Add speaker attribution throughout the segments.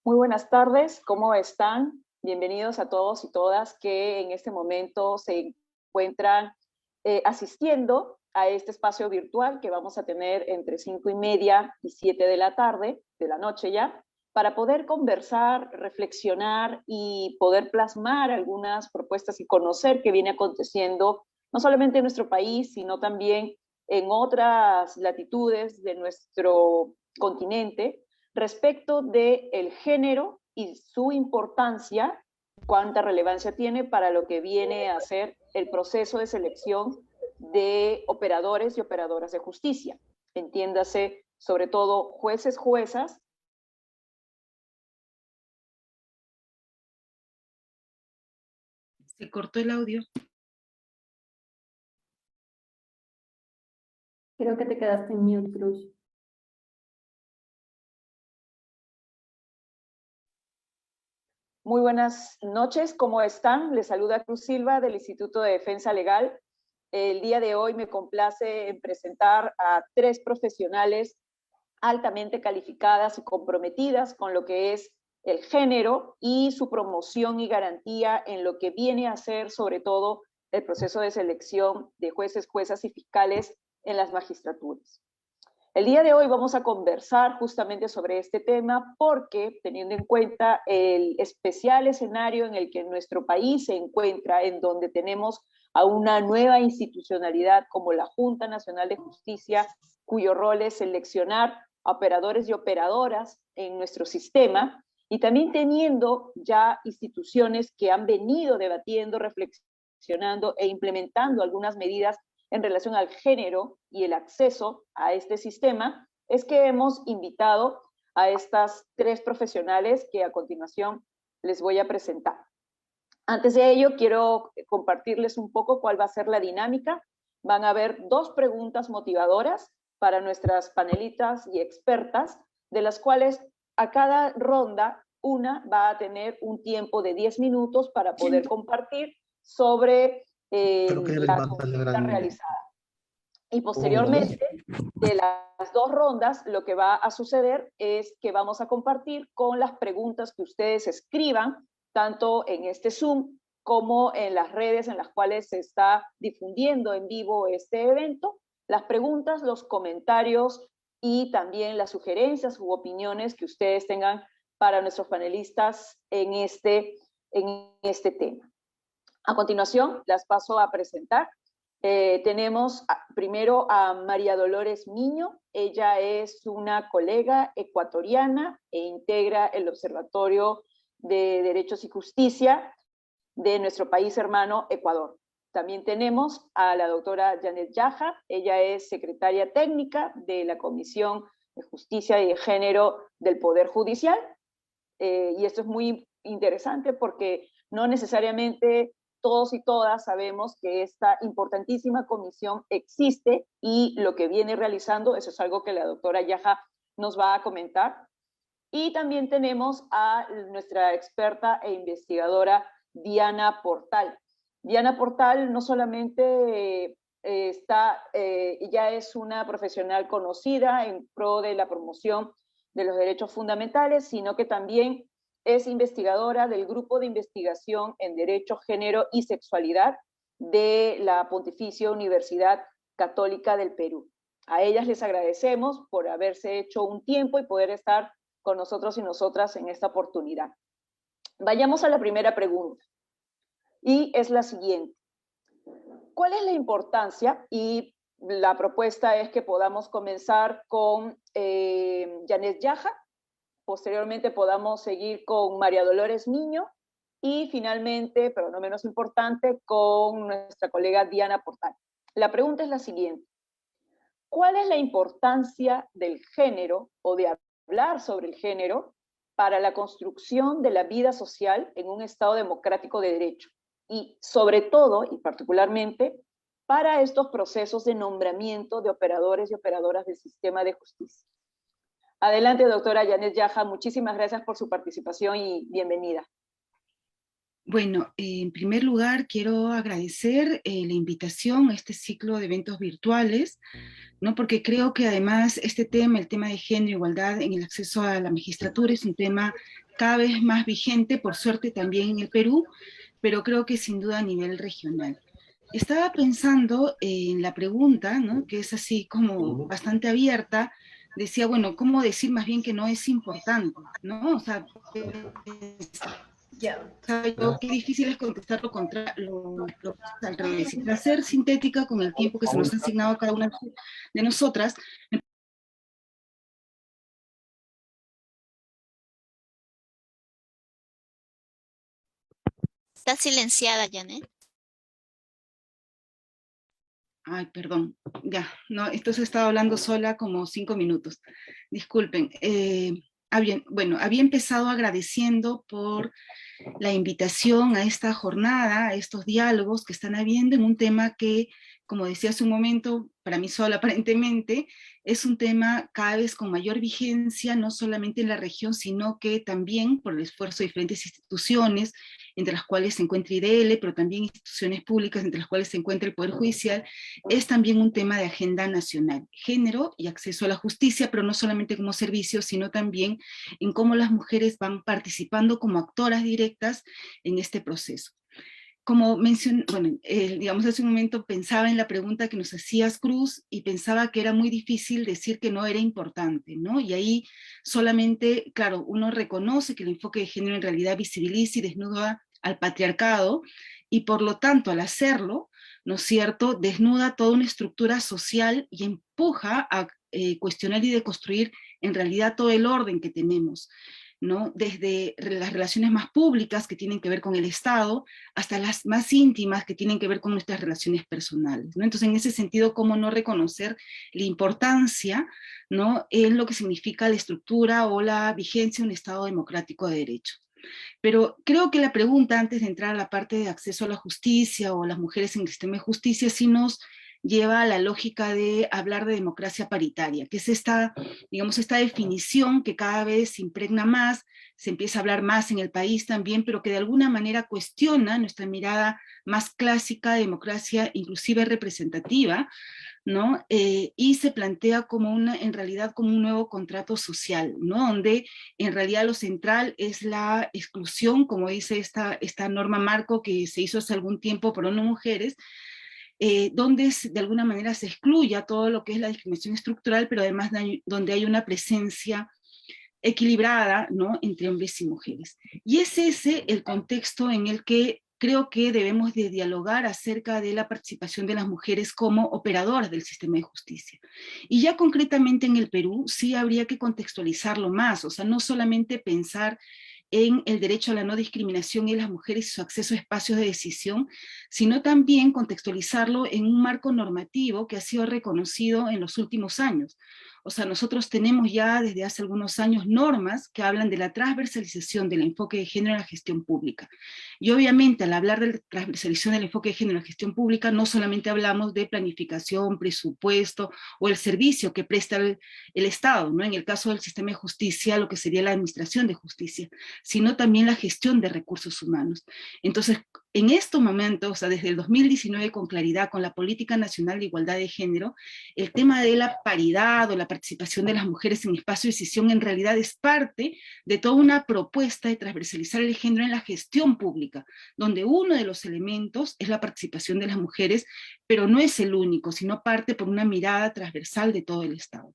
Speaker 1: Muy buenas tardes, ¿cómo están? Bienvenidos a todos y todas que en este momento se encuentran asistiendo a este espacio virtual que vamos a tener entre 5:30 y 7 de la tarde, de la noche ya, para poder conversar, reflexionar y poder plasmar algunas propuestas y conocer qué viene aconteciendo, no solamente en nuestro país, sino también en otras latitudes de nuestro continente, respecto del género y su importancia, cuánta relevancia tiene para lo que viene a ser el proceso de selección de operadores y operadoras de justicia. Entiéndase, sobre todo, jueces, juezas.
Speaker 2: Se cortó el audio.
Speaker 3: Creo que te quedaste en mute, Cruz.
Speaker 1: Muy buenas noches, ¿cómo están? Les saluda Cruz Silva del Instituto de Defensa Legal. El día de hoy me complace en presentar a 3 profesionales altamente calificadas y comprometidas con lo que es el género y su promoción y garantía en lo que viene a ser, sobre todo, el proceso de selección de jueces, juezas y fiscales en las magistraturas. El día de hoy vamos a conversar justamente sobre este tema porque, teniendo en cuenta el especial escenario en el que nuestro país se encuentra, en donde tenemos a una nueva institucionalidad como la Junta Nacional de Justicia, cuyo rol es seleccionar operadores y operadoras en nuestro sistema, y también teniendo ya instituciones que han venido debatiendo, reflexionando e implementando algunas medidas en relación al género y el acceso a este sistema, es que hemos invitado a estas 3 profesionales que a continuación les voy a presentar. Antes de ello, quiero compartirles un poco cuál va a ser la dinámica. Van a haber 2 preguntas motivadoras para nuestras panelistas y expertas, de las cuales a cada ronda una va a tener un tiempo de 10 minutos para poder compartir sobre la consulta realizada. Y posteriormente, de las 2 rondas, lo que va a suceder es que vamos a compartir con las preguntas que ustedes escriban, tanto en este Zoom como en las redes en las cuales se está difundiendo en vivo este evento, las preguntas, los comentarios y también las sugerencias u opiniones que ustedes tengan para nuestros panelistas en este tema. A continuación, las paso a presentar. Tenemos primero a María Dolores Miño. Ella es una colega ecuatoriana e integra el Observatorio de Derechos y Justicia de nuestro país hermano Ecuador. También tenemos a la doctora Janet Yaja. Ella es secretaria técnica de la Comisión de Justicia y de Género del Poder Judicial. Y esto es muy interesante porque no necesariamente todos y todas sabemos que esta importantísima comisión existe y lo que viene realizando, eso es algo que la doctora Yaja nos va a comentar. Y también tenemos a nuestra experta e investigadora Diana Portal. Diana Portal no solamente ya es una profesional conocida en pro de la promoción de los derechos fundamentales, sino que también es investigadora del Grupo de Investigación en Derecho, Género y Sexualidad de la Pontificia Universidad Católica del Perú. A ellas les agradecemos por haberse hecho un tiempo y poder estar con nosotros y nosotras en esta oportunidad. Vayamos a la primera pregunta, y es la siguiente. ¿Cuál es la importancia? Y la propuesta es que podamos comenzar con Janet Yaja, posteriormente podamos seguir con María Dolores Miño y finalmente, pero no menos importante, con nuestra colega Diana Portal. La pregunta es la siguiente. ¿Cuál es la importancia del género o de hablar sobre el género para la construcción de la vida social en un Estado democrático de derecho? Y sobre todo, y particularmente, para estos procesos de nombramiento de operadores y operadoras del sistema de justicia. Adelante, doctora Janet Yaja, muchísimas gracias por su participación y bienvenida.
Speaker 2: Bueno, en primer lugar quiero agradecer la invitación a este ciclo de eventos virtuales, ¿no? Porque creo que además este tema, el tema de género, igualdad en el acceso a la magistratura, es un tema cada vez más vigente, por suerte también en el Perú, pero creo que sin duda a nivel regional. Estaba pensando en la pregunta, ¿no? Que es así como bastante abierta. Decía, bueno, ¿cómo decir más bien que no es importante, ¿no? O sea,
Speaker 3: Ya.
Speaker 2: pensaba yo, qué difícil es contestar al revés. Y para ser sintética con el tiempo que se nos ha asignado a cada una de nosotras,
Speaker 4: Está silenciada, Janet.
Speaker 2: ay, perdón, ya, no, entonces estaba hablando sola como 5 minutos. Disculpen. Bien, bueno, había empezado agradeciendo por la invitación a esta jornada, a estos diálogos que están habiendo en un tema que, como decía hace un momento, para mí sola aparentemente, es un tema cada vez con mayor vigencia, no solamente en la región, sino que también por el esfuerzo de diferentes instituciones, entre las cuales se encuentra IDL, pero también instituciones públicas, entre las cuales se encuentra el Poder Judicial, es también un tema de agenda nacional, género y acceso a la justicia, pero no solamente como servicio, sino también en cómo las mujeres van participando como actoras directas en este proceso. Como mencioné, bueno, digamos hace un momento pensaba en la pregunta que nos hacías, Cruz, y pensaba que era muy difícil decir que no era importante, ¿no? Y ahí solamente, claro, uno reconoce que el enfoque de género en realidad visibiliza y desnuda al patriarcado, y por lo tanto al hacerlo, ¿no es cierto?, desnuda toda una estructura social y empuja a cuestionar y deconstruir en realidad todo el orden que tenemos, ¿no? Desde las relaciones más públicas que tienen que ver con el Estado, hasta las más íntimas que tienen que ver con nuestras relaciones personales, ¿no? Entonces, en ese sentido, ¿cómo no reconocer la importancia, ¿no?, en lo que significa la estructura o la vigencia de un Estado democrático de derecho? Pero creo que la pregunta, antes de entrar a la parte de acceso a la justicia o las mujeres en el sistema de justicia, sí nos lleva a la lógica de hablar de democracia paritaria, que es esta, digamos, esta definición que cada vez se impregna más, se empieza a hablar más en el país también, pero que de alguna manera cuestiona nuestra mirada más clásica de democracia, inclusive representativa, ¿no? Y se plantea como en realidad como un nuevo contrato social, ¿no? Donde en realidad lo central es la exclusión, como dice esta norma marco que se hizo hace algún tiempo por ONU Mujeres, donde de alguna manera se excluya todo lo que es la discriminación estructural, pero además donde hay una presencia equilibrada, ¿no?, entre hombres y mujeres. Y es ese el contexto en el que creo que debemos de dialogar acerca de la participación de las mujeres como operadoras del sistema de justicia. Y ya concretamente en el Perú sí habría que contextualizarlo más, o sea, no solamente pensar en el derecho a la no discriminación y las mujeres y su acceso a espacios de decisión, sino también contextualizarlo en un marco normativo que ha sido reconocido en los últimos años. O sea, nosotros tenemos ya desde hace algunos años normas que hablan de la transversalización del enfoque de género en la gestión pública. Y obviamente al hablar de la transversalización del enfoque de género en la gestión pública, no solamente hablamos de planificación, presupuesto o el servicio que presta el Estado, ¿no? En el caso del sistema de justicia, lo que sería la administración de justicia, sino también la gestión de recursos humanos. Entonces, en estos momentos, o sea, desde el 2019 con claridad, con la Política Nacional de Igualdad de Género, el tema de la paridad o la participación de las mujeres en espacio de decisión en realidad es parte de toda una propuesta de transversalizar el género en la gestión pública, donde uno de los elementos es la participación de las mujeres, pero no es el único, sino parte por una mirada transversal de todo el Estado.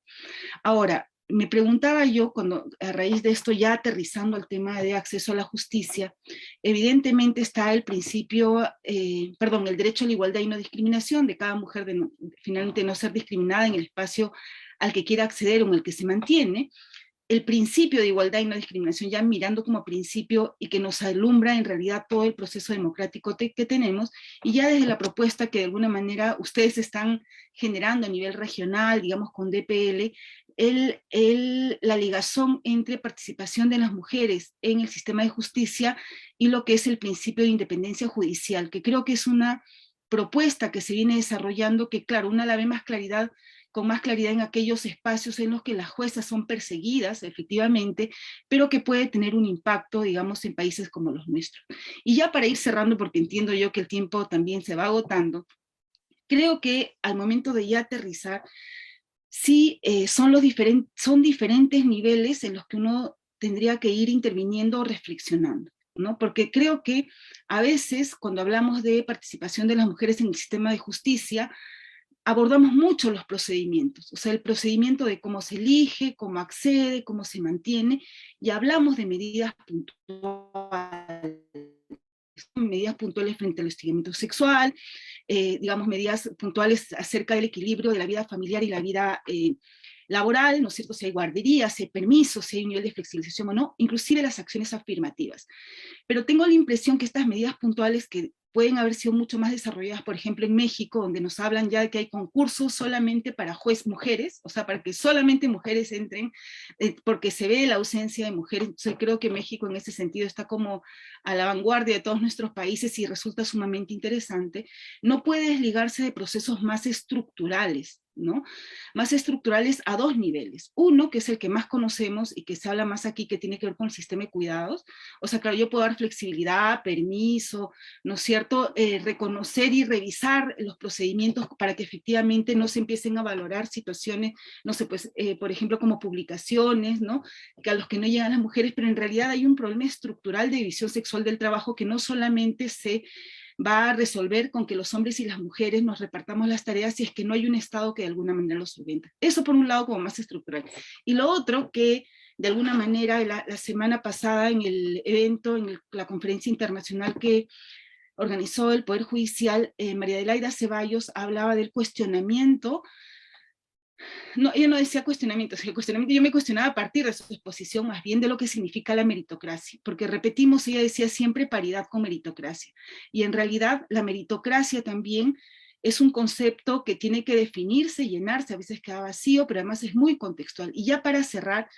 Speaker 2: Ahora, me preguntaba yo, cuando a raíz de esto ya aterrizando al tema de acceso a la justicia, evidentemente está el principio, el derecho a la igualdad y no discriminación de cada mujer de finalmente no ser discriminada en el espacio al que quiera acceder o en el que se mantiene, el principio de igualdad y no discriminación ya mirando como principio y que nos alumbra en realidad todo el proceso democrático que tenemos, y ya desde la propuesta que de alguna manera ustedes están generando a nivel regional, digamos con DPL, la ligazón entre participación de las mujeres en el sistema de justicia y lo que es el principio de independencia judicial, que creo que es una propuesta que se viene desarrollando, que claro, una la ve más claridad con más claridad en aquellos espacios en los que las juezas son perseguidas, efectivamente, pero que puede tener un impacto, digamos, en países como los nuestros. Y ya para ir cerrando, porque entiendo yo que el tiempo también se va agotando, creo que al momento de ya aterrizar, sí son diferentes niveles en los que uno tendría que ir interviniendo o reflexionando, ¿no? Porque creo que a veces cuando hablamos de participación de las mujeres en el sistema de justicia, abordamos mucho los procedimientos, o sea, el procedimiento de cómo se elige, cómo accede, cómo se mantiene, y hablamos de medidas puntuales frente al hostigamiento sexual, digamos, medidas puntuales acerca del equilibrio de la vida familiar y la vida laboral, ¿no es cierto? Si hay guarderías, si hay permisos, si hay un nivel de flexibilización o no, inclusive las acciones afirmativas. Pero tengo la impresión que estas medidas puntuales que pueden haber sido mucho más desarrolladas, por ejemplo, en México, donde nos hablan ya de que hay concursos solamente para juez mujeres, o sea, para que solamente mujeres entren, porque se ve la ausencia de mujeres. Entonces, creo que México en ese sentido está como a la vanguardia de todos nuestros países y resulta sumamente interesante. No puede desligarse de procesos más estructurales, ¿no? Más estructurales a dos niveles. Uno, que es el que más conocemos y que se habla más aquí, que tiene que ver con el sistema de cuidados. O sea, claro, yo puedo dar flexibilidad, permiso, ¿no es cierto? Reconocer y revisar los procedimientos para que efectivamente no se empiecen a valorar situaciones, no sé, pues, por ejemplo, como publicaciones, ¿no? Que a los que no llegan las mujeres, pero en realidad hay un problema estructural de división sexual del trabajo que no solamente se va a resolver con que los hombres y las mujeres nos repartamos las tareas si es que no hay un Estado que de alguna manera lo solventa. Eso por un lado como más estructural. Y lo otro que de alguna manera la semana pasada en el evento, la conferencia internacional que organizó el Poder Judicial, María Adelaida Ceballos hablaba del cuestionamiento. No, ella no decía cuestionamiento, el cuestionamiento yo me cuestionaba a partir de su exposición más bien de lo que significa la meritocracia, porque repetimos, ella decía siempre paridad con meritocracia, y en realidad la meritocracia también es un concepto que tiene que definirse, llenarse, a veces queda vacío, pero además es muy contextual. Y ya para cerrar,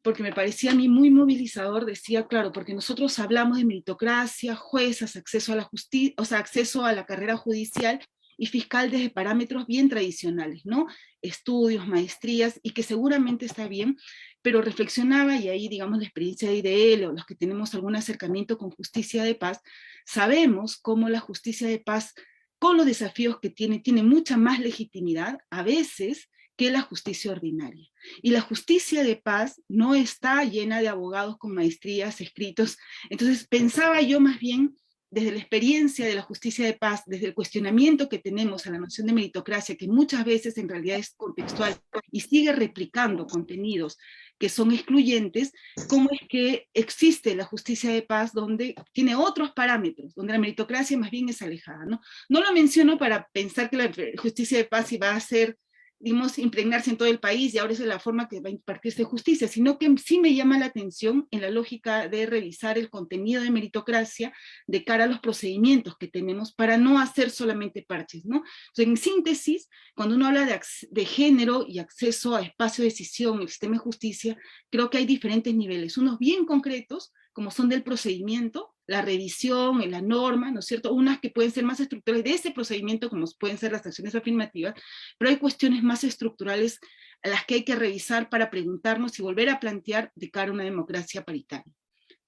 Speaker 2: porque me parecía a mí muy movilizador, decía, claro, porque nosotros hablamos de meritocracia, juezas, acceso a la justicia, o sea, acceso a la carrera judicial y fiscal desde parámetros bien tradicionales, ¿no? Estudios, maestrías, y que seguramente está bien, pero reflexionaba, y ahí, digamos, la experiencia de IDL, o los que tenemos algún acercamiento con justicia de paz, sabemos cómo la justicia de paz, con los desafíos que tiene mucha más legitimidad, a veces, que la justicia ordinaria. Y la justicia de paz no está llena de abogados con maestrías escritos. Entonces pensaba yo más bien desde la experiencia de la justicia de paz, desde el cuestionamiento que tenemos a la noción de meritocracia, que muchas veces en realidad es contextual y sigue replicando contenidos que son excluyentes, cómo es que existe la justicia de paz donde tiene otros parámetros, donde la meritocracia más bien es alejada, ¿no? No lo menciono para pensar que la justicia de paz iba a ser, digamos, impregnarse en todo el país y ahora esa es la forma que va a impartirse justicia, sino que sí me llama la atención en la lógica de revisar el contenido de meritocracia de cara a los procedimientos que tenemos para no hacer solamente parches, ¿no? Entonces, en síntesis, cuando uno habla de género y acceso a espacio de decisión en el sistema de justicia, creo que hay diferentes niveles, unos bien concretos, como son del procedimiento, la revisión, la norma, ¿no es cierto? Unas que pueden ser más estructurales de ese procedimiento, como pueden ser las acciones afirmativas, pero hay cuestiones más estructurales a las que hay que revisar para preguntarnos y volver a plantear de cara a una democracia paritaria.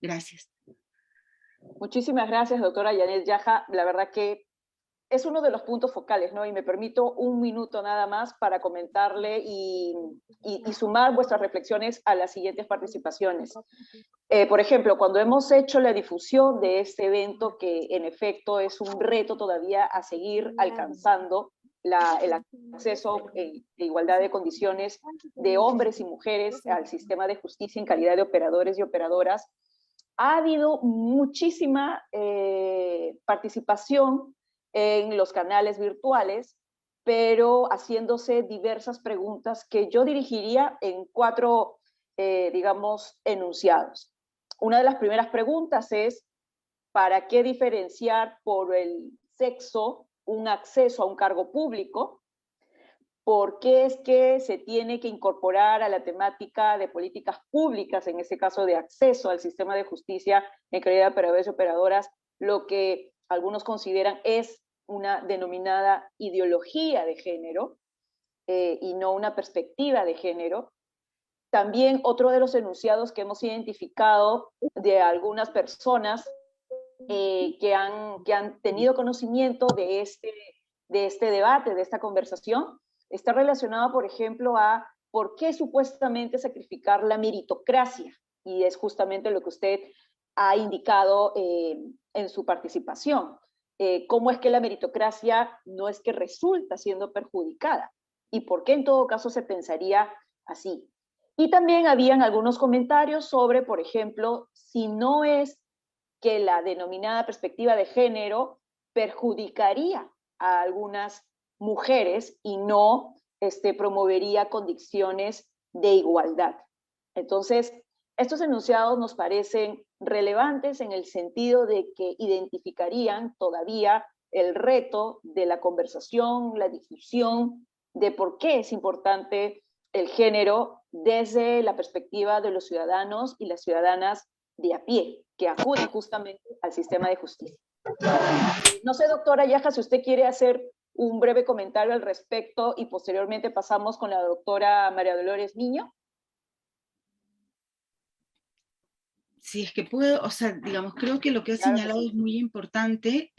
Speaker 2: Gracias.
Speaker 1: Muchísimas gracias, doctora Yanet Yaja. La verdad que es uno de los puntos focales, ¿no? Y me permito un minuto nada más para comentarle y sumar vuestras reflexiones a las siguientes participaciones. Por ejemplo, cuando hemos hecho la difusión de este evento, que en efecto es un reto todavía a seguir alcanzando el acceso de igualdad de condiciones de hombres y mujeres al sistema de justicia en calidad de operadores y operadoras, ha habido muchísima participación en los canales virtuales, pero haciéndose diversas preguntas que yo dirigiría en 4, digamos, enunciados. Una de las primeras preguntas es, ¿para qué diferenciar por el sexo un acceso a un cargo público? ¿Por qué es que se tiene que incorporar a la temática de políticas públicas, en este caso de acceso al sistema de justicia en calidad de operadores y operadoras, lo que algunos consideran es una denominada ideología de género? y no una perspectiva de género. También otro de los enunciados que hemos identificado de algunas personas que han tenido conocimiento de este debate, de esta conversación, está relacionado, por ejemplo, a por qué supuestamente sacrificar la meritocracia, y es justamente lo que usted ha indicado en su participación. ¿Cómo es que la meritocracia no es que resulta siendo perjudicada? ¿Y por qué en todo caso se pensaría así? Y también habían algunos comentarios sobre, por ejemplo, si no es que la denominada perspectiva de género perjudicaría a algunas mujeres y no promovería condiciones de igualdad. Entonces, estos enunciados nos parecen relevantes en el sentido de que identificarían todavía el reto de la conversación, la difusión de por qué es importante el género desde la perspectiva de los ciudadanos y las ciudadanas de a pie, que acuden justamente al sistema de justicia. No sé, doctora Yaja, si usted quiere hacer un breve comentario al respecto y posteriormente pasamos con la doctora María Dolores Niño.
Speaker 2: Si es que puedo, o sea, digamos, creo que lo que ha señalado es muy importante.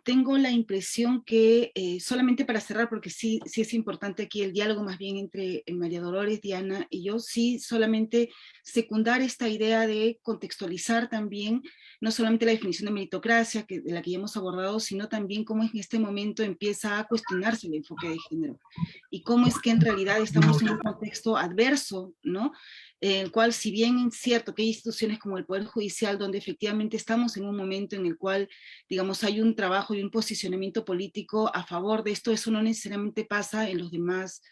Speaker 2: Tengo la impresión que, solamente para cerrar, porque sí es importante aquí el diálogo más bien entre María Dolores, Diana y yo, sí solamente secundar esta idea de contextualizar también, no solamente la definición de meritocracia, de la que ya hemos abordado, sino también cómo en este momento empieza a cuestionarse el enfoque de género, y cómo es que en realidad estamos en un contexto adverso, ¿no? El cual, si bien es cierto que hay instituciones como el Poder Judicial, donde efectivamente estamos en un momento en el cual, digamos, hay un trabajo y un posicionamiento político a favor de esto, eso no necesariamente pasa en los demás,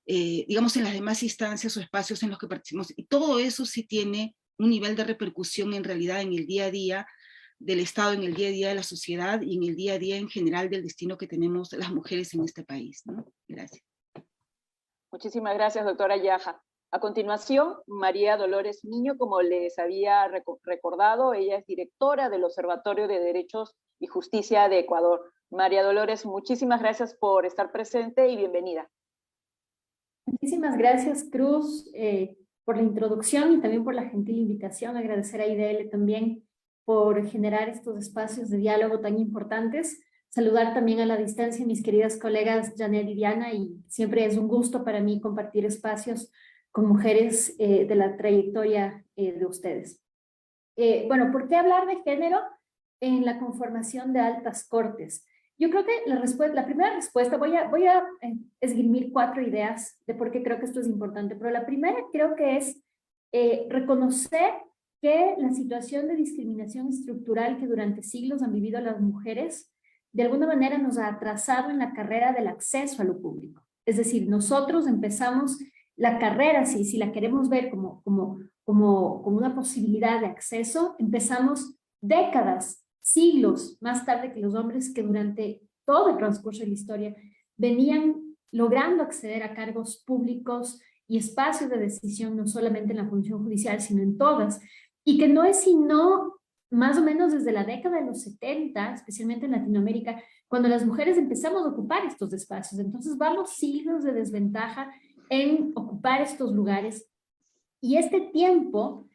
Speaker 2: digamos, en las demás instancias o espacios en los que participamos, y todo eso sí tiene un nivel de repercusión en realidad en el día a día del Estado, en el día a día de la sociedad y en el día a día en general del destino que tenemos las mujeres en este país, ¿no? Gracias.
Speaker 1: Muchísimas gracias, doctora Yaja. A continuación, María Dolores Niño, como les había recordado, ella es directora del Observatorio de Derechos y Justicia de Ecuador. María Dolores, muchísimas gracias por estar presente y bienvenida.
Speaker 3: Muchísimas gracias, Cruz, por la introducción y también por la gentil invitación. Agradecer a IDL también por generar estos espacios de diálogo tan importantes. Saludar también a la distancia a mis queridas colegas Janet y Diana, y siempre es un gusto para mí compartir espacios con mujeres de la trayectoria de ustedes. Bueno, ¿por qué hablar de género en la conformación de altas cortes? Yo creo que la primera respuesta, voy a esgrimir 4 ideas de por qué creo que esto es importante, pero la primera creo que es reconocer que la situación de discriminación estructural que durante siglos han vivido las mujeres, de alguna manera nos ha atrasado en la carrera del acceso a lo público. Es decir, nosotros empezamos la carrera, si la queremos ver como una posibilidad de acceso, empezamos décadas, siglos más tarde que los hombres, que durante todo el transcurso de la historia venían logrando acceder a cargos públicos y espacios de decisión, no solamente en la función judicial, sino en todas, y que no es sino más o menos desde la década de los 70, especialmente en Latinoamérica, cuando las mujeres empezamos a ocupar estos espacios. Entonces vamos siglos de desventaja en ocupar estos lugares, y este tiempo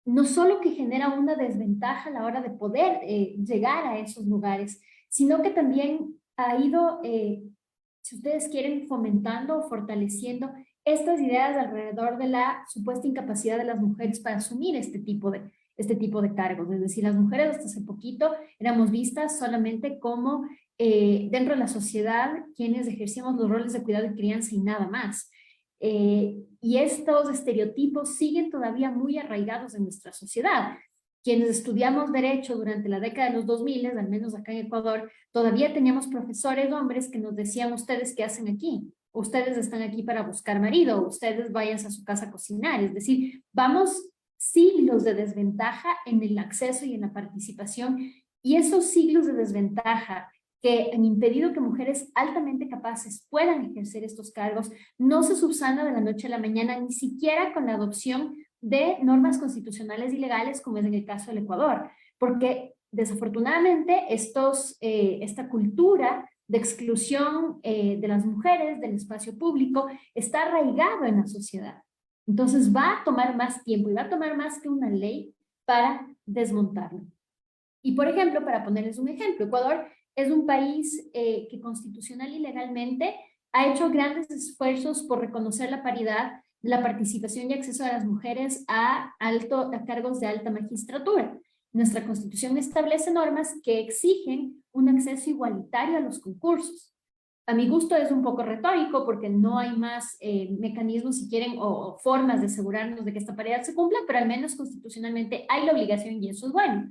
Speaker 3: no solo que genera una desventaja a la hora de poder llegar a esos lugares, sino que también ha ido, si ustedes quieren, fomentando o fortaleciendo estas ideas alrededor de la supuesta incapacidad de las mujeres para asumir este tipo de cargos. Es decir, las mujeres hasta hace poquito éramos vistas solamente como dentro de la sociedad quienes ejercíamos los roles de cuidado y crianza y nada más. Y estos estereotipos siguen todavía muy arraigados en nuestra sociedad. Quienes estudiamos Derecho durante la década de los 2000, al menos acá en Ecuador, todavía teníamos profesores hombres que nos decían: ustedes qué hacen aquí, ustedes están aquí para buscar marido, ustedes váyanse a su casa a cocinar. Es decir, vamos siglos de desventaja en el acceso y en la participación, y esos siglos de desventaja que han impedido que mujeres altamente capaces puedan ejercer estos cargos no se subsana de la noche a la mañana, ni siquiera con la adopción de normas constitucionales y legales, como es en el caso del Ecuador, porque desafortunadamente esta cultura de exclusión de las mujeres del espacio público está arraigado en la sociedad. Entonces va a tomar más tiempo y va a tomar más que una ley para desmontarlo. Y por ejemplo, para ponerles un ejemplo, Ecuador es un país que constitucional y legalmente ha hecho grandes esfuerzos por reconocer la paridad, la participación y acceso de las mujeres a cargos de alta magistratura. Nuestra Constitución establece normas que exigen un acceso igualitario a los concursos. A mi gusto es un poco retórico porque no hay más mecanismos, si quieren, o formas de asegurarnos de que esta paridad se cumpla, pero al menos constitucionalmente hay la obligación y eso es bueno.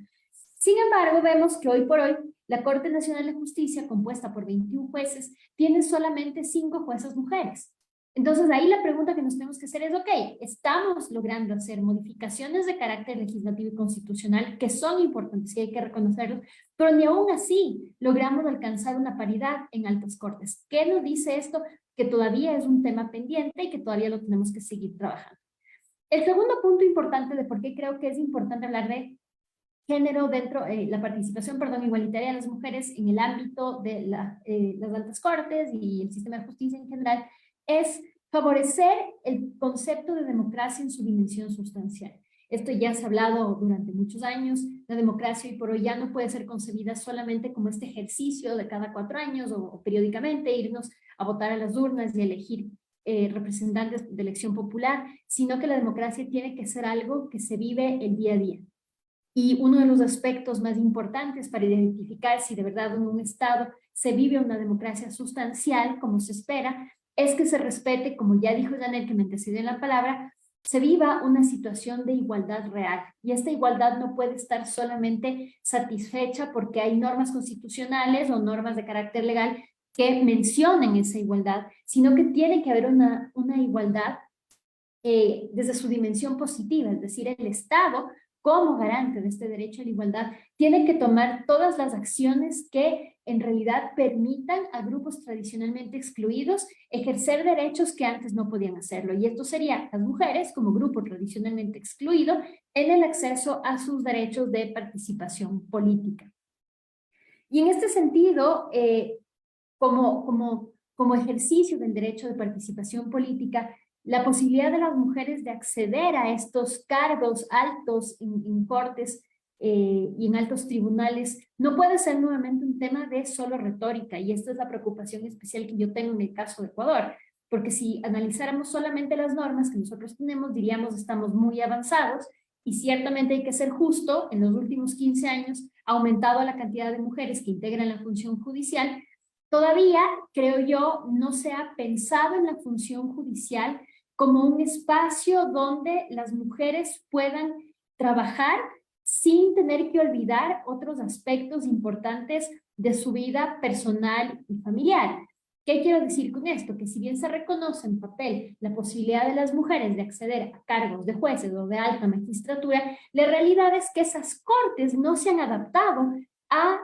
Speaker 3: Sin embargo, vemos que hoy por hoy la Corte Nacional de Justicia, compuesta por 21 jueces, tiene solamente 5 juezas mujeres. Entonces, ahí la pregunta que nos tenemos que hacer es, ok, estamos logrando hacer modificaciones de carácter legislativo y constitucional que son importantes y hay que reconocerlos, pero ni aún así logramos alcanzar una paridad en altas cortes. ¿Qué nos dice esto? Que todavía es un tema pendiente y que todavía lo tenemos que seguir trabajando. El segundo punto importante de por qué creo que es importante hablar de género dentro, la participación, igualitaria de las mujeres en el ámbito de las altas cortes y el sistema de justicia en general, es favorecer el concepto de democracia en su dimensión sustancial. Esto ya se ha hablado durante muchos años. La democracia hoy por hoy ya no puede ser concebida solamente como este ejercicio de cada 4 años o periódicamente irnos a votar a las urnas y elegir representantes de elección popular, sino que la democracia tiene que ser algo que se vive el día a día. Y uno de los aspectos más importantes para identificar si de verdad en un Estado se vive una democracia sustancial, como se espera, es que se respete, como ya dijo Janet, que me antecedió en la palabra, se viva una situación de igualdad real. Y esta igualdad no puede estar solamente satisfecha porque hay normas constitucionales o normas de carácter legal que mencionen esa igualdad, sino que tiene que haber una igualdad desde su dimensión positiva, es decir, el Estado como garante de este derecho a la igualdad, tiene que tomar todas las acciones que en realidad permitan a grupos tradicionalmente excluidos ejercer derechos que antes no podían hacerlo. Y esto sería las mujeres como grupo tradicionalmente excluido en el acceso a sus derechos de participación política. Y en este sentido, como ejercicio del derecho de participación política, la posibilidad de las mujeres de acceder a estos cargos altos en cortes y en altos tribunales no puede ser nuevamente un tema de solo retórica, y esta es la preocupación especial que yo tengo en el caso de Ecuador, porque si analizáramos solamente las normas que nosotros tenemos, diríamos estamos muy avanzados, y ciertamente hay que ser justo, en los últimos 15 años ha aumentado la cantidad de mujeres que integran la función judicial. Todavía, creo yo, no se ha pensado en la función judicial como un espacio donde las mujeres puedan trabajar sin tener que olvidar otros aspectos importantes de su vida personal y familiar. ¿Qué quiero decir con esto? Que si bien se reconoce en papel la posibilidad de las mujeres de acceder a cargos de jueces o de alta magistratura, la realidad es que esas cortes no se han adaptado a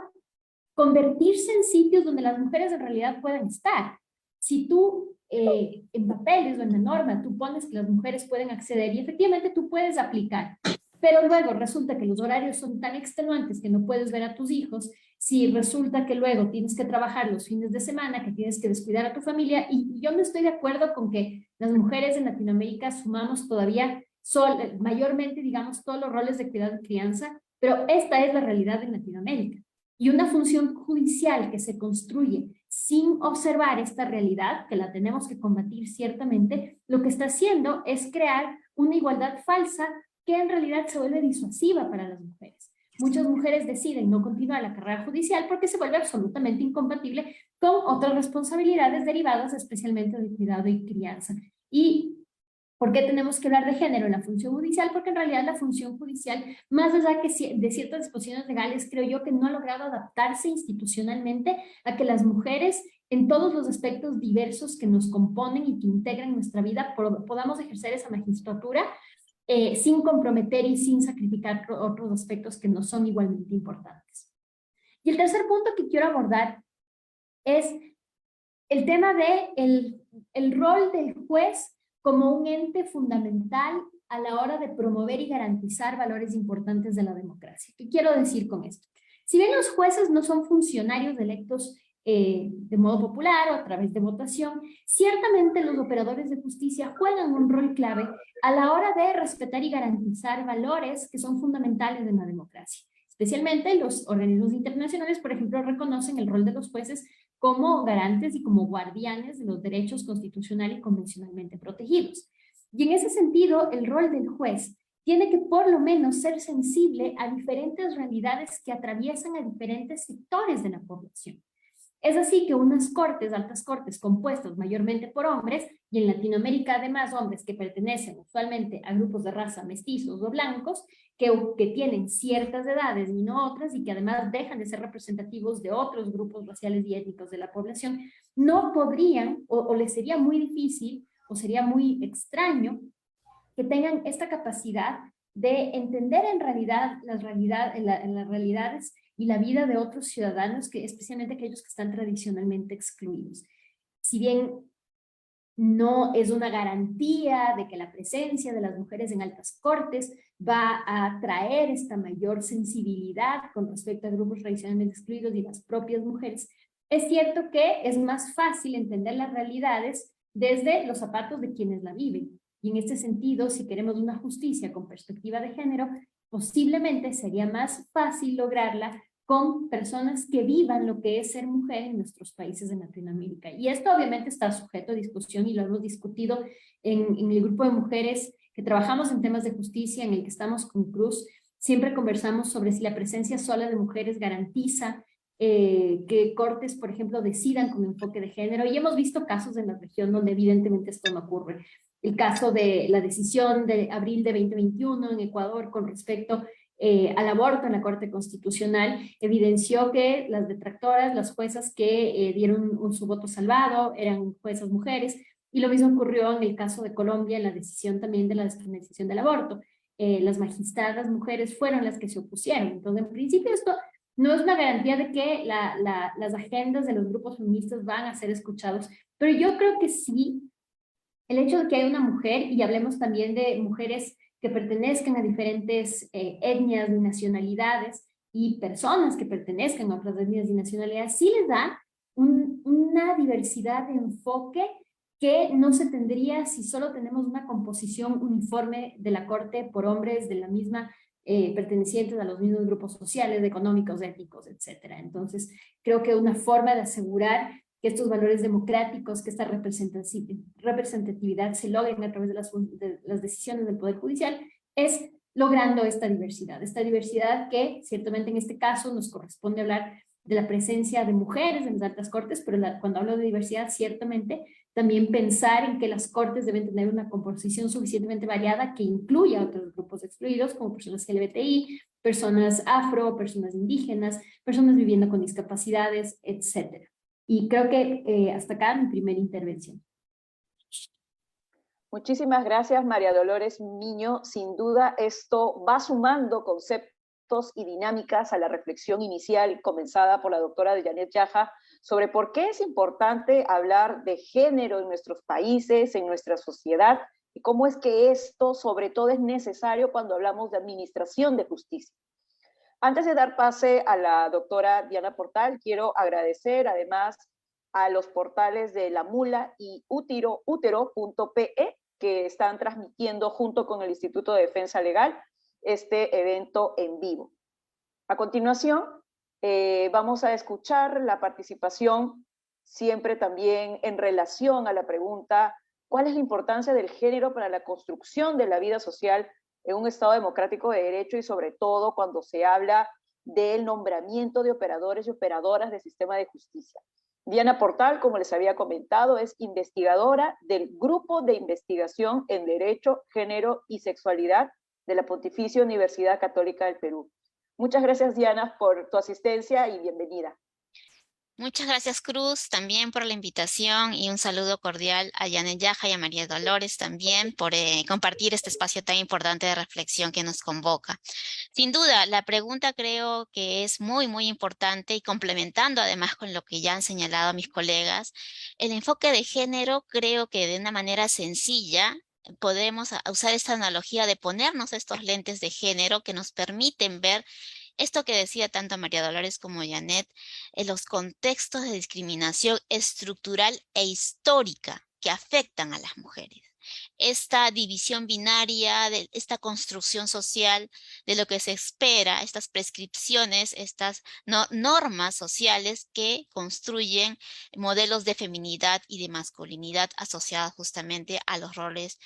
Speaker 3: convertirse en sitios donde las mujeres en realidad puedan estar. Si tú en papeles o en la norma tú pones que las mujeres pueden acceder y efectivamente tú puedes aplicar, pero luego resulta que los horarios son tan extenuantes que no puedes ver a tus hijos, si resulta que luego tienes que trabajar los fines de semana, que tienes que descuidar a tu familia, y yo no estoy de acuerdo con que las mujeres en Latinoamérica sumamos todavía mayormente, digamos, todos los roles de cuidado y crianza, pero esta es la realidad en Latinoamérica. Y una función judicial que se construye sin observar esta realidad, que la tenemos que combatir ciertamente, lo que está haciendo es crear una igualdad falsa que en realidad se vuelve disuasiva para las mujeres. Muchas mujeres deciden no continuar la carrera judicial porque se vuelve absolutamente incompatible con otras responsabilidades derivadas especialmente de cuidado y crianza. Y ¿por qué tenemos que hablar de género en la función judicial? Porque en realidad la función judicial, más allá que de ciertas disposiciones legales, creo yo que no ha logrado adaptarse institucionalmente a que las mujeres, en todos los aspectos diversos que nos componen y que integran nuestra vida, podamos ejercer esa magistratura sin comprometer y sin sacrificar otros aspectos que no son igualmente importantes. Y el tercer punto que quiero abordar es el tema de el rol del juez como un ente fundamental a la hora de promover y garantizar valores importantes de la democracia. ¿Qué quiero decir con esto? Si bien los jueces no son funcionarios electos de modo popular o a través de votación, ciertamente los operadores de justicia juegan un rol clave a la hora de respetar y garantizar valores que son fundamentales en la democracia. Especialmente los organismos internacionales, por ejemplo, reconocen el rol de los jueces como garantes y como guardianes de los derechos constitucional y convencionalmente protegidos. Y en ese sentido, el rol del juez tiene que por lo menos ser sensible a diferentes realidades que atraviesan a diferentes sectores de la población. Es así que unas cortes, altas cortes, compuestas mayormente por hombres, y en Latinoamérica además hombres que pertenecen usualmente a grupos de raza mestizos o blancos, que tienen ciertas edades y no otras, y que además dejan de ser representativos de otros grupos raciales y étnicos de la población, no podrían, o les sería muy difícil, o sería muy extraño, que tengan esta capacidad de entender en realidad las realidades y la vida de otros ciudadanos, especialmente aquellos que están tradicionalmente excluidos. Si bien no es una garantía de que la presencia de las mujeres en altas cortes va a traer esta mayor sensibilidad con respecto a grupos tradicionalmente excluidos y las propias mujeres, es cierto que es más fácil entender las realidades desde los zapatos de quienes la viven. Y en este sentido, si queremos una justicia con perspectiva de género, posiblemente sería más fácil lograrla con personas que vivan lo que es ser mujer en nuestros países de Latinoamérica. Y esto obviamente está sujeto a discusión y lo hemos discutido en el grupo de mujeres que trabajamos en temas de justicia, en el que estamos con Cruz. Siempre conversamos sobre si la presencia sola de mujeres garantiza que cortes, por ejemplo, decidan con enfoque de género. Y hemos visto casos en la región donde evidentemente esto no ocurre. El caso de la decisión de abril de 2021 en Ecuador con respecto al aborto en la Corte Constitucional evidenció que las detractoras, las juezas que dieron su voto salvado, eran juezas mujeres, y lo mismo ocurrió en el caso de Colombia en la decisión también de la despenalización del aborto. Las magistradas mujeres fueron las que se opusieron. Entonces, en principio esto no es una garantía de que las agendas de los grupos feministas van a ser escuchados, pero yo creo que sí, el hecho de que haya una mujer, y hablemos también de mujeres que pertenezcan a diferentes etnias y nacionalidades, y personas que pertenezcan a otras etnias y nacionalidades, sí les da una diversidad de enfoque que no se tendría si solo tenemos una composición uniforme de la corte por hombres de la misma, pertenecientes a los mismos grupos sociales, económicos, étnicos, etc. Entonces, creo que una forma de asegurar que estos valores democráticos, que esta representatividad se logren a través de las decisiones del Poder Judicial, es logrando esta diversidad que ciertamente en este caso nos corresponde hablar de la presencia de mujeres en las altas cortes, pero cuando hablo de diversidad, ciertamente también pensar en que las cortes deben tener una composición suficientemente variada que incluya a otros grupos excluidos, como personas LGBTI, personas afro, personas indígenas, personas viviendo con discapacidades, etc. Y creo que hasta acá mi primera intervención.
Speaker 1: Muchísimas gracias, María Dolores Miño. Sin duda, esto va sumando conceptos y dinámicas a la reflexión inicial comenzada por la doctora Janet Yaja sobre por qué es importante hablar de género en nuestros países, en nuestra sociedad, y cómo es que esto, sobre todo, es necesario cuando hablamos de administración de justicia. Antes de dar pase a la doctora Diana Portal, quiero agradecer además a los portales de La Mula y útero.pe que están transmitiendo junto con el Instituto de Defensa Legal este evento en vivo. A continuación, vamos a escuchar la participación, siempre también en relación a la pregunta, ¿cuál es la importancia del género para la construcción de la vida social en un Estado democrático de derecho y sobre todo cuando se habla del nombramiento de operadores y operadoras del sistema de justicia? Diana Portal, como les había comentado, es investigadora del Grupo de Investigación en Derecho, Género y Sexualidad de la Pontificia Universidad Católica del Perú. Muchas gracias, Diana, por tu asistencia y bienvenida.
Speaker 4: Muchas gracias, Cruz, también por la invitación y un saludo cordial a Janet Yaja y a María Dolores también por compartir este espacio tan importante de reflexión que nos convoca. Sin duda, la pregunta creo que es muy, muy importante y complementando además con lo que ya han señalado mis colegas, el enfoque de género creo que de una manera sencilla podemos usar esta analogía de ponernos estos lentes de género que nos permiten ver Esto que decía tanto María Dolores como Janet, en los contextos de discriminación estructural e histórica que afectan a las mujeres. Esta división binaria, de esta construcción social de lo que se espera, estas prescripciones, estas normas sociales que construyen modelos de feminidad y de masculinidad asociados justamente a los roles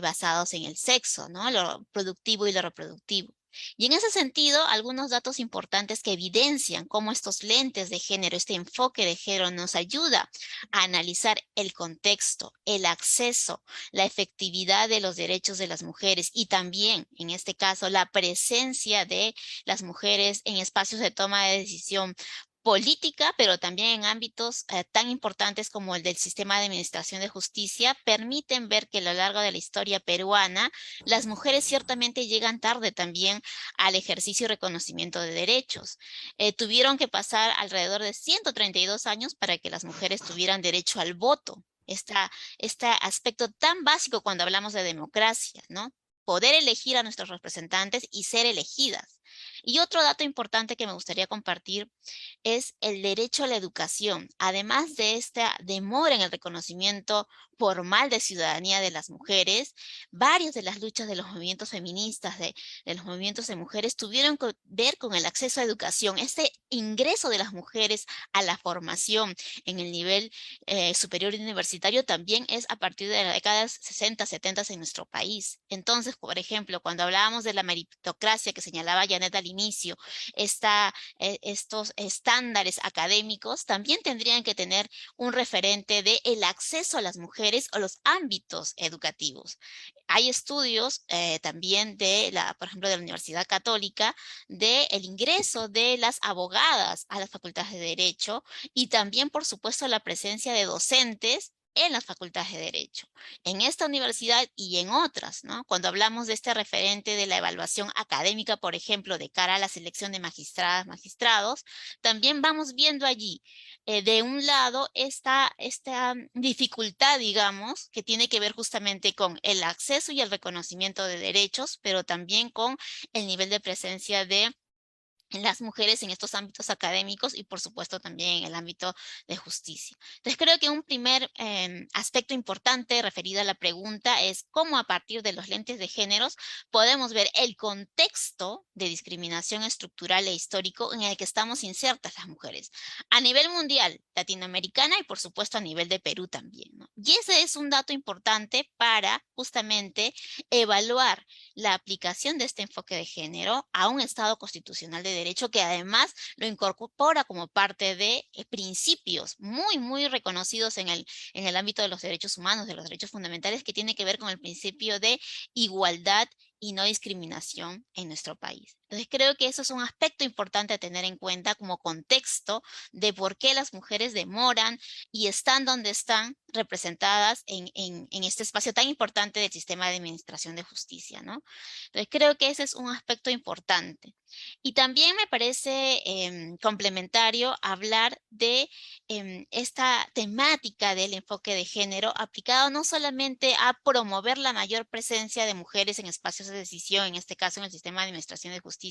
Speaker 4: basados en el sexo, ¿no? Lo productivo y lo reproductivo. Y en ese sentido, algunos datos importantes que evidencian cómo estos lentes de género, este enfoque de género nos ayuda a analizar el contexto, el acceso, la efectividad de los derechos de las mujeres y también, en este caso, la presencia de las mujeres en espacios de toma de decisión política, pero también en ámbitos tan importantes como el del sistema de administración de justicia, permiten ver que a lo largo de la historia peruana, las mujeres ciertamente llegan tarde también al ejercicio y reconocimiento de derechos. Tuvieron que pasar alrededor de 132 años para que las mujeres tuvieran derecho al voto. Este aspecto tan básico cuando hablamos de democracia, ¿no? Poder elegir a nuestros representantes y ser elegidas. Y otro dato importante que me gustaría compartir es el derecho a la educación. Además de esta demora en el reconocimiento formal de ciudadanía de las mujeres, varias de las luchas de los movimientos feministas, de los movimientos de mujeres, tuvieron que ver con el acceso a educación. Este ingreso de las mujeres a la formación en el nivel superior universitario también es a partir de las décadas 60, 70 en nuestro país. Entonces, por ejemplo, cuando hablábamos de la meritocracia que señalaba Janet al inicio, estos estándares académicos también tendrían que tener un referente de el acceso a las mujeres o los ámbitos educativos. Hay estudios también por ejemplo, de la Universidad Católica, del ingreso de las abogadas a las facultades de Derecho y también, por supuesto, la presencia de docentes en las facultades de Derecho, en esta universidad y en otras, ¿no? Cuando hablamos de este referente de la evaluación académica, por ejemplo, de cara a la selección de magistradas, magistrados, también vamos viendo allí, de un lado, esta dificultad, digamos, que tiene que ver justamente con el acceso y el reconocimiento de derechos, pero también con el nivel de presencia de las mujeres en estos ámbitos académicos y por supuesto también en el ámbito de justicia. Entonces creo que un primer aspecto importante referido a la pregunta es cómo a partir de los lentes de géneros podemos ver el contexto de discriminación estructural e histórico en el que estamos insertas las mujeres a nivel mundial, latinoamericana y por supuesto a nivel de Perú también, ¿no? Y ese es un dato importante para justamente evaluar la aplicación de este enfoque de género a un Estado constitucional de derecho que además lo incorpora como parte de principios muy, muy reconocidos en el ámbito de los derechos humanos, de los derechos fundamentales, que tiene que ver con el principio de igualdad y no discriminación en nuestro país. Entonces creo que eso es un aspecto importante a tener en cuenta como contexto de por qué las mujeres demoran y están donde están representadas en este espacio tan importante del sistema de administración de justicia, ¿no? Entonces creo que ese es un aspecto importante. Y también me parece complementario hablar de esta temática del enfoque de género aplicado no solamente a promover la mayor presencia de mujeres en espacios de decisión, en este caso en el sistema de administración de justicia,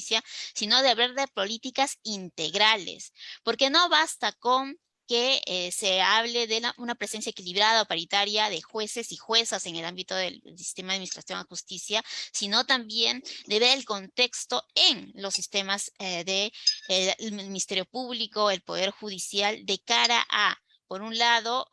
Speaker 4: sino de hablar de políticas integrales, porque no basta con que se hable de una presencia equilibrada o paritaria de jueces y juezas en el ámbito del sistema de administración de justicia, sino también de ver el contexto en los sistemas del Ministerio Público, el Poder Judicial, de cara a, por un lado,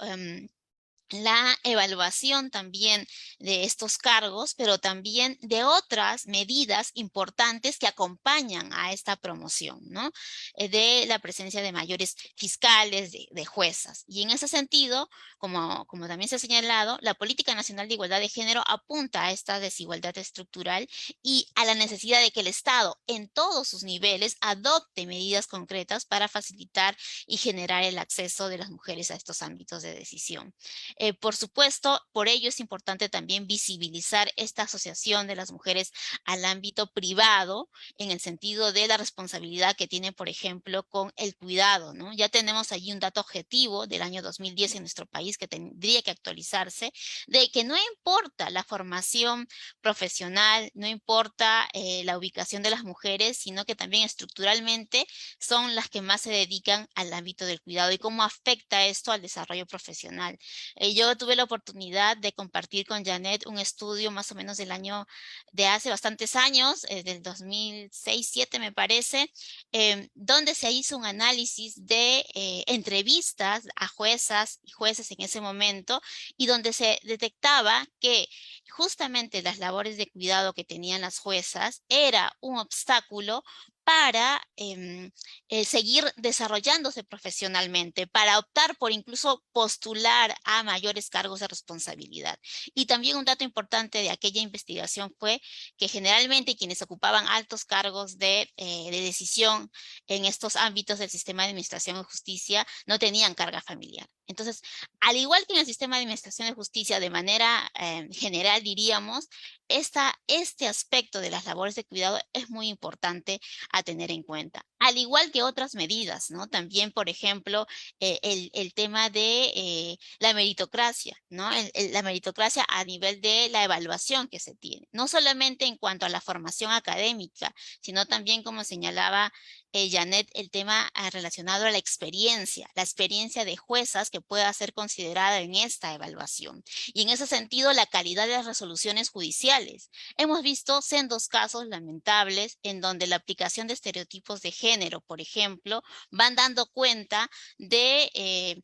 Speaker 4: la evaluación también de estos cargos, pero también de otras medidas importantes que acompañan a esta promoción, ¿no? De la presencia de mayores fiscales, de juezas. Y en ese sentido, como también se ha señalado, la Política Nacional de Igualdad de Género apunta a esta desigualdad estructural y a la necesidad de que el Estado, en todos sus niveles, adopte medidas concretas para facilitar y generar el acceso de las mujeres a estos ámbitos de decisión. Por supuesto, por ello es importante también visibilizar esta asociación de las mujeres al ámbito privado, en el sentido de la responsabilidad que tienen, por ejemplo, con el cuidado, ¿no? Ya tenemos allí un dato objetivo del año 2010 en nuestro país que tendría que actualizarse, de que no importa la formación profesional, no importa la ubicación de las mujeres, sino que también estructuralmente son las que más se dedican al ámbito del cuidado y cómo afecta esto al desarrollo profesional. Yo tuve la oportunidad de compartir con Janet un estudio más o menos del año de hace bastantes años, del 2006-2007 me parece, donde se hizo un análisis de entrevistas a juezas y jueces en ese momento y donde se detectaba que justamente las labores de cuidado que tenían las juezas era un obstáculo para seguir desarrollándose profesionalmente, para optar por incluso postular a mayores cargos de responsabilidad. Y también un dato importante de aquella investigación fue que generalmente quienes ocupaban altos cargos de decisión en estos ámbitos del sistema de administración de justicia no tenían carga familiar. Entonces, al igual que en el sistema de administración de justicia, de manera general diríamos, este aspecto de las labores de cuidado es muy importante a tener en cuenta. Al igual que otras medidas, ¿no? También, por ejemplo, el tema de la meritocracia, ¿no? La meritocracia a nivel de la evaluación que se tiene. No solamente en cuanto a la formación académica, sino también, como señalaba Janet, el tema relacionado a la experiencia de juezas que pueda ser considerada en esta evaluación. Y en ese sentido, la calidad de las resoluciones judiciales. Hemos visto sendos casos lamentables en donde la aplicación de estereotipos de género, por ejemplo, van dando cuenta de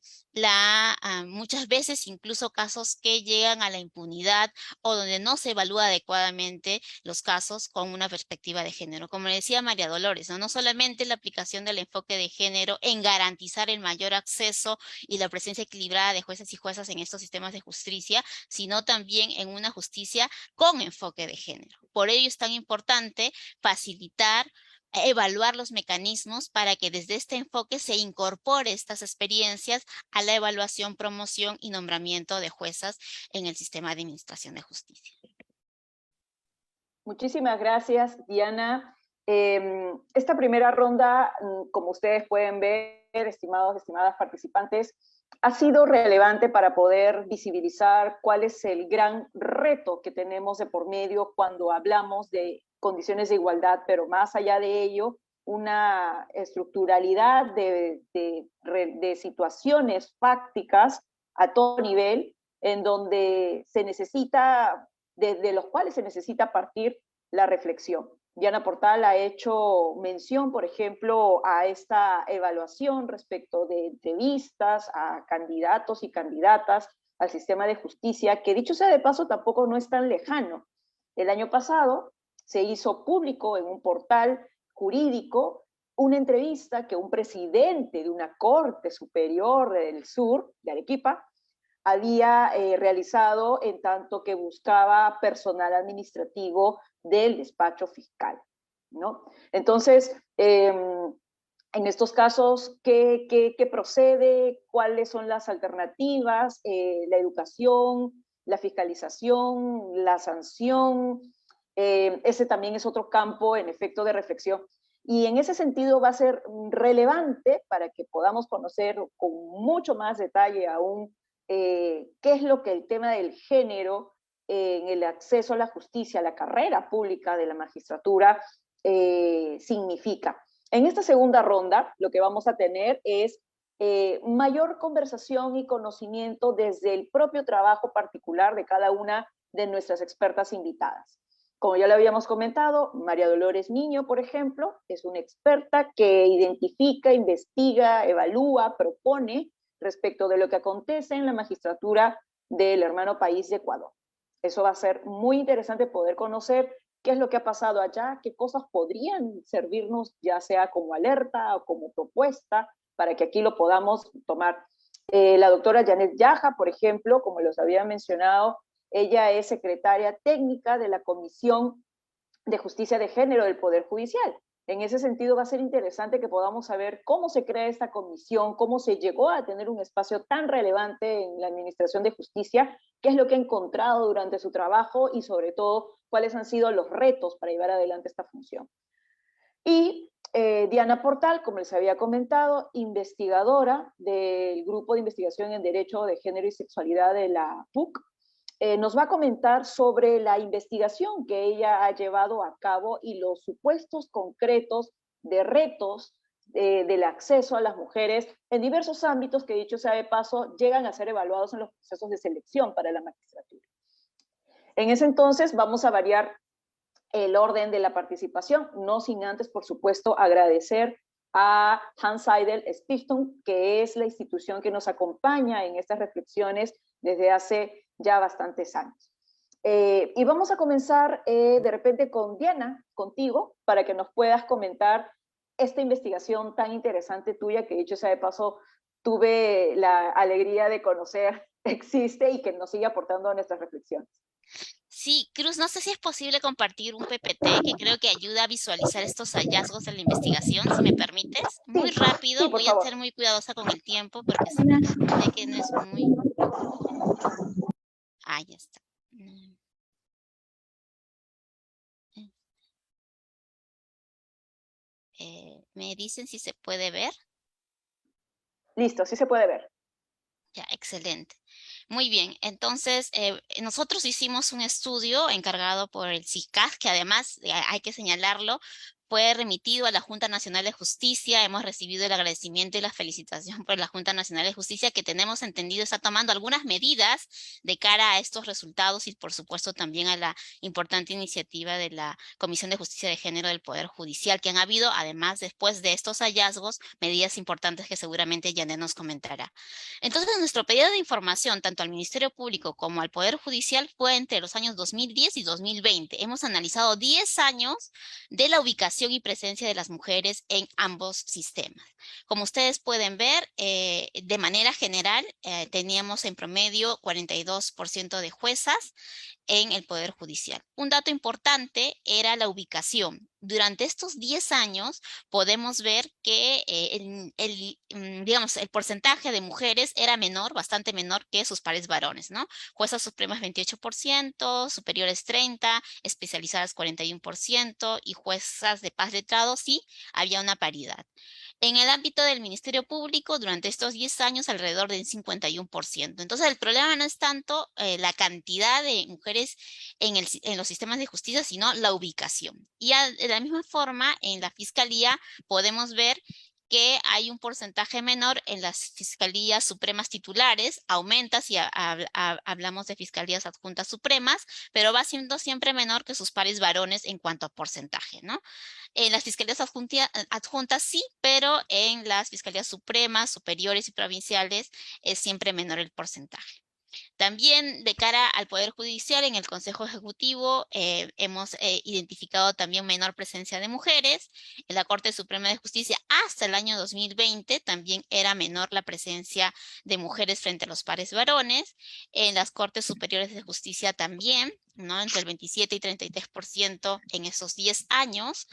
Speaker 4: muchas veces incluso casos que llegan a la impunidad o donde no se evalúa adecuadamente los casos con una perspectiva de género. Como decía María Dolores, ¿no? No solamente la aplicación del enfoque de género en garantizar el mayor acceso y la presencia equilibrada de jueces y juezas en estos sistemas de justicia, sino también en una justicia con enfoque de género. Por ello es tan importante facilitar, evaluar los mecanismos para que desde este enfoque se incorpore estas experiencias a la evaluación, promoción y nombramiento de juezas en el sistema de administración de justicia.
Speaker 1: Muchísimas gracias, Diana. Esta primera ronda, como ustedes pueden ver, estimados, estimadas participantes, ha sido relevante para poder visibilizar cuál es el gran reto que tenemos de por medio cuando hablamos de condiciones de igualdad, pero más allá de ello, una estructuralidad de situaciones fácticas a todo nivel, en donde se necesita, de los cuales se necesita partir la reflexión. Diana Portal ha hecho mención, por ejemplo, a esta evaluación respecto de entrevistas a candidatos y candidatas al sistema de justicia, que dicho sea de paso tampoco no es tan lejano. El año pasado se hizo público en un portal jurídico una entrevista que un presidente de una corte superior del sur, de Arequipa, había realizado en tanto que buscaba personal administrativo del despacho fiscal, ¿no? Entonces, en estos casos, ¿qué procede? ¿Cuáles son las alternativas? La educación, la fiscalización, la sanción, ese también es otro campo, en efecto, de reflexión. Y en ese sentido va a ser relevante para que podamos conocer con mucho más detalle aún qué es lo que el tema del género en el acceso a la justicia, a la carrera pública de la magistratura significa. En esta segunda ronda lo que vamos a tener es mayor conversación y conocimiento desde el propio trabajo particular de cada una de nuestras expertas invitadas. Como ya le habíamos comentado, María Dolores Niño, por ejemplo, es una experta que identifica, investiga, evalúa, propone respecto de lo que acontece en la magistratura del hermano país de Ecuador. Eso va a ser muy interesante poder conocer qué es lo que ha pasado allá, qué cosas podrían servirnos, ya sea como alerta o como propuesta, para que aquí lo podamos tomar. La doctora Janet Yaja, por ejemplo, como los había mencionado, ella es secretaria técnica de la Comisión de Justicia de Género del Poder Judicial. En ese sentido va a ser interesante que podamos saber cómo se crea esta comisión, cómo se llegó a tener un espacio tan relevante en la Administración de Justicia, qué es lo que ha encontrado durante su trabajo y sobre todo cuáles han sido los retos para llevar adelante esta función. Y Diana Portal, como les había comentado, investigadora del Grupo de Investigación en Derecho de Género y Sexualidad de la PUC, nos va a comentar sobre la investigación que ella ha llevado a cabo y los supuestos concretos de retos del acceso a las mujeres en diversos ámbitos que, dicho sea de paso, llegan a ser evaluados en los procesos de selección para la magistratura. En ese entonces vamos a variar el orden de la participación, no sin antes, por supuesto, agradecer a Hans Seidel Stiftung, que es la institución que nos acompaña en estas reflexiones desde hace ya bastantes años. Y vamos a comenzar de repente con Diana, contigo, para que nos puedas comentar esta investigación tan interesante tuya, que dicho sea de paso, tuve la alegría de conocer, existe y que nos sigue aportando a nuestras reflexiones.
Speaker 4: Sí, Cruz, no sé si es posible compartir un PPT que creo que ayuda a visualizar estos hallazgos de la investigación, si me permites. Muy rápido,
Speaker 1: sí, por
Speaker 4: voy a
Speaker 1: favor.
Speaker 4: ser muy cuidadosa con el tiempo porque sé que no es muy... Ahí está. ¿Me dicen si se puede ver?
Speaker 1: Listo, sí se puede ver.
Speaker 4: Ya, excelente. Muy bien, entonces nosotros hicimos un estudio encargado por el CICAG, que además hay que señalarlo, fue remitido a la Junta Nacional de Justicia. Hemos recibido el agradecimiento y la felicitación por la Junta Nacional de Justicia, que tenemos entendido está tomando algunas medidas de cara a estos resultados y por supuesto también a la importante iniciativa de la Comisión de Justicia de Género del Poder Judicial, que han habido además después de estos hallazgos medidas importantes que seguramente Janet nos comentará. Entonces, nuestro pedido de información, tanto al Ministerio Público como al Poder Judicial, fue entre los años 2010 y 2020. Hemos analizado 10 años de la ubicación y presencia de las mujeres en ambos sistemas. Como ustedes pueden ver, de manera general, teníamos en promedio 42% de juezas en el Poder Judicial. Un dato importante era la ubicación. Durante estos 10 años podemos ver que digamos, el porcentaje de mujeres era menor, bastante menor que sus pares varones, ¿no? Juezas supremas 28%, superiores 30%, especializadas 41% y juezas de paz letrados sí, había una paridad. En el ámbito del Ministerio Público, durante estos 10 años, alrededor del 51%. Entonces, el problema no es tanto la cantidad de mujeres en los sistemas de justicia, sino la ubicación. Y de la misma forma, en la Fiscalía podemos ver que hay un porcentaje menor en las fiscalías supremas titulares, aumenta si hablamos de fiscalías adjuntas supremas, pero va siendo siempre menor que sus pares varones en cuanto a porcentaje, ¿no? En las fiscalías adjuntas sí, pero en las fiscalías supremas, superiores y provinciales es siempre menor el porcentaje. También de cara al Poder Judicial, en el Consejo Ejecutivo hemos identificado también menor presencia de mujeres. En la Corte Suprema de Justicia hasta el año 2020 también era menor la presencia de mujeres frente a los pares varones. En las Cortes Superiores de Justicia también, ¿no? Entre el 27 y 33% en esos 10 años.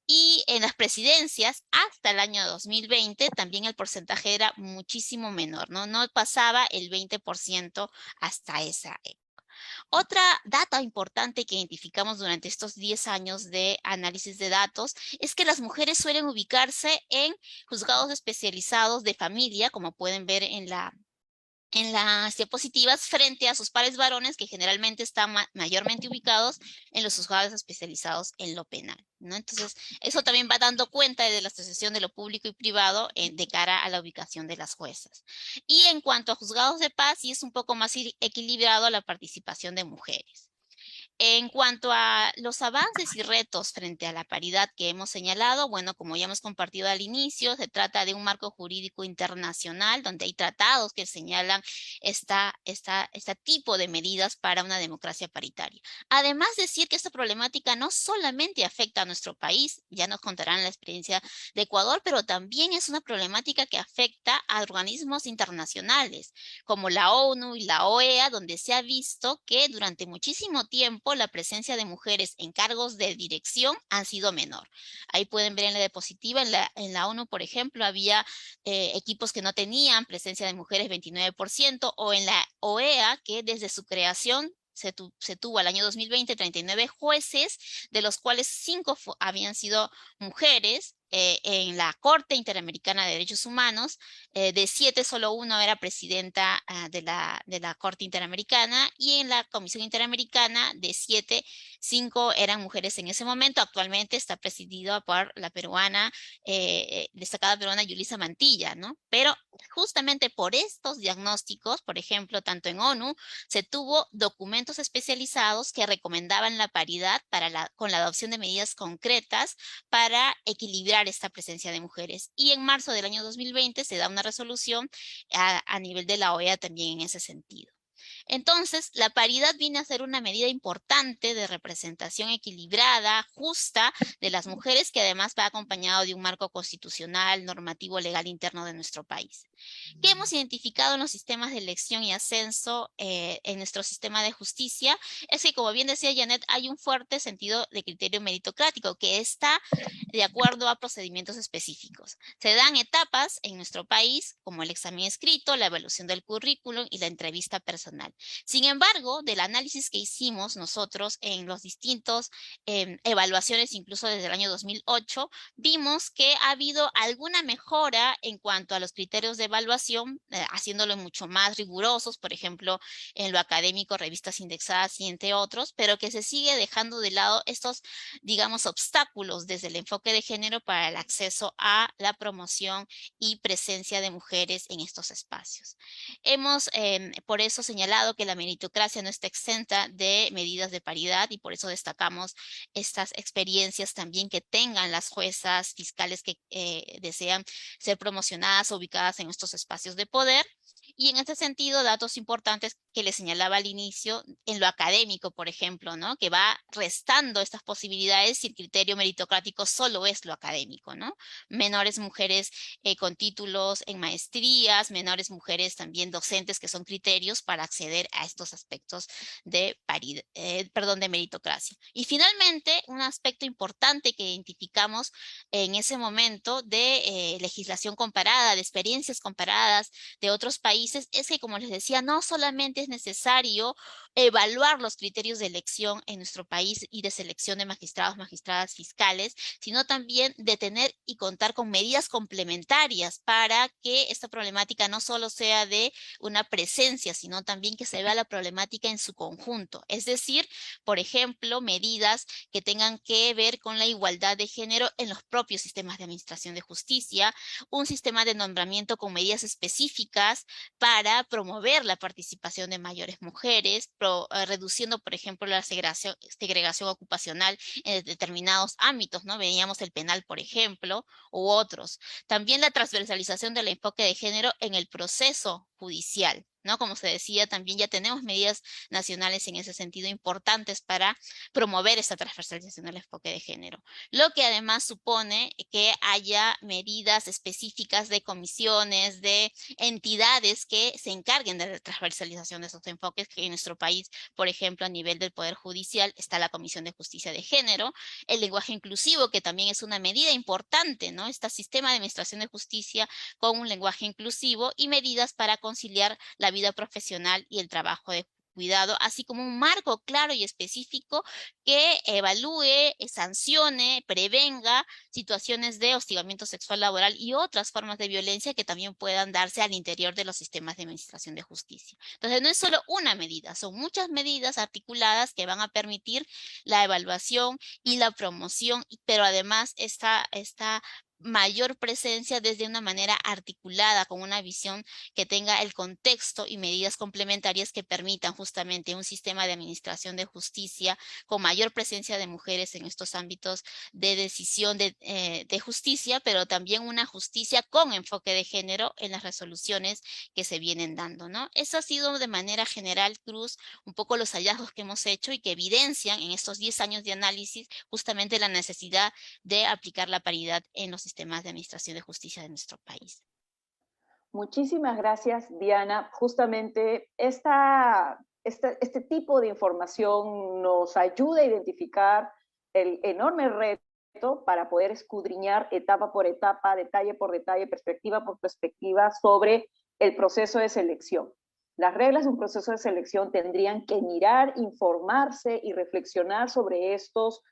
Speaker 4: Y en las presidencias, hasta el año 2020, también el porcentaje era muchísimo menor, ¿no? No pasaba el 20% hasta esa época. Otra data importante que identificamos durante estos 10 años de análisis de datos es que las mujeres suelen ubicarse en juzgados especializados de familia, como pueden ver en las diapositivas, frente a sus pares varones que generalmente están mayormente ubicados en los juzgados especializados en lo penal, ¿no? Entonces, eso también va dando cuenta de la asociación de lo público y privado de cara a la ubicación de las juezas. Y en cuanto a juzgados de paz, sí es un poco más equilibrado la participación de mujeres. En cuanto a los avances y retos frente a la paridad que hemos señalado, bueno, como ya hemos compartido al inicio, se trata de un marco jurídico internacional donde hay tratados que señalan este tipo de medidas para una democracia paritaria. Además, decir que esta problemática no solamente afecta a nuestro país, ya nos contarán la experiencia de Ecuador, pero también es una problemática que afecta a organismos internacionales como la ONU y la OEA, donde se ha visto que durante muchísimo tiempo tiempo la presencia de mujeres en cargos de dirección han sido menor. Ahí pueden ver en la diapositiva, en la ONU, por ejemplo, había equipos que no tenían presencia de mujeres 29%, o en la OEA, que desde su creación se tuvo al año 2020 39 jueces, de los cuales 5 habían sido mujeres. En la Corte Interamericana de Derechos Humanos, de 7 solo 1 era presidenta de la Corte Interamericana, y en la Comisión Interamericana de 7, 5 eran mujeres en ese momento. Actualmente está presidido por la peruana, destacada peruana Yulisa Mantilla, ¿no? Pero justamente por estos diagnósticos, por ejemplo, tanto en ONU, se tuvo documentos especializados que recomendaban la paridad con la adopción de medidas concretas para equilibrar esta presencia de mujeres. Y en marzo del año 2020 se da una resolución a nivel de la OEA también en ese sentido. Entonces, la paridad viene a ser una medida importante de representación equilibrada, justa de las mujeres, que además va acompañado de un marco constitucional, normativo, legal interno de nuestro país. ¿Qué hemos identificado en los sistemas de elección y ascenso en nuestro sistema de justicia? Es que, como bien decía Janet, hay un fuerte sentido de criterio meritocrático que está de acuerdo a procedimientos específicos. Se dan etapas en nuestro país, como el examen escrito, la evaluación del currículum y la entrevista personal. Sin embargo, del análisis que hicimos nosotros en los distintos evaluaciones, incluso desde el año 2008, vimos que ha habido alguna mejora en cuanto a los criterios de evaluación, haciéndolo mucho más rigurosos, por ejemplo, en lo académico, revistas indexadas y entre otros, pero que se sigue dejando de lado estos, digamos, obstáculos desde el enfoque de género para el acceso a la promoción y presencia de mujeres en estos espacios. Hemos por eso señalado que la meritocracia no está exenta de medidas de paridad, y por eso destacamos estas experiencias también que tengan las juezas fiscales que desean ser promocionadas o ubicadas en estos espacios de poder. Y en este sentido, datos importantes que les señalaba al inicio, en lo académico, por ejemplo, ¿no? Que va restando estas posibilidades si el criterio meritocrático solo es lo académico, ¿no? Menores mujeres con títulos en maestrías, menores mujeres también docentes, que son criterios para acceder a estos aspectos de de meritocracia. Y finalmente, un aspecto importante que identificamos en ese momento de legislación comparada, de experiencias comparadas de otros países, es que, como les decía, no solamente es necesario evaluar los criterios de elección en nuestro país y de selección de magistrados, magistradas fiscales, sino también de tener y contar con medidas complementarias para que esta problemática no solo sea de una presencia, sino también que se vea la problemática en su conjunto. Es decir, por ejemplo, medidas que tengan que ver con la igualdad de género en los propios sistemas de administración de justicia, un sistema de nombramiento con medidas específicas para promover la participación de mayores mujeres, reduciendo, por ejemplo, la segregación ocupacional en determinados ámbitos, ¿no? Veíamos el penal, por ejemplo, u otros. También la transversalización del enfoque de género en el proceso judicial, ¿no? Como se decía, también ya tenemos medidas nacionales en ese sentido importantes para promover esta transversalización del enfoque de género. Lo que además supone que haya medidas específicas de comisiones, de entidades que se encarguen de la transversalización de esos enfoques, que en nuestro país, por ejemplo, a nivel del Poder Judicial, está la Comisión de Justicia de Género, el lenguaje inclusivo, que también es una medida importante, ¿no? Este sistema de administración de justicia con un lenguaje inclusivo, y medidas para conciliar la vida profesional y el trabajo de cuidado, así como un marco claro y específico que evalúe, sancione, prevenga situaciones de hostigamiento sexual laboral y otras formas de violencia que también puedan darse al interior de los sistemas de administración de justicia. Entonces, no es solo una medida, son muchas medidas articuladas que van a permitir la evaluación y la promoción, pero además esta mayor presencia desde una manera articulada, con una visión que tenga el contexto y medidas complementarias que permitan justamente un sistema de administración de justicia con mayor presencia de mujeres en estos ámbitos de decisión de justicia, pero también una justicia con enfoque de género en las resoluciones que se vienen dando, ¿no? Eso ha sido de manera general, Cruz, un poco los hallazgos que hemos hecho y que evidencian en estos 10 años de análisis justamente la necesidad de aplicar la paridad en los sistemas de administración de justicia de nuestro país.
Speaker 1: Muchísimas gracias, Diana. Justamente esta este tipo de información nos ayuda a identificar el enorme reto para poder escudriñar etapa por etapa, detalle por detalle, perspectiva por perspectiva sobre el proceso de selección. Las reglas de un proceso de selección tendrían que mirar, informarse y reflexionar sobre estos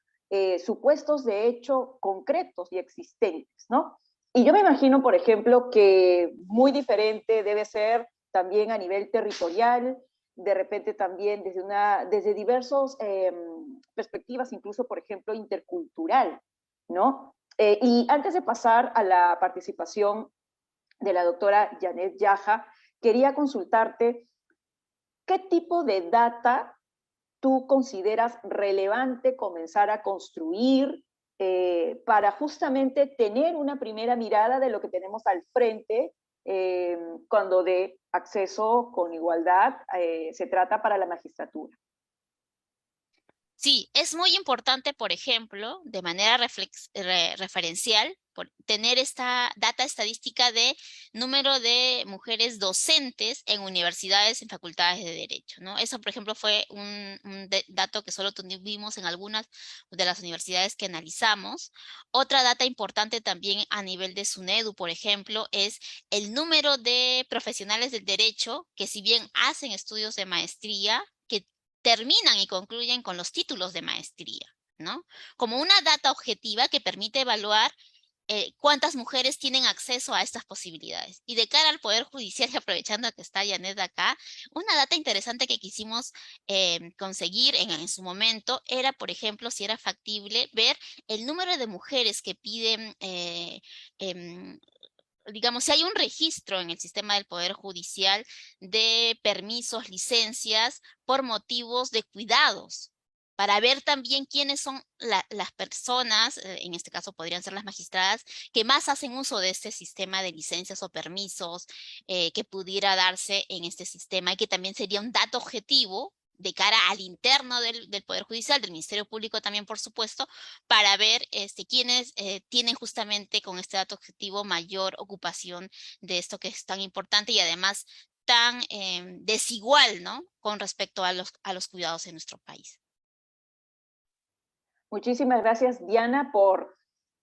Speaker 1: supuestos de hecho concretos y existentes, ¿no? Y yo me imagino, por ejemplo, que muy diferente debe ser también a nivel territorial, de repente también desde diversas perspectivas, incluso, por ejemplo, intercultural, ¿no? Y antes de pasar a la participación de la doctora Janet Yaja, quería consultarte qué tipo de data tú consideras relevante comenzar a construir para justamente tener una primera mirada de lo que tenemos al frente cuando de acceso con igualdad se trata para la magistratura.
Speaker 4: Sí, es muy importante, por ejemplo, de manera referencial, tener esta data estadística de número de mujeres docentes en universidades, en facultades de Derecho, ¿no? Eso, por ejemplo, fue un dato que solo tuvimos en algunas de las universidades que analizamos. Otra data importante también a nivel de SUNEDU, por ejemplo, es el número de profesionales del derecho que, si bien hacen estudios de maestría, que terminan y concluyen con los títulos de maestría, ¿no? Como una data objetiva que permite evaluar cuántas mujeres tienen acceso a estas posibilidades. Y de cara al Poder Judicial, y aprovechando que está Janet acá, una data interesante que quisimos conseguir en su momento era, por ejemplo, si era factible ver el número de mujeres que piden digamos, si hay un registro en el sistema del Poder Judicial de permisos, licencias por motivos de cuidados, para ver también quiénes son las personas, en este caso podrían ser las magistradas, que más hacen uso de este sistema de licencias o permisos que pudiera darse en este sistema, y que también sería un dato objetivo de cara al interno del Poder Judicial, del Ministerio Público también, por supuesto, para ver quiénes tienen justamente con este dato objetivo mayor ocupación de esto que es tan importante y además tan desigual, ¿no? Con respecto a los cuidados en nuestro país.
Speaker 1: Muchísimas gracias, Diana, por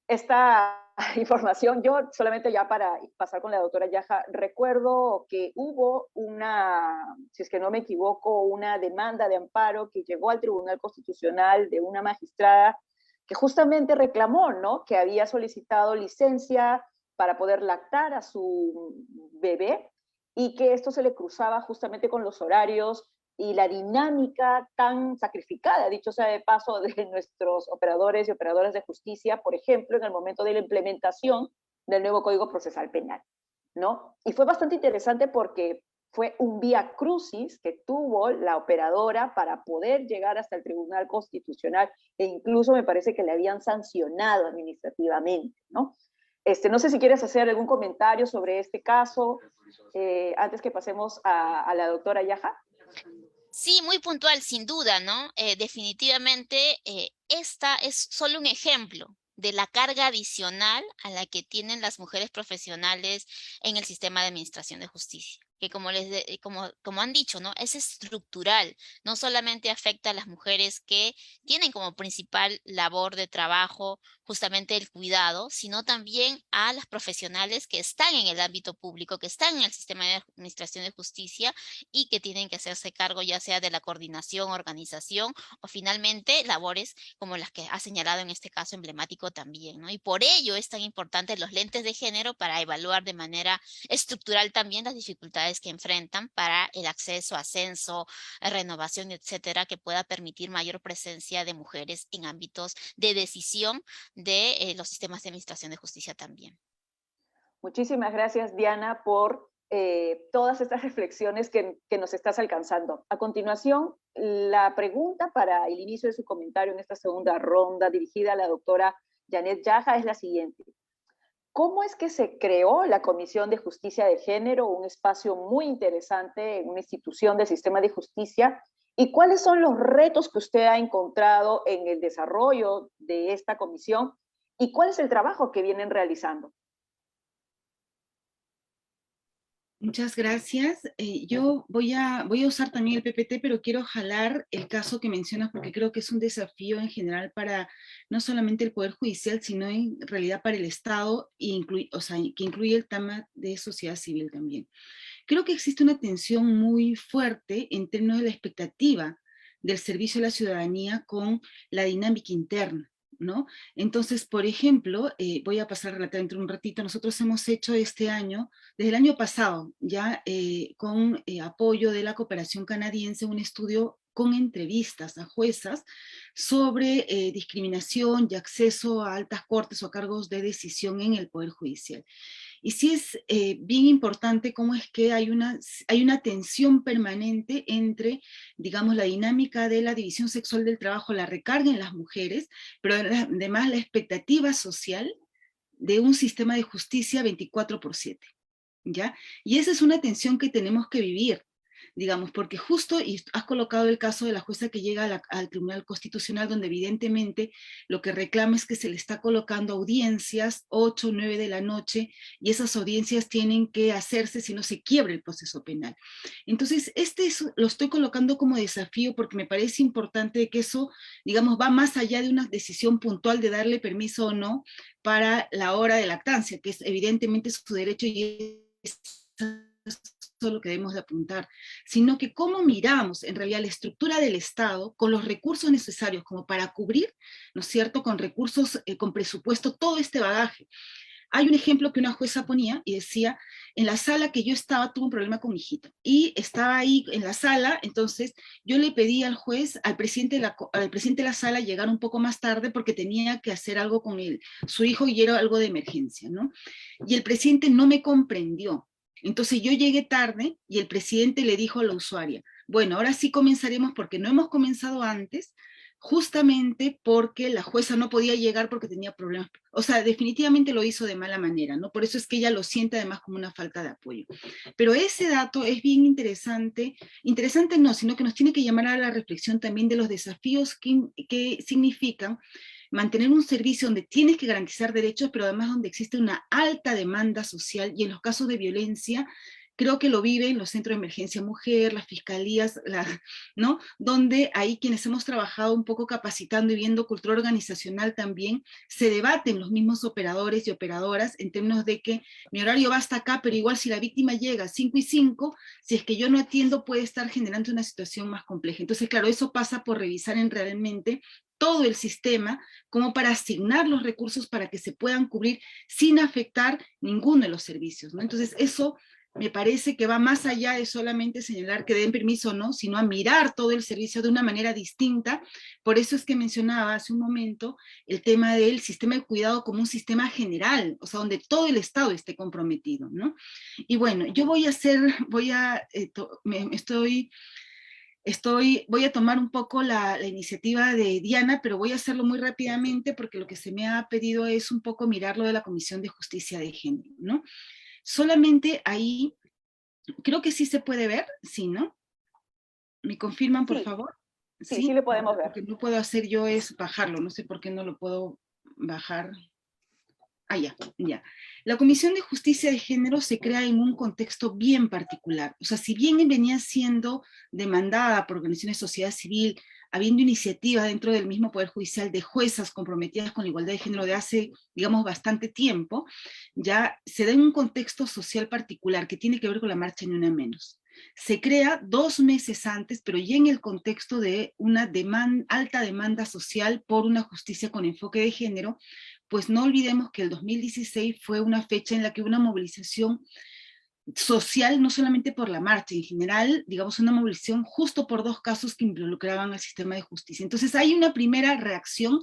Speaker 1: esta información. Yo solamente ya para pasar con la doctora Yaja, recuerdo que hubo una, si es que no me equivoco, una demanda de amparo que llegó al Tribunal Constitucional de una magistrada que justamente reclamó, ¿no?, que había solicitado licencia para poder lactar a su bebé y que esto se le cruzaba justamente con los horarios y la dinámica tan sacrificada, dicho sea de paso, de nuestros operadores y operadoras de justicia, por ejemplo, en el momento de la implementación del nuevo Código Procesal Penal, ¿no? Y fue bastante interesante porque fue un vía crucis que tuvo la operadora para poder llegar hasta el Tribunal Constitucional, e incluso me parece que le habían sancionado administrativamente, ¿no? No sé si quieres hacer algún comentario sobre este caso, antes que pasemos a la doctora Yaja.
Speaker 4: Sí, muy puntual, sin duda, ¿no? Definitivamente, esta es solo un ejemplo de la carga adicional a la que tienen las mujeres profesionales en el sistema de administración de justicia, que como han dicho, ¿no? Es estructural, no solamente afecta a las mujeres que tienen como principal labor de trabajo justamente el cuidado, sino también a las profesionales que están en el ámbito público, que están en el sistema de administración de justicia y que tienen que hacerse cargo ya sea de la coordinación, organización o finalmente labores como las que ha señalado en este caso emblemático también, ¿no? Y por ello es tan importante los lentes de género para evaluar de manera estructural también las dificultades que enfrentan para el acceso, ascenso, renovación, etcétera, que pueda permitir mayor presencia de mujeres en ámbitos de decisión de los sistemas de administración de justicia también.
Speaker 1: Muchísimas gracias, Diana, por todas estas reflexiones que nos estás alcanzando. A continuación, la pregunta para el inicio de su comentario en esta segunda ronda dirigida a la doctora Janet Yaja es la siguiente. ¿Cómo es que se creó la Comisión de Justicia de Género, un espacio muy interesante en una institución del sistema de justicia? ¿Y cuáles son los retos que usted ha encontrado en el desarrollo de esta comisión? ¿Y cuál es el trabajo que vienen realizando?
Speaker 2: Muchas gracias. Yo voy a usar también el PPT, pero quiero jalar el caso que mencionas porque creo que es un desafío en general para no solamente el Poder Judicial, sino en realidad para el Estado, o sea, que incluye el tema de sociedad civil también. Creo que existe una tensión muy fuerte en términos de la expectativa del servicio a la ciudadanía con la dinámica interna, ¿no? Entonces, por ejemplo, voy a pasar a relatar dentro de un ratito, nosotros hemos hecho este año, desde el año pasado, ya con apoyo de la cooperación canadiense, un estudio con entrevistas a juezas sobre discriminación y acceso a altas cortes o a cargos de decisión en el Poder Judicial. Y sí es bien importante cómo es que hay una tensión permanente entre, digamos, la dinámica de la división sexual del trabajo, la recarga en las mujeres, pero además la expectativa social de un sistema de justicia 24/7, ¿ya? Y esa es una tensión que tenemos que vivir, digamos, porque justo, y has colocado el caso de la jueza que llega al Tribunal Constitucional, donde evidentemente lo que reclama es que se le está colocando audiencias 8, 9 de la noche, y esas audiencias tienen que hacerse si no se quiebra el proceso penal. Entonces, lo estoy colocando como desafío porque me parece importante que eso, digamos, va más allá de una decisión puntual de darle permiso o no para la hora de lactancia, que es evidentemente su derecho y es lo que debemos de apuntar, sino que cómo miramos en realidad la estructura del Estado con los recursos necesarios como para cubrir, ¿no es cierto?, con recursos, con presupuesto, todo este bagaje. Hay un ejemplo que una jueza ponía y decía, en la sala que yo estaba, tuve un problema con mi hijita, y estaba ahí en la sala, entonces yo le pedí al juez, al presidente de la sala, llegar un poco más tarde porque tenía que hacer algo con su hijo y era algo de emergencia, ¿no? Y el presidente no me comprendió. Entonces yo llegué tarde y el presidente le dijo a la usuaria, bueno, ahora sí comenzaremos porque no hemos comenzado antes, justamente porque la jueza no podía llegar porque tenía problemas. O sea, definitivamente lo hizo de mala manera, ¿no? Por eso es que ella lo siente además como una falta de apoyo. Pero ese dato es bien interesante, interesante no, sino que nos tiene que llamar a la reflexión también de los desafíos que significan mantener un servicio donde tienes que garantizar derechos, pero además donde existe una alta demanda social, y en los casos de violencia, creo que lo viven los centros de emergencia mujer, las fiscalías, ¿no? Donde ahí quienes hemos trabajado un poco capacitando y viendo cultura organizacional también, se debaten los mismos operadores y operadoras en términos de que mi horario va hasta acá, pero igual si la víctima llega a 5 y 5, si es que yo no atiendo puede estar generando una situación más compleja. Entonces, claro, eso pasa por revisar en realmente todo el sistema como para asignar los recursos para que se puedan cubrir sin afectar ninguno de los servicios, ¿no? Entonces, eso me parece que va más allá de solamente señalar que den permiso o no, sino a mirar todo el servicio de una manera distinta. Por eso es que mencionaba hace un momento el tema del sistema de cuidado como un sistema general, o sea, donde todo el Estado esté comprometido, ¿no? Y bueno, yo voy a tomar un poco la iniciativa de Diana, pero voy a hacerlo muy rápidamente porque lo que se me ha pedido es un poco mirar lo de la Comisión de Justicia de Género, ¿no? Solamente ahí, creo que sí se puede ver, ¿sí, no? ¿Me confirman, por favor?
Speaker 1: Sí, lo podemos ver.
Speaker 2: Lo que no puedo hacer yo es bajarlo, no sé por qué no lo puedo bajar. Ah, ya. La Comisión de Justicia de Género se crea en un contexto bien particular. O sea, si bien venía siendo demandada por organizaciones de sociedad civil, habiendo iniciativas dentro del mismo Poder Judicial de juezas comprometidas con la igualdad de género de hace, digamos, bastante tiempo, ya se da en un contexto social particular que tiene que ver con la marcha Ni Una Menos. Se crea 2 meses antes, pero ya en el contexto de una alta demanda social por una justicia con enfoque de género, pues no olvidemos que el 2016 fue una fecha en la que hubo una movilización social, no solamente por la marcha, en general, digamos, una movilización justo por 2 casos que involucraban al sistema de justicia. Entonces hay una primera reacción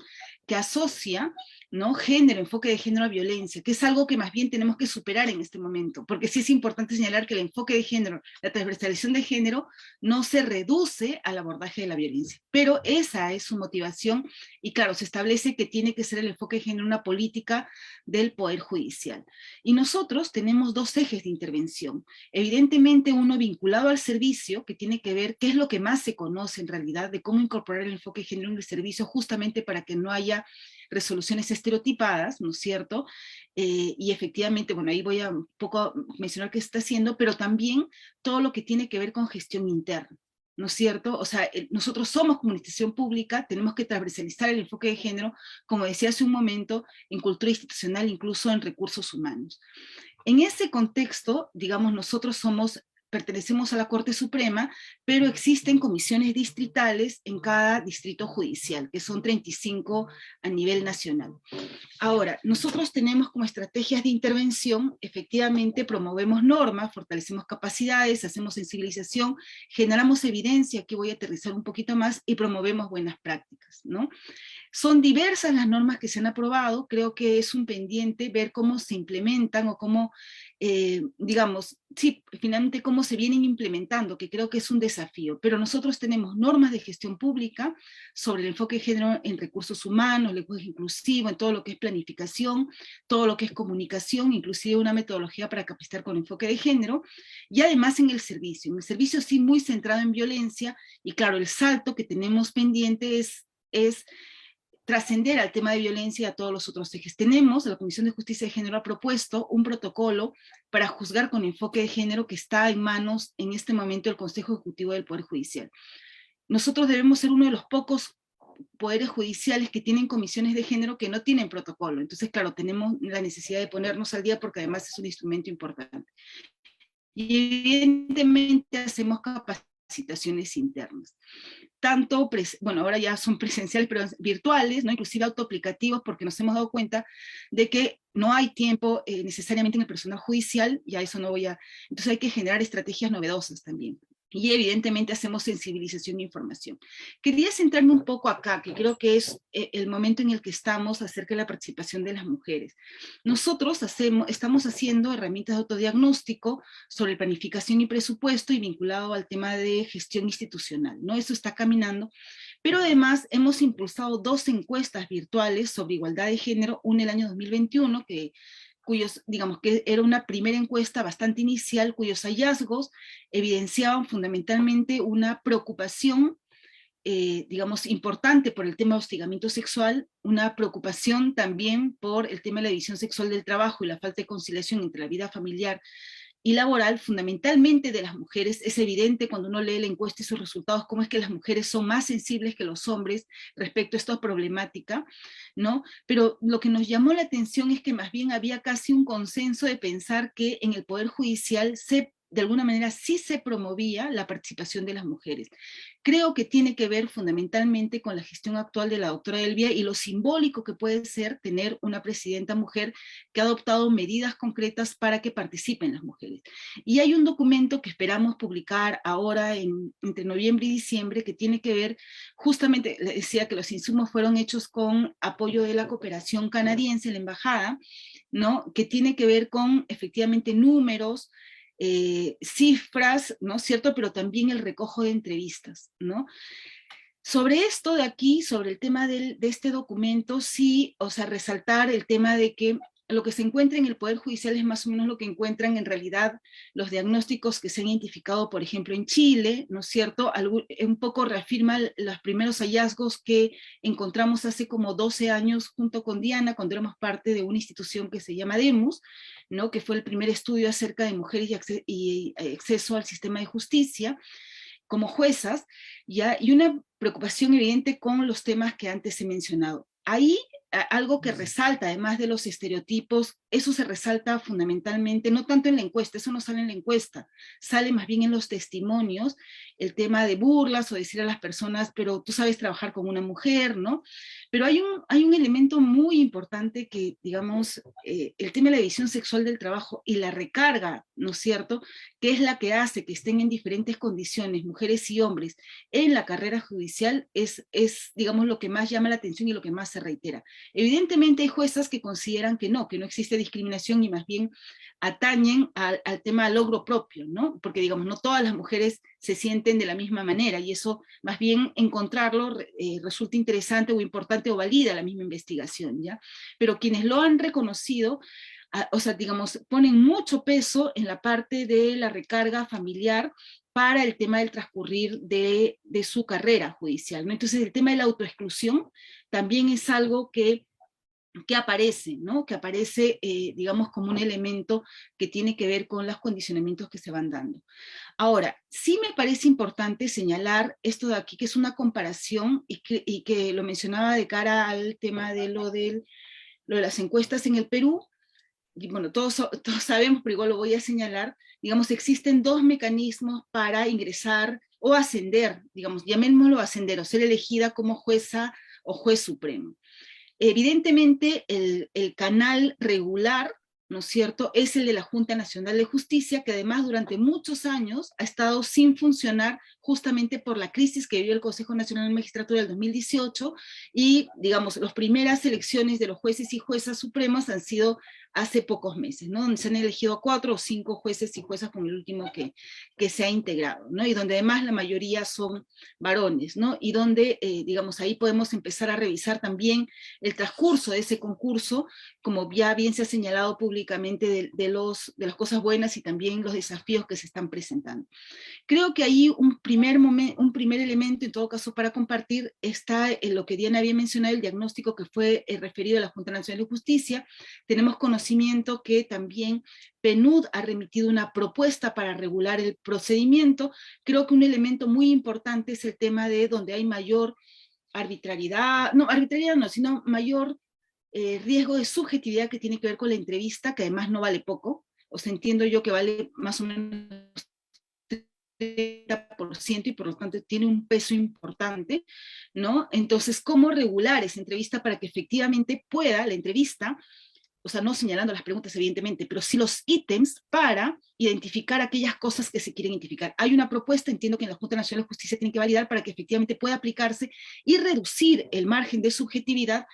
Speaker 2: que asocia, ¿no?, género, enfoque de género a violencia, que es algo que más bien tenemos que superar en este momento, porque sí es importante señalar que el enfoque de género, la transversalización de género, no se reduce al abordaje de la violencia, pero esa es su motivación, y claro, se establece que tiene que ser el enfoque de género una política del Poder Judicial. Y nosotros tenemos 2 ejes de intervención. Evidentemente uno vinculado al servicio, que tiene que ver qué es lo que más se conoce en realidad de cómo incorporar el enfoque de género en el servicio, justamente para que no haya resoluciones estereotipadas, ¿no es cierto? Y efectivamente, bueno, ahí voy a un poco mencionar qué está haciendo, pero también todo lo que tiene que ver con gestión interna, ¿no es cierto? O sea, nosotros somos comunicación pública, tenemos que transversalizar el enfoque de género, como decía hace un momento, en cultura institucional, incluso en recursos humanos. En ese contexto, digamos, nosotros pertenecemos a la Corte Suprema, pero existen comisiones distritales en cada distrito judicial, que son 35 a nivel nacional. Ahora, nosotros tenemos como estrategias de intervención, efectivamente promovemos normas, fortalecemos capacidades, hacemos sensibilización, generamos evidencia, que voy a aterrizar un poquito más, y promovemos buenas prácticas, ¿no? Son diversas las normas que se han aprobado, creo que es un pendiente ver cómo se implementan o cómo, digamos, sí, finalmente cómo se vienen implementando, que creo que es un desafío, pero nosotros tenemos normas de gestión pública sobre el enfoque de género en recursos humanos, lenguaje inclusivo, en todo lo que es planificación, todo lo que es comunicación, inclusive una metodología para capacitar con enfoque de género, y además en el servicio sí muy centrado en violencia, y claro, el salto que tenemos pendiente es trascender al tema de violencia y a todos los otros ejes. La Comisión de Justicia de Género ha propuesto un protocolo para juzgar con enfoque de género que está en manos en este momento del Consejo Ejecutivo del Poder Judicial. Nosotros debemos ser uno de los pocos poderes judiciales que tienen comisiones de género que no tienen protocolo. Entonces, claro, tenemos la necesidad de ponernos al día porque además es un instrumento importante. Y evidentemente hacemos capacitaciones internas. Tanto, bueno, ahora ya son presenciales, pero virtuales, ¿no? Inclusive autoaplicativos, porque nos hemos dado cuenta de que no hay tiempo necesariamente en el personal judicial, y a eso no voy a... Entonces hay que generar estrategias novedosas también. Y evidentemente hacemos sensibilización e información. Quería centrarme un poco acá, que creo que es el momento en el que estamos acerca de la participación de las mujeres. Nosotros estamos haciendo herramientas de autodiagnóstico sobre planificación y presupuesto y vinculado al tema de gestión institucional, ¿no? Eso está caminando, pero además hemos impulsado 2 encuestas virtuales sobre igualdad de género, una el año 2021, digamos que era una primera encuesta bastante inicial, cuyos hallazgos evidenciaban fundamentalmente una preocupación, digamos, importante por el tema de hostigamiento sexual, una preocupación también por el tema de la división sexual del trabajo y la falta de conciliación entre la vida familiar y laboral, fundamentalmente de las mujeres. Es evidente cuando uno lee la encuesta y sus resultados cómo es que las mujeres son más sensibles que los hombres respecto a esta problemática, ¿no? Pero lo que nos llamó la atención es que más bien había casi un consenso de pensar que en el Poder Judicial de alguna manera sí se promovía la participación de las mujeres. Creo que tiene que ver fundamentalmente con la gestión actual de la doctora Elvia y lo simbólico que puede ser tener una presidenta mujer que ha adoptado medidas concretas para que participen las mujeres. Y hay un documento que esperamos publicar ahora entre noviembre y diciembre que tiene que ver, justamente, decía que los insumos fueron hechos con apoyo de la cooperación canadiense, la embajada, ¿no? Que tiene que ver con efectivamente números, cifras, ¿no es cierto?, pero también el recojo de entrevistas, ¿no? Sobre esto de aquí, sobre el tema de este documento, sí, o sea, resaltar el tema de que lo que se encuentra en el Poder Judicial es más o menos lo que encuentran en realidad los diagnósticos que se han identificado, por ejemplo, en Chile, ¿no es cierto? Un poco reafirma los primeros hallazgos que encontramos hace como 12 años junto con Diana, cuando éramos parte de una institución que se llama DEMUS, ¿no? Que fue el primer estudio acerca de mujeres y acceso al sistema de justicia como juezas, ¿ya? Y una preocupación evidente con los temas que antes he mencionado. Ahí algo que resalta, además de los estereotipos, eso se resalta fundamentalmente, no tanto en la encuesta, eso no sale en la encuesta, sale más bien en los testimonios, el tema de burlas o decir a las personas, pero tú sabes trabajar con una mujer, ¿no? Pero hay un elemento muy importante que, digamos, el tema de la división sexual del trabajo y la recarga, ¿no es cierto?, que es la que hace que estén en diferentes condiciones, mujeres y hombres, en la carrera judicial, es, digamos, lo que más llama la atención y lo que más se reitera. Evidentemente hay juezas que consideran que no existe discriminación y más bien atañen al tema del logro propio, ¿no? Porque, digamos, no todas las mujeres se sienten de la misma manera y eso, más bien, encontrarlo resulta interesante o importante o valida la misma investigación, ¿ya? Pero quienes lo han reconocido, o sea, digamos, ponen mucho peso en la parte de la recarga familiar para el tema del transcurrir de su carrera judicial, ¿no? Entonces el tema de la autoexclusión también es algo que que aparece, ¿no? Que aparece, digamos, como un elemento que tiene que ver con los condicionamientos que se van dando. Ahora, sí me parece importante señalar esto de aquí, que es una comparación y que lo mencionaba de cara al tema de lo de las encuestas en el Perú. Y bueno, todos sabemos, pero igual lo voy a señalar, digamos, existen dos mecanismos para ingresar o ascender, digamos, llamémoslo ascender, o ser elegida como jueza o juez supremo. Evidentemente, el canal regular, ¿no es cierto?, es el de la Junta Nacional de Justicia, que además durante muchos años ha estado sin funcionar justamente por la crisis que vivió el Consejo Nacional de Magistratura del 2018, y, digamos, las primeras elecciones de los jueces y juezas supremos han sido hace pocos meses, ¿no? Donde se han elegido 4 o 5 jueces y juezas con el último que se ha integrado, ¿no? Y donde además la mayoría son varones, ¿no? Y donde, digamos, ahí podemos empezar a revisar también el transcurso de ese concurso, como ya bien se ha señalado públicamente de las cosas buenas y también los desafíos que se están presentando. Creo que ahí un primer elemento, en todo caso, para compartir, está en lo que Diana había mencionado, el diagnóstico que fue referido a la Junta Nacional de Justicia. Tenemos conocimiento que también PNUD ha remitido una propuesta para regular el procedimiento. Creo que un elemento muy importante es el tema de donde hay mayor arbitrariedad no, sino mayor riesgo de subjetividad que tiene que ver con la entrevista, que además no vale poco, o sea, entiendo yo que vale más o menos 30% y por lo tanto tiene un peso importante, ¿no? Entonces, ¿cómo regular esa entrevista para que efectivamente pueda la entrevista, o sea, no señalando las preguntas evidentemente, pero sí los ítems para identificar aquellas cosas que se quieren identificar? Hay una propuesta, entiendo que en la Junta Nacional de Justicia tiene que validar para que efectivamente pueda aplicarse y reducir el margen de subjetividad,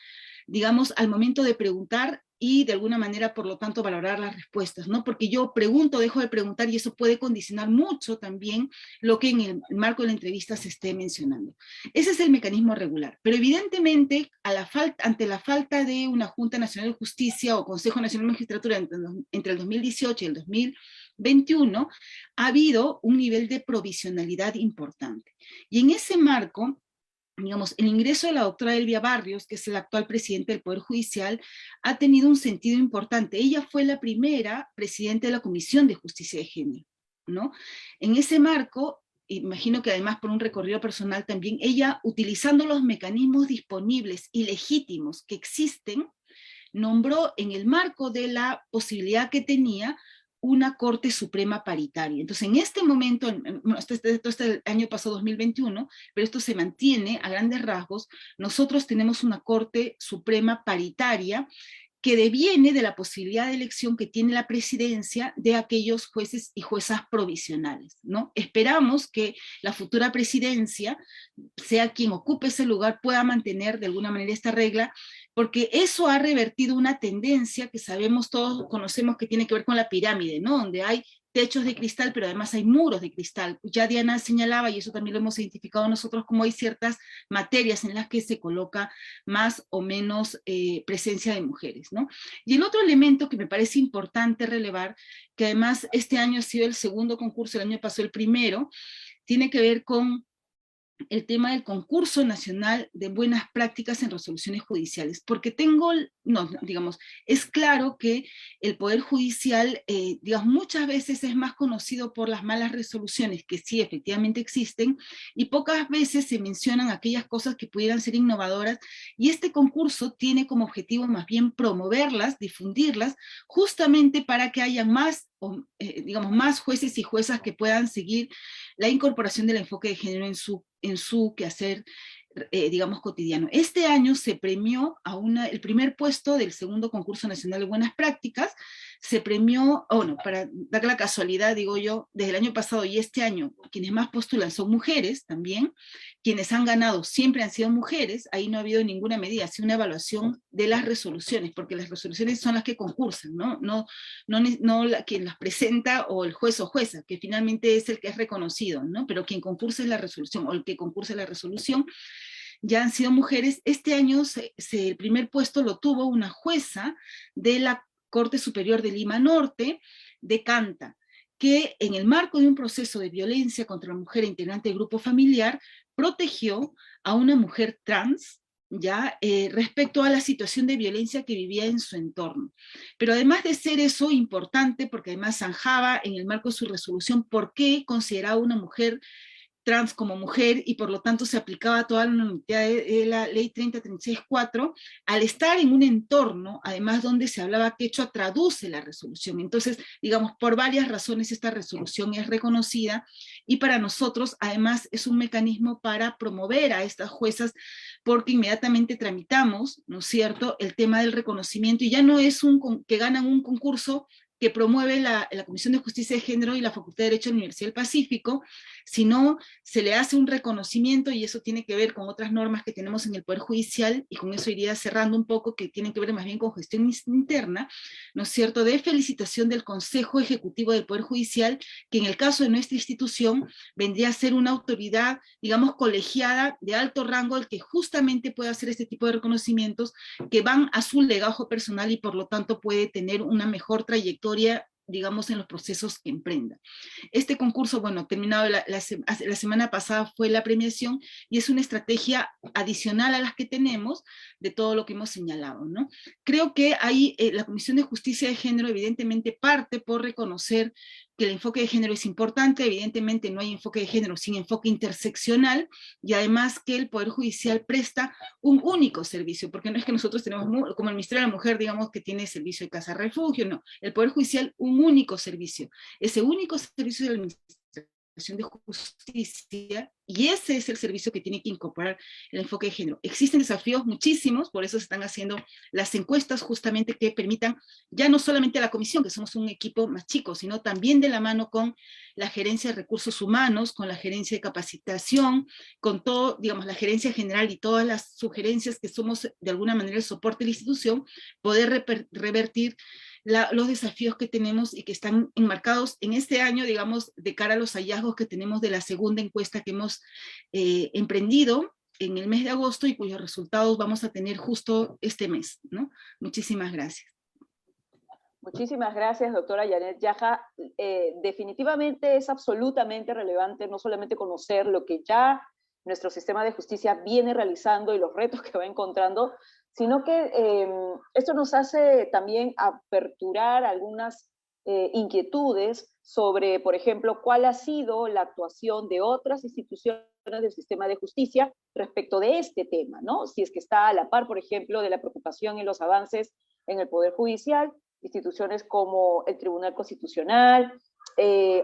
Speaker 2: digamos, al momento de preguntar y de alguna manera, por lo tanto, valorar las respuestas, ¿no? Porque yo pregunto, dejo de preguntar y eso puede condicionar mucho también lo que en el marco de la entrevista se esté mencionando. Ese es el mecanismo regular, pero evidentemente ante la falta de una Junta Nacional de Justicia o Consejo Nacional de Magistratura entre el 2018 y el 2021, ha habido un nivel de provisionalidad importante. Y en ese marco, digamos, el ingreso de la doctora Elvia Barrios, que es la actual presidenta del Poder Judicial, ha tenido un sentido importante. Ella fue la primera presidenta de la Comisión de Justicia de Género, ¿no? En ese marco, imagino que además por un recorrido personal también, ella, utilizando los mecanismos disponibles y legítimos que existen, nombró en el marco de la posibilidad que tenía una Corte Suprema paritaria. Entonces, en este momento, esto es el año pasado 2021, pero esto se mantiene a grandes rasgos, nosotros tenemos una Corte Suprema paritaria que deviene de la posibilidad de elección que tiene la presidencia de aquellos jueces y juezas provisionales, ¿no? Esperamos que la futura presidencia, sea quien ocupe ese lugar, pueda mantener de alguna manera esta regla, porque eso ha revertido una tendencia que sabemos todos, conocemos, que tiene que ver con la pirámide, ¿no? Donde hay techos de cristal, pero además hay muros de cristal. Ya Diana señalaba, y eso también lo hemos identificado nosotros, como hay ciertas materias en las que se coloca más o menos presencia de mujeres, ¿no? Y el otro elemento que me parece importante relevar, que además este año ha sido el segundo concurso, el año pasado el primero, tiene que ver con el tema del concurso nacional de buenas prácticas en resoluciones judiciales, porque es claro que el Poder Judicial, digamos, muchas veces es más conocido por las malas resoluciones, que sí, efectivamente existen, y pocas veces se mencionan aquellas cosas que pudieran ser innovadoras, y este concurso tiene como objetivo más bien promoverlas, difundirlas, justamente para que haya más, digamos, más jueces y juezas que puedan seguir la incorporación del enfoque de género en su quehacer, digamos, cotidiano. Este año se premió el primer puesto del segundo concurso nacional de buenas prácticas, se premió, para dar la casualidad, digo yo, desde el año pasado y este año, quienes más postulan son mujeres también, quienes han ganado siempre han sido mujeres, ahí no ha habido ninguna medida, ha sido una evaluación de las resoluciones, porque las resoluciones son las que concursan, no quien las presenta o el juez o jueza, que finalmente es el que es reconocido, ¿no? Pero quien concursa es la resolución, o el que concursa la resolución, ya han sido mujeres. Este año el primer puesto lo tuvo una jueza de la Corte Superior de Lima Norte, de Canta, que en el marco de un proceso de violencia contra la mujer integrante del grupo familiar, protegió a una mujer trans, ya respecto a la situación de violencia que vivía en su entorno. Pero además de ser eso importante, porque además zanjaba en el marco de su resolución por qué consideraba una mujer trans como mujer y por lo tanto se aplicaba toda la normativa de la ley 3036-4, al estar en un entorno, además donde se hablaba quechua, traduce la resolución. Entonces, digamos, por varias razones esta resolución es reconocida y para nosotros además es un mecanismo para promover a estas juezas porque inmediatamente tramitamos, ¿no es cierto?, el tema del reconocimiento y ya no es que ganan un concurso que promueve la Comisión de Justicia de Género y la Facultad de Derecho de la Universidad del Pacífico, sino se le hace un reconocimiento, y eso tiene que ver con otras normas que tenemos en el Poder Judicial, y con eso iría cerrando un poco, que tienen que ver más bien con gestión interna, ¿no es cierto?, de felicitación del Consejo Ejecutivo del Poder Judicial, que en el caso de nuestra institución vendría a ser una autoridad, digamos, colegiada de alto rango, el que justamente puede hacer este tipo de reconocimientos que van a su legajo personal y por lo tanto puede tener una mejor trayectoria, digamos, en los procesos que emprenda. Este concurso, bueno, terminado la semana pasada fue la premiación y es una estrategia adicional a las que tenemos de todo lo que hemos señalado, ¿no? Creo que ahí la Comisión de Justicia de Género evidentemente parte por reconocer que el enfoque de género es importante, evidentemente no hay enfoque de género sin enfoque interseccional, y además que el Poder Judicial presta un único servicio, porque no es que nosotros tenemos, como el Ministerio de la Mujer, digamos que tiene servicio de casa refugio, no, el Poder Judicial un único servicio, ese único servicio de la Administración de Justicia, y ese es el servicio que tiene que incorporar el enfoque de género. Existen desafíos muchísimos, por eso se están haciendo las encuestas justamente que permitan, ya no solamente a la comisión, que somos un equipo más chico, sino también de la mano con la gerencia de recursos humanos, con la gerencia de capacitación, con todo, digamos, la gerencia general y todas las sugerencias que somos de alguna manera el soporte de la institución, poder revertir los desafíos que tenemos y que están enmarcados en este año, digamos, de cara a los hallazgos que tenemos de la segunda encuesta que hemos emprendido en el mes de agosto y cuyos resultados vamos a tener justo este mes, ¿no? Muchísimas gracias.
Speaker 1: Muchísimas gracias, doctora Yanet Yaja. Definitivamente es absolutamente relevante no solamente conocer lo que ya nuestro sistema de justicia viene realizando y los retos que va encontrando, sino que esto nos hace también aperturar algunas inquietudes sobre, por ejemplo, cuál ha sido la actuación de otras instituciones del sistema de justicia respecto de este tema, ¿no? Si es que está a la par, por ejemplo, de la preocupación en los avances en el Poder Judicial, instituciones como el Tribunal Constitucional,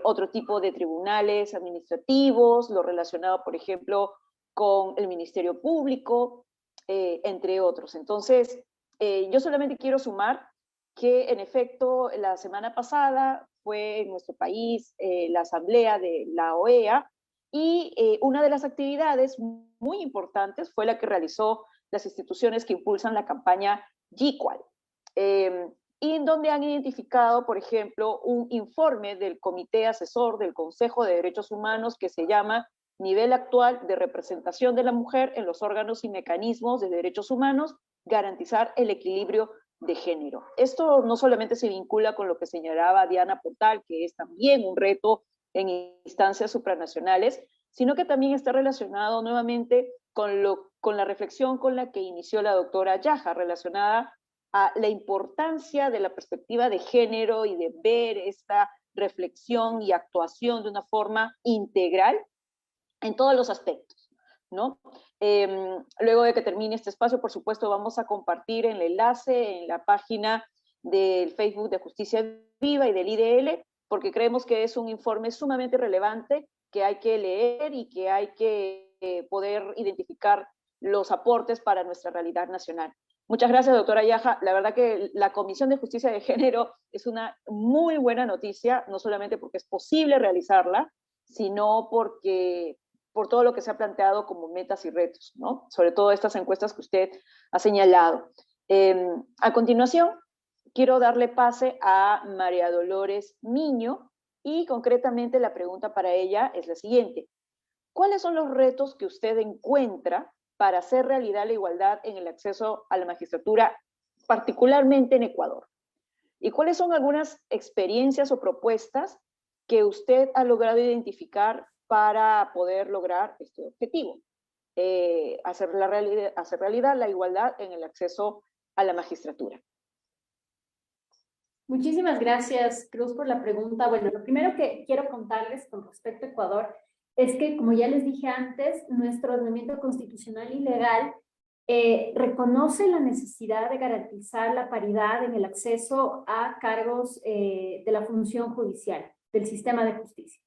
Speaker 1: otro tipo de tribunales administrativos, lo relacionado, por ejemplo, con el Ministerio Público, entre otros. Entonces, yo solamente quiero sumar que, en efecto, la semana pasada fue en nuestro país la asamblea de la OEA, y una de las actividades muy importantes fue la que realizó las instituciones que impulsan la campaña GIQUAL, y en donde han identificado, por ejemplo, un informe del Comité Asesor del Consejo de Derechos Humanos que se llama Nivel Actual de Representación de la Mujer en los Órganos y Mecanismos de Derechos Humanos, garantizar el equilibrio de género. Esto no solamente se vincula con lo que señalaba Diana Portal, que es también un reto en instancias supranacionales, sino que también está relacionado nuevamente con la reflexión con la que inició la doctora Yaja, relacionada a la importancia de la perspectiva de género y de ver esta reflexión y actuación de una forma integral en todos los aspectos, ¿no? Luego de que termine este espacio, por supuesto, vamos a compartir el enlace en la página del Facebook de Justicia Viva y del IDL, porque creemos que es un informe sumamente relevante que hay que leer y que hay que poder identificar los aportes para nuestra realidad nacional. Muchas gracias, doctora Yaja. La verdad que la Comisión de Justicia de Género es una muy buena noticia, no solamente porque es posible realizarla, sino porque por todo lo que se ha planteado como metas y retos, ¿no? Sobre todo estas encuestas que usted ha señalado. A continuación, quiero darle pase a María Dolores Miño, y concretamente la pregunta para ella es la siguiente. ¿Cuáles son los retos que usted encuentra para hacer realidad la igualdad en el acceso a la magistratura, particularmente en Ecuador? ¿Y cuáles son algunas experiencias o propuestas que usted ha logrado identificar para poder lograr este objetivo? hacer realidad la igualdad en el acceso a la magistratura.
Speaker 3: Muchísimas gracias, Cruz, por la pregunta. Bueno, lo primero que quiero contarles con respecto a Ecuador es que, como ya les dije antes, nuestro ordenamiento constitucional y legal reconoce la necesidad de garantizar la paridad en el acceso a cargos de la función judicial, del sistema de justicia.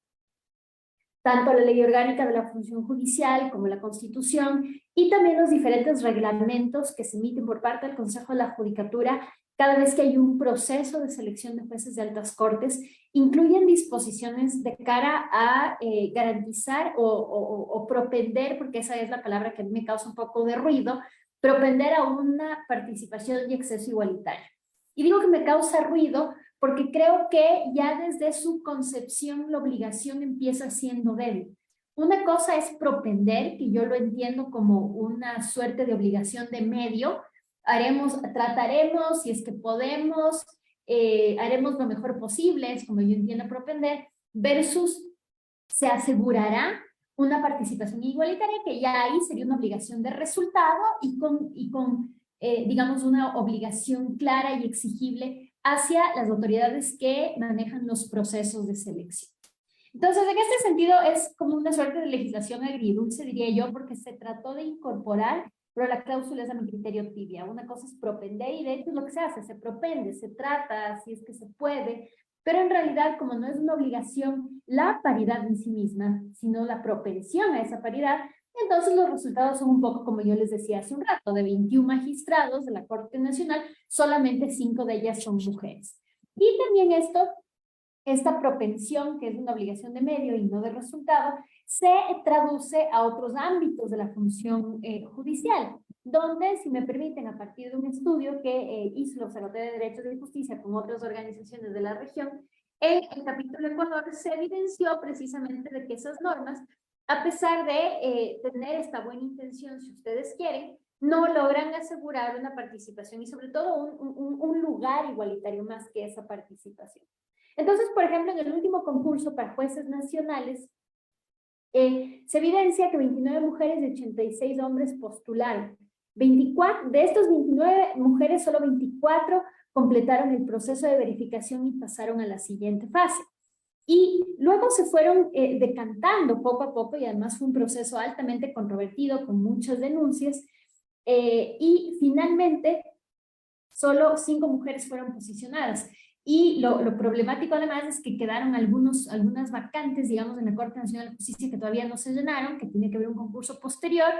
Speaker 3: Tanto la ley orgánica de la función judicial como la Constitución y también los diferentes reglamentos que se emiten por parte del Consejo de la Judicatura cada vez que hay un proceso de selección de jueces de altas cortes, incluyen disposiciones de cara a garantizar o propender, porque esa es la palabra que a mí me causa un poco de ruido, propender a una participación y acceso igualitario. Y digo que me causa ruido porque creo que ya desde su concepción la obligación empieza siendo débil. Una cosa es propender, que yo lo entiendo como una suerte de obligación de medio, trataremos, si es que podemos, haremos lo mejor posible, es como yo entiendo propender, versus se asegurará una participación igualitaria, que ya ahí sería una obligación de resultado y con digamos, una obligación clara y exigible hacia las autoridades que manejan los procesos de selección. Entonces, en este sentido, es como una suerte de legislación agridulce, diría yo, porque se trató de incorporar, pero la cláusula es a mi criterio tibia. Una cosa es propender y de hecho es lo que se hace, se propende, se trata, si es que se puede, pero en realidad, como no es una obligación la paridad en sí misma, sino la propensión a esa paridad, entonces los resultados son un poco como yo les decía hace un rato, de 21 magistrados de la Corte Nacional, solamente 5 de ellas son mujeres. Y también esta propensión, que es una obligación de medio y no de resultado, se traduce a otros ámbitos de la función judicial, donde, si me permiten, a partir de un estudio que hizo el Observatorio de Derechos y Justicia con otras organizaciones de la región, en el capítulo Ecuador se evidenció precisamente de que esas normas, a pesar de tener esta buena intención, si ustedes quieren, no logran asegurar una participación y sobre todo un lugar igualitario más que esa participación. Entonces, por ejemplo, en el último concurso para jueces nacionales, se evidencia que 29 mujeres y 86 hombres postularon. De estos 29 mujeres, solo 24 completaron el proceso de verificación y pasaron a la siguiente fase. Y luego se fueron decantando poco a poco, y además fue un proceso altamente controvertido con muchas denuncias, y finalmente solo 5 mujeres fueron posicionadas. Y lo problemático además es que quedaron algunas vacantes, digamos, en la Corte Nacional de Justicia que todavía no se llenaron, que tiene que haber un concurso posterior,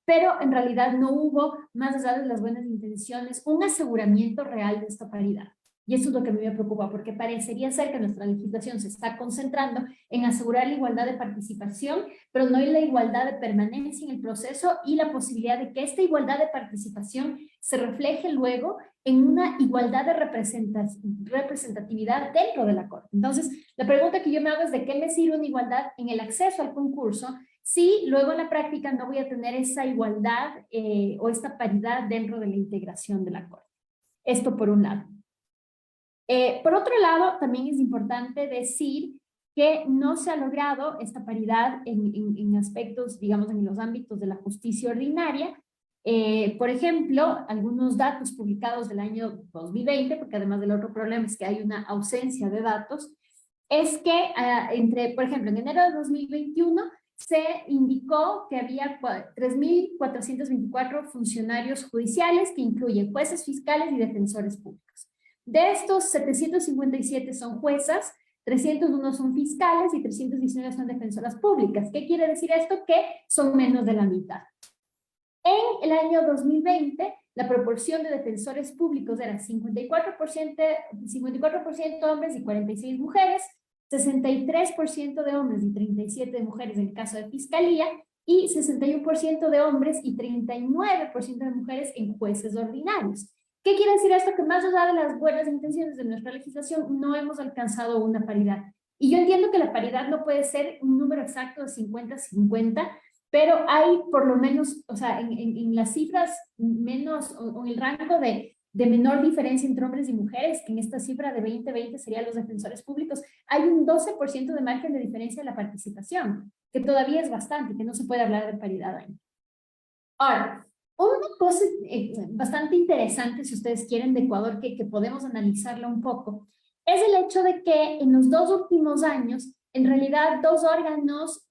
Speaker 3: pero en realidad no hubo, más allá de las buenas intenciones, un aseguramiento real de esta paridad. Y eso es lo que a mí me preocupa, porque parecería ser que nuestra legislación se está concentrando en asegurar la igualdad de participación, pero no en la igualdad de permanencia en el proceso y la posibilidad de que esta igualdad de participación se refleje luego en una igualdad de representatividad dentro de la Corte. Entonces, la pregunta que yo me hago es ¿de qué me sirve una igualdad en el acceso al concurso si luego en la práctica no voy a tener esa igualdad o esta paridad dentro de la integración de la Corte? Esto por un lado. Por otro lado, también es importante decir que no se ha logrado esta paridad en aspectos, digamos, en los ámbitos de la justicia ordinaria. Por ejemplo, algunos datos publicados del año 2020, porque además del otro problema es que hay una ausencia de datos, es que por ejemplo, en enero de 2021 se indicó que había 3.424 funcionarios judiciales que incluyen jueces, fiscales y defensores públicos. De estos, 757 son juezas, 301 son fiscales y 319 son defensoras públicas. ¿Qué quiere decir esto? Que son menos de la mitad. En el año 2020, la proporción de defensores públicos era 54% hombres y 46 mujeres, 63% de hombres y 37 de mujeres en el caso de fiscalía, y 61% de hombres y 39% de mujeres en jueces ordinarios. ¿Qué quiere decir esto? Que más allá de las buenas intenciones de nuestra legislación, no hemos alcanzado una paridad. Y yo entiendo que la paridad no puede ser un número exacto de 50-50, pero hay por lo menos, o sea, en las cifras menos, o en el rango de menor diferencia entre hombres y mujeres, que en esta cifra de 2020 serían los defensores públicos, hay un 12% de margen de diferencia en la participación, que todavía es bastante, que no se puede hablar de paridad ahí. Ahora, una cosa bastante interesante, si ustedes quieren, de Ecuador, que podemos analizarla un poco, es el hecho de que en los 2 últimos años, en realidad, 2 órganos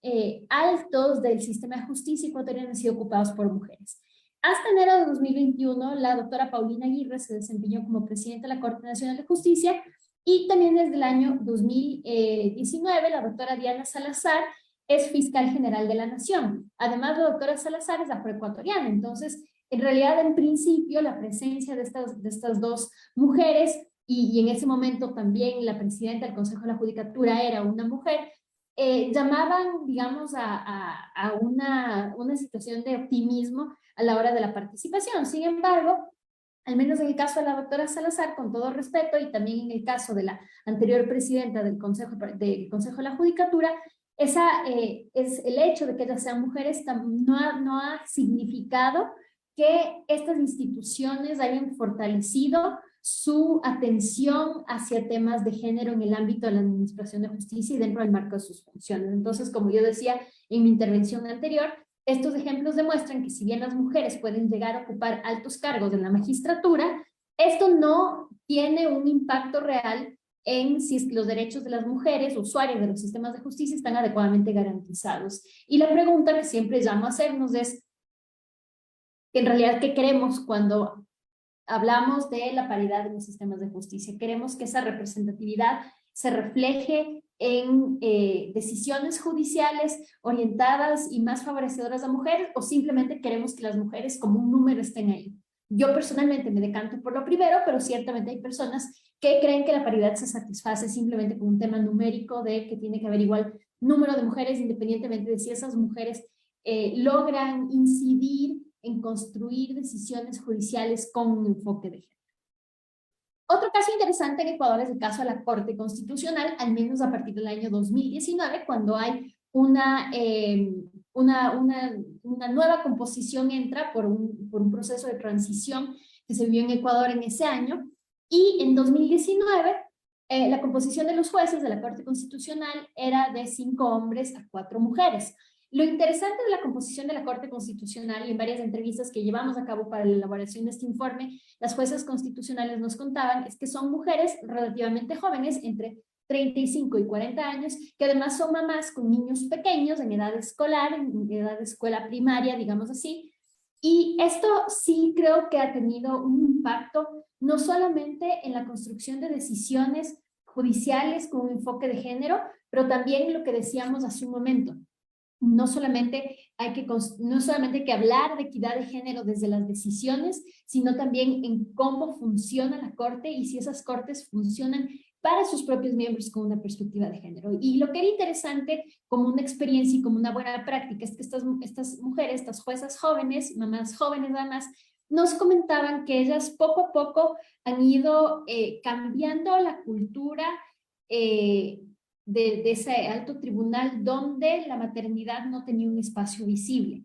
Speaker 3: altos del sistema de justicia ecuatoriano han sido ocupados por mujeres. Hasta enero de 2021, la doctora Paulina Aguirre se desempeñó como presidenta de la Corte Nacional de Justicia, y también desde el año 2019, la doctora Diana Salazar es fiscal general de la Nación. Además, la doctora Salazar es afroecuatoriana. Entonces, en realidad, en principio, la presencia de estas dos mujeres, y en ese momento también la presidenta del Consejo de la Judicatura era una mujer, llamaban, digamos, a una situación de optimismo a la hora de la participación. Sin embargo, al menos en el caso de la doctora Salazar, con todo respeto, y también en el caso de la anterior presidenta del Consejo de la Judicatura, es el hecho de que ellas sean mujeres no ha significado que estas instituciones hayan fortalecido su atención hacia temas de género en el ámbito de la administración de justicia y dentro del marco de sus funciones. Entonces, como yo decía en mi intervención anterior, estos ejemplos demuestran que si bien las mujeres pueden llegar a ocupar altos cargos en la magistratura, esto no tiene un impacto real en si es que los derechos de las mujeres, usuarias de los sistemas de justicia, están adecuadamente garantizados. Y la pregunta que siempre llamo a hacernos es, en realidad, ¿qué queremos cuando hablamos de la paridad en los sistemas de justicia? ¿Queremos que esa representatividad se refleje en decisiones judiciales orientadas y más favorecedoras a mujeres, o simplemente queremos que las mujeres como un número estén ahí? Yo personalmente me decanto por lo primero, pero ciertamente hay personas que creen que la paridad se satisface simplemente con un tema numérico de que tiene que haber igual número de mujeres, independientemente de si esas mujeres logran incidir en construir decisiones judiciales con un enfoque de género. Otro caso interesante en Ecuador es el caso de la Corte Constitucional, al menos a partir del año 2019, cuando hay una nueva composición, entra por un proceso de transición que se vivió en Ecuador en ese año, y en 2019 la composición de los jueces de la Corte Constitucional era de 5 hombres a 4 mujeres. Lo interesante de la composición de la Corte Constitucional, y en varias entrevistas que llevamos a cabo para la elaboración de este informe, las jueces constitucionales nos contaban, es que son mujeres relativamente jóvenes, entre 35 y 40 años, que además son mamás con niños pequeños en edad escolar, en edad de escuela primaria, digamos así. Y esto sí creo que ha tenido un impacto no solamente en la construcción de decisiones judiciales con un enfoque de género, pero también lo que decíamos hace un momento. No solamente hay que hablar de equidad de género desde las decisiones, sino también en cómo funciona la Corte y si esas Cortes funcionan para sus propios miembros con una perspectiva de género. Y lo que era interesante como una experiencia y como una buena práctica es que estas mujeres, estas juezas jóvenes, mamás jóvenes además, nos comentaban que ellas poco a poco han ido cambiando la cultura de ese alto tribunal donde la maternidad no tenía un espacio visible.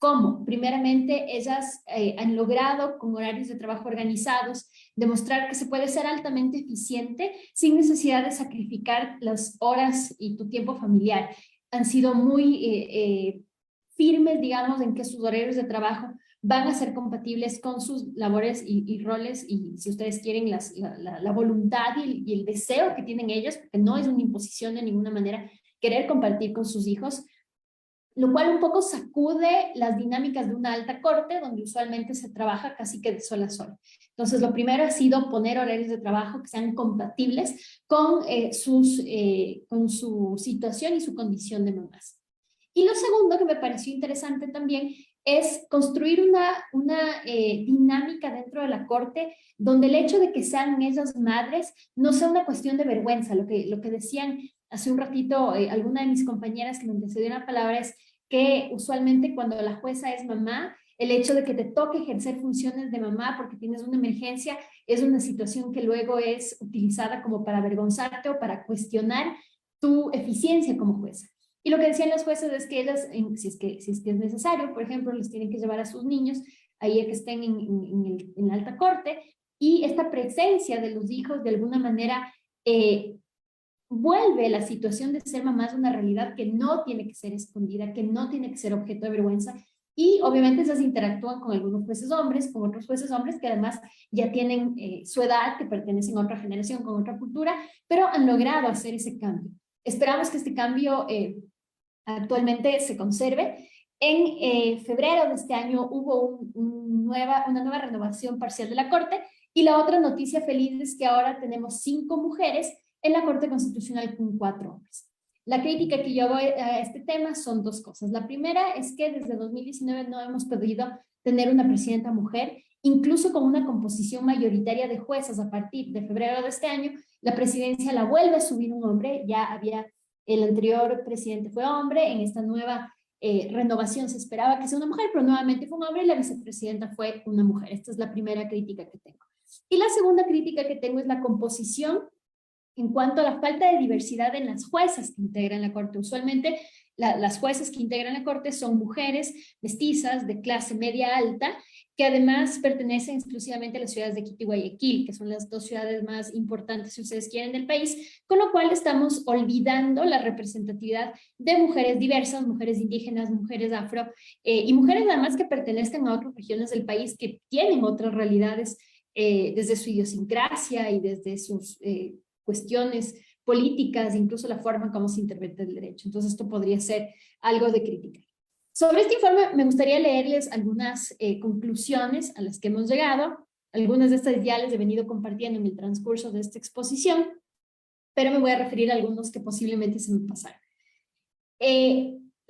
Speaker 3: ¿Cómo? Primeramente, ellas han logrado, con horarios de trabajo organizados, demostrar que se puede ser altamente eficiente sin necesidad de sacrificar las horas y tu tiempo familiar. Han sido muy firmes, digamos, en que sus horarios de trabajo van a ser compatibles con sus labores y roles, y si ustedes quieren, la voluntad y el deseo que tienen ellos, porque no es una imposición de ninguna manera querer compartir con sus hijos, lo cual un poco sacude las dinámicas de una alta corte, donde usualmente se trabaja casi que de sol a sol. Entonces, lo primero ha sido poner horarios de trabajo que sean compatibles con su situación y su condición de mamás. Y lo segundo que me pareció interesante también es construir una dinámica dentro de la corte donde el hecho de que sean ellas madres no sea una cuestión de vergüenza. Lo que decían hace un ratito alguna de mis compañeras que me antecedió la palabra es que usualmente cuando la jueza es mamá, el hecho de que te toque ejercer funciones de mamá porque tienes una emergencia es una situación que luego es utilizada como para avergonzarte o para cuestionar tu eficiencia como jueza. Y lo que decían los jueces es que ellas, si es que es necesario, por ejemplo, les tienen que llevar a sus niños ahí a que estén en la alta corte, y esta presencia de los hijos de alguna manera vuelve la situación de ser mamás una realidad que no tiene que ser escondida, que no tiene que ser objeto de vergüenza, y obviamente esas interactúan con algunos jueces hombres, con otros jueces hombres que además ya tienen su edad, que pertenecen a otra generación, con otra cultura, pero han logrado hacer ese cambio. Esperamos que este cambio actualmente se conserve. En febrero de este año hubo una nueva renovación parcial de la Corte, y la otra noticia feliz es que ahora tenemos 5 mujeres en la Corte Constitucional con 4 hombres. La crítica que yo hago a este tema son 2 cosas. La primera es que desde 2019 no hemos podido tener una presidenta mujer, incluso con una composición mayoritaria de jueces a partir de febrero de este año. La presidencia la vuelve a subir un hombre, ya había, el anterior presidente fue hombre, en esta nueva renovación se esperaba que sea una mujer, pero nuevamente fue un hombre y la vicepresidenta fue una mujer. Esta es la primera crítica que tengo. Y la segunda crítica que tengo es la composición en cuanto a la falta de diversidad en las juezas que integran la Corte. Usualmente las juezas que integran la Corte son mujeres mestizas de clase media alta, que además pertenecen exclusivamente a las ciudades de Quito y Guayaquil, que son las 2 ciudades más importantes, si ustedes quieren, del país, con lo cual estamos olvidando la representatividad de mujeres diversas, mujeres indígenas, mujeres afro, y mujeres además que pertenezcan a otras regiones del país que tienen otras realidades desde su idiosincrasia y desde sus cuestiones políticas, incluso la forma como se interpreta el derecho. Entonces esto podría ser algo de crítica. Sobre este informe me gustaría leerles algunas conclusiones a las que hemos llegado. Algunas de estas ya les he venido compartiendo en el transcurso de esta exposición, pero me voy a referir a algunos que posiblemente se me pasaron.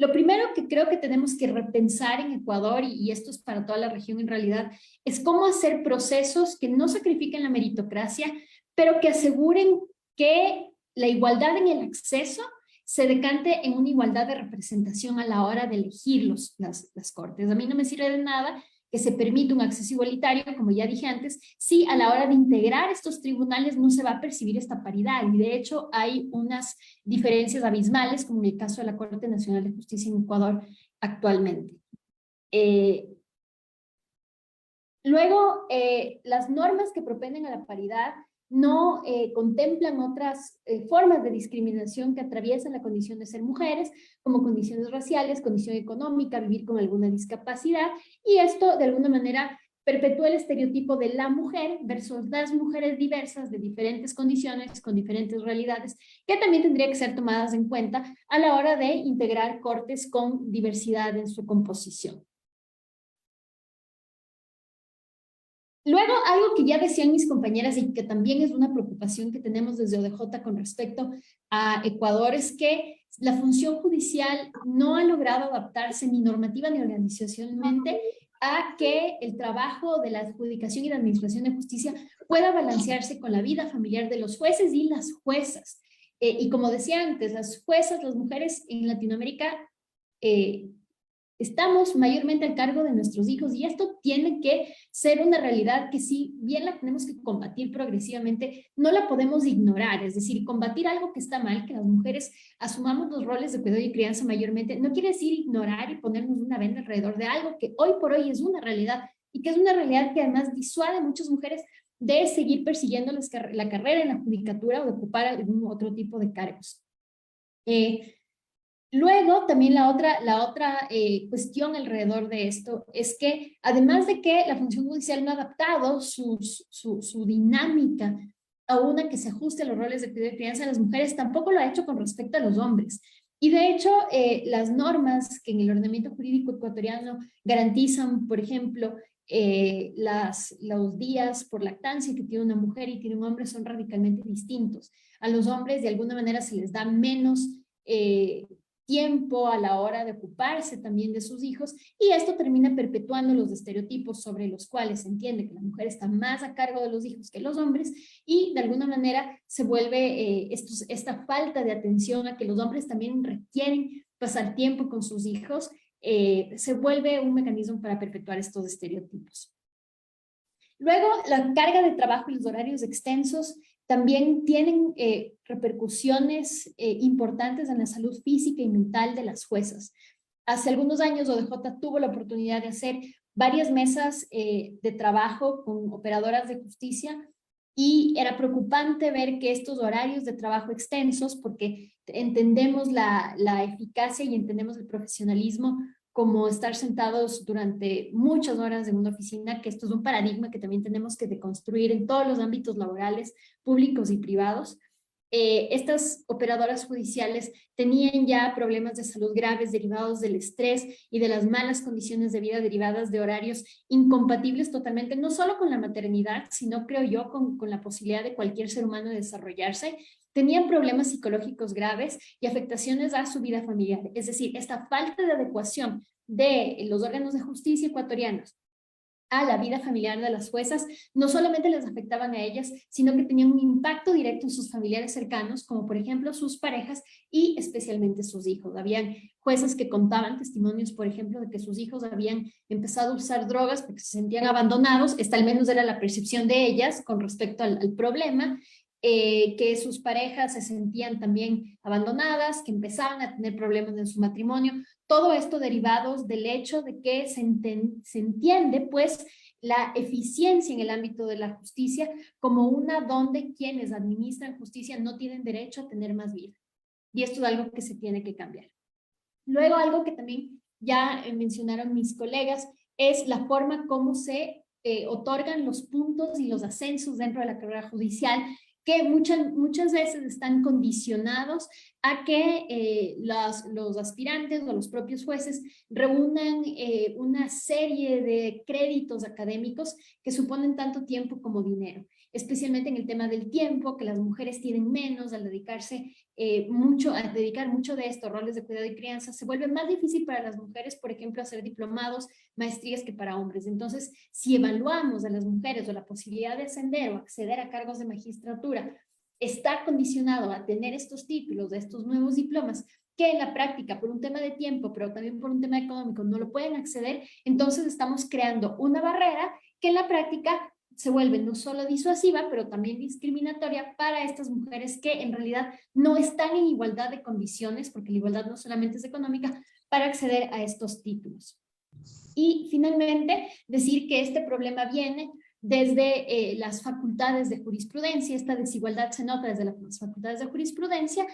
Speaker 3: Lo primero que creo que tenemos que repensar en Ecuador, y esto es para toda la región en realidad, es cómo hacer procesos que no sacrifiquen la meritocracia, pero que aseguren que la igualdad en el acceso se decante en una igualdad de representación a la hora de elegir las cortes. A mí no me sirve de nada que se permita un acceso igualitario, como ya dije antes, si a la hora de integrar estos tribunales no se va a percibir esta paridad. Y de hecho hay unas diferencias abismales, como en el caso de la Corte Nacional de Justicia en Ecuador actualmente. Luego, las normas que propenden a la paridad no contemplan otras formas de discriminación que atraviesan la condición de ser mujeres, como condiciones raciales, condición económica, vivir con alguna discapacidad, y esto de alguna manera perpetúa el estereotipo de la mujer versus las mujeres diversas de diferentes condiciones, con diferentes realidades, que también tendría que ser tomadas en cuenta a la hora de integrar cortes con diversidad en su composición. Luego, algo que ya decían mis compañeras y que también es una preocupación que tenemos desde ODJ con respecto a Ecuador, es que la función judicial no ha logrado adaptarse ni normativa ni organizacionalmente a que el trabajo de la adjudicación y la administración de justicia pueda balancearse con la vida familiar de los jueces y las juezas. Y como decía antes, las juezas, las mujeres en Latinoamérica, estamos mayormente al cargo de nuestros hijos, y esto tiene que ser una realidad que, si bien la tenemos que combatir progresivamente, no la podemos ignorar. Es decir, combatir algo que está mal, que las mujeres asumamos los roles de cuidado y crianza mayormente, no quiere decir ignorar y ponernos una venda alrededor de algo que hoy por hoy es una realidad, y que es una realidad que además disuade a muchas mujeres de seguir persiguiendo la carrera en la judicatura o de ocupar algún otro tipo de cargos. Luego, también la otra cuestión alrededor de esto es que, además de que la función judicial no ha adaptado su dinámica a una que se ajuste a los roles de cuidado y crianza de las mujeres, tampoco lo ha hecho con respecto a los hombres. Y de hecho, las normas que en el ordenamiento jurídico ecuatoriano garantizan, por ejemplo, los días por lactancia que tiene una mujer y tiene un hombre son radicalmente distintos. A los hombres, de alguna manera, se les da menos tiempo a la hora de ocuparse también de sus hijos, y esto termina perpetuando los estereotipos sobre los cuales se entiende que la mujer está más a cargo de los hijos que los hombres, y de alguna manera se vuelve esta falta de atención a que los hombres también requieren pasar tiempo con sus hijos, se vuelve un mecanismo para perpetuar estos estereotipos. Luego, la carga de trabajo y los horarios extensos también tienen repercusiones importantes en la salud física y mental de las juezas. Hace algunos años ODJ tuvo la oportunidad de hacer varias mesas de trabajo con operadoras de justicia, y era preocupante ver que estos horarios de trabajo extensos, porque entendemos la eficacia y entendemos el profesionalismo como estar sentados durante muchas horas en una oficina, que esto es un paradigma que también tenemos que deconstruir en todos los ámbitos laborales, públicos y privados. Estas operadoras judiciales tenían ya problemas de salud graves derivados del estrés y de las malas condiciones de vida derivadas de horarios incompatibles totalmente, no solo con la maternidad, sino creo yo con la posibilidad de cualquier ser humano de desarrollarse. Tenían problemas psicológicos graves y afectaciones a su vida familiar. Es decir, esta falta de adecuación de los órganos de justicia ecuatorianos a la vida familiar de las juezas, no solamente les afectaban a ellas, sino que tenían un impacto directo en sus familiares cercanos, como por ejemplo sus parejas y especialmente sus hijos. Habían juezas que contaban testimonios, por ejemplo, de que sus hijos habían empezado a usar drogas porque se sentían abandonados, esta al menos era la percepción de ellas con respecto al problema, que sus parejas se sentían también abandonadas, que empezaban a tener problemas en su matrimonio. Todo esto derivados del hecho de que se entiende pues la eficiencia en el ámbito de la justicia como una donde quienes administran justicia no tienen derecho a tener más vida. Y esto es algo que se tiene que cambiar. Luego, algo que también ya mencionaron mis colegas es la forma como se otorgan los puntos y los ascensos dentro de la carrera judicial, que muchas veces están condicionados a que los aspirantes o los propios jueces reúnan una serie de créditos académicos que suponen tanto tiempo como dinero, especialmente en el tema del tiempo, que las mujeres tienen menos al dedicarse a dedicar mucho de estos roles de cuidado y crianza. Se vuelve más difícil para las mujeres, por ejemplo, hacer diplomados, maestrías que para hombres. Entonces, si evaluamos a las mujeres o la posibilidad de ascender o acceder a cargos de magistratura, está condicionado a tener estos títulos, de estos nuevos diplomas, que en la práctica, por un tema de tiempo, pero también por un tema económico, no lo pueden acceder, entonces estamos creando una barrera que en la práctica se vuelve no solo disuasiva, pero también discriminatoria para estas mujeres que en realidad no están en igualdad de condiciones, porque la igualdad no solamente es económica, para acceder a estos títulos. Y finalmente, decir que este problema viene desde las facultades de jurisprudencia. Esta desigualdad se nota desde las facultades de jurisprudencia,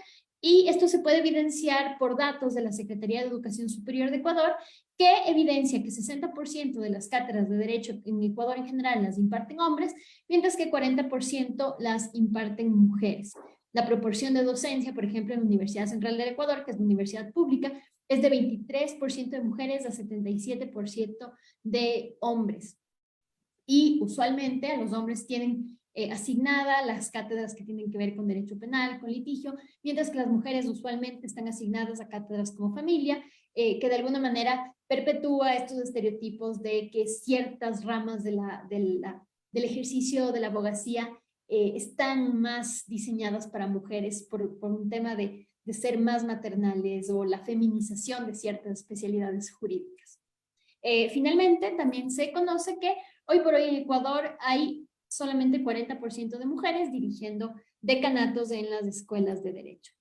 Speaker 3: y esto se puede evidenciar por datos de la Secretaría de Educación Superior de Ecuador, que evidencia que 60% de las cátedras de Derecho en Ecuador en general las imparten hombres, mientras que 40% las imparten mujeres. La proporción de docencia, por ejemplo, en la Universidad Central del Ecuador, que es una universidad pública, es de 23% de mujeres a 77% de hombres. Y usualmente a los hombres tienen asignadas las cátedras que tienen que ver con derecho penal, con litigio, mientras que las mujeres usualmente están asignadas a cátedras como familia, que de alguna manera perpetúa estos estereotipos de que ciertas ramas del ejercicio de la abogacía están más diseñadas para mujeres por un tema de ser más maternales o la feminización de ciertas especialidades jurídicas. Finalmente, también se conoce que hoy por hoy en Ecuador hay solamente 40% de mujeres dirigiendo decanatos en las escuelas de derecho.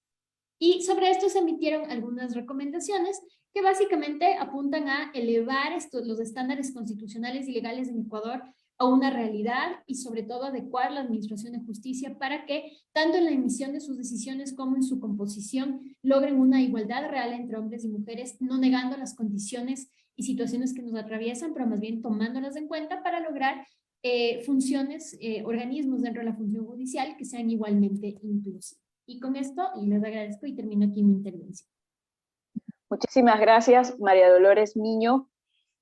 Speaker 3: Y sobre esto se emitieron algunas recomendaciones que básicamente apuntan a elevar los estándares constitucionales y legales en Ecuador a una realidad, y sobre todo adecuar la administración de justicia para que tanto en la emisión de sus decisiones como en su composición logren una igualdad real entre hombres y mujeres, no negando las condiciones y situaciones que nos atraviesan, pero más bien tomándolas en cuenta para lograr funciones, organismos dentro de la función judicial que sean igualmente inclusivos. Y con esto les agradezco y termino aquí mi intervención.
Speaker 1: Muchísimas gracias, María Dolores Miño.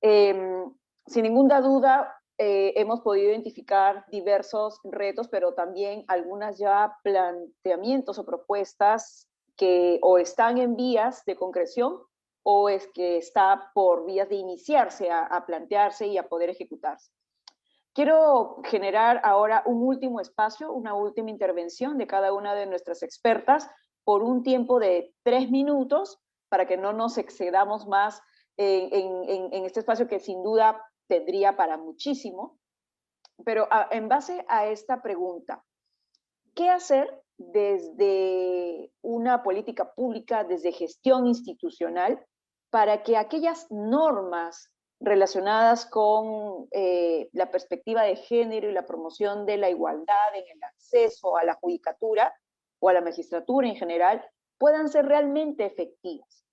Speaker 1: Sin ninguna duda, hemos podido identificar diversos retos, pero también algunas ya planteamientos o propuestas que o están en vías de concreción o es que está por vías de iniciarse a plantearse y a poder ejecutarse. Quiero generar ahora un último espacio, una última intervención de cada una de nuestras expertas por un tiempo de 3 minutos para que no nos excedamos más en este espacio que sin duda tendría para muchísimo. Pero en base a esta pregunta, ¿qué hacer desde una política pública, desde gestión institucional, para que aquellas normas relacionadas con la perspectiva de género y la promoción de la igualdad en el acceso a la judicatura o a la magistratura en general puedan ser realmente efectivas?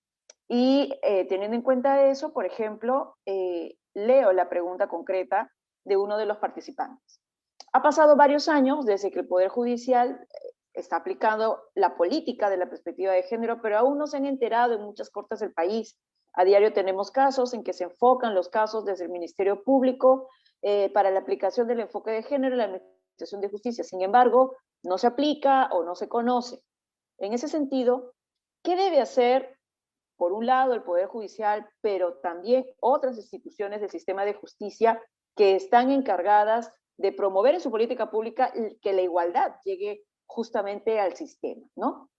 Speaker 1: Y teniendo en cuenta eso, por ejemplo, leo la pregunta concreta de uno de los participantes. Ha pasado varios años desde que el Poder Judicial está aplicando la política de la perspectiva de género, pero aún no se han enterado en muchas cortes del país. A diario tenemos casos en que se enfocan los casos desde el Ministerio Público para la aplicación del enfoque de género en la Administración de Justicia. Sin embargo, no se aplica o no se conoce. En ese sentido, ¿qué debe hacer, por un lado, el Poder Judicial, pero también otras instituciones del sistema de justicia que están encargadas de promover en su política pública que la igualdad llegue justamente al sistema, ¿no?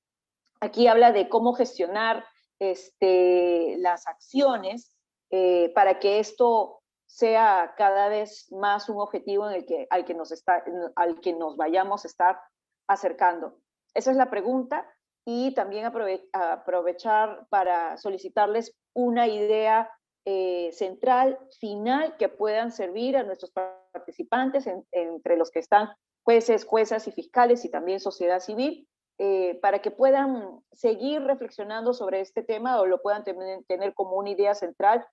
Speaker 1: Aquí habla de cómo gestionar las acciones para que esto sea cada vez más un objetivo en el que, al que nos vayamos a estar acercando. Esa es la pregunta, y también aprovechar para solicitarles una idea central, final, que puedan servir a nuestros participantes, entre los que están jueces, juezas y fiscales, y también sociedad civil, para que puedan seguir reflexionando sobre este tema o lo puedan tener como una idea central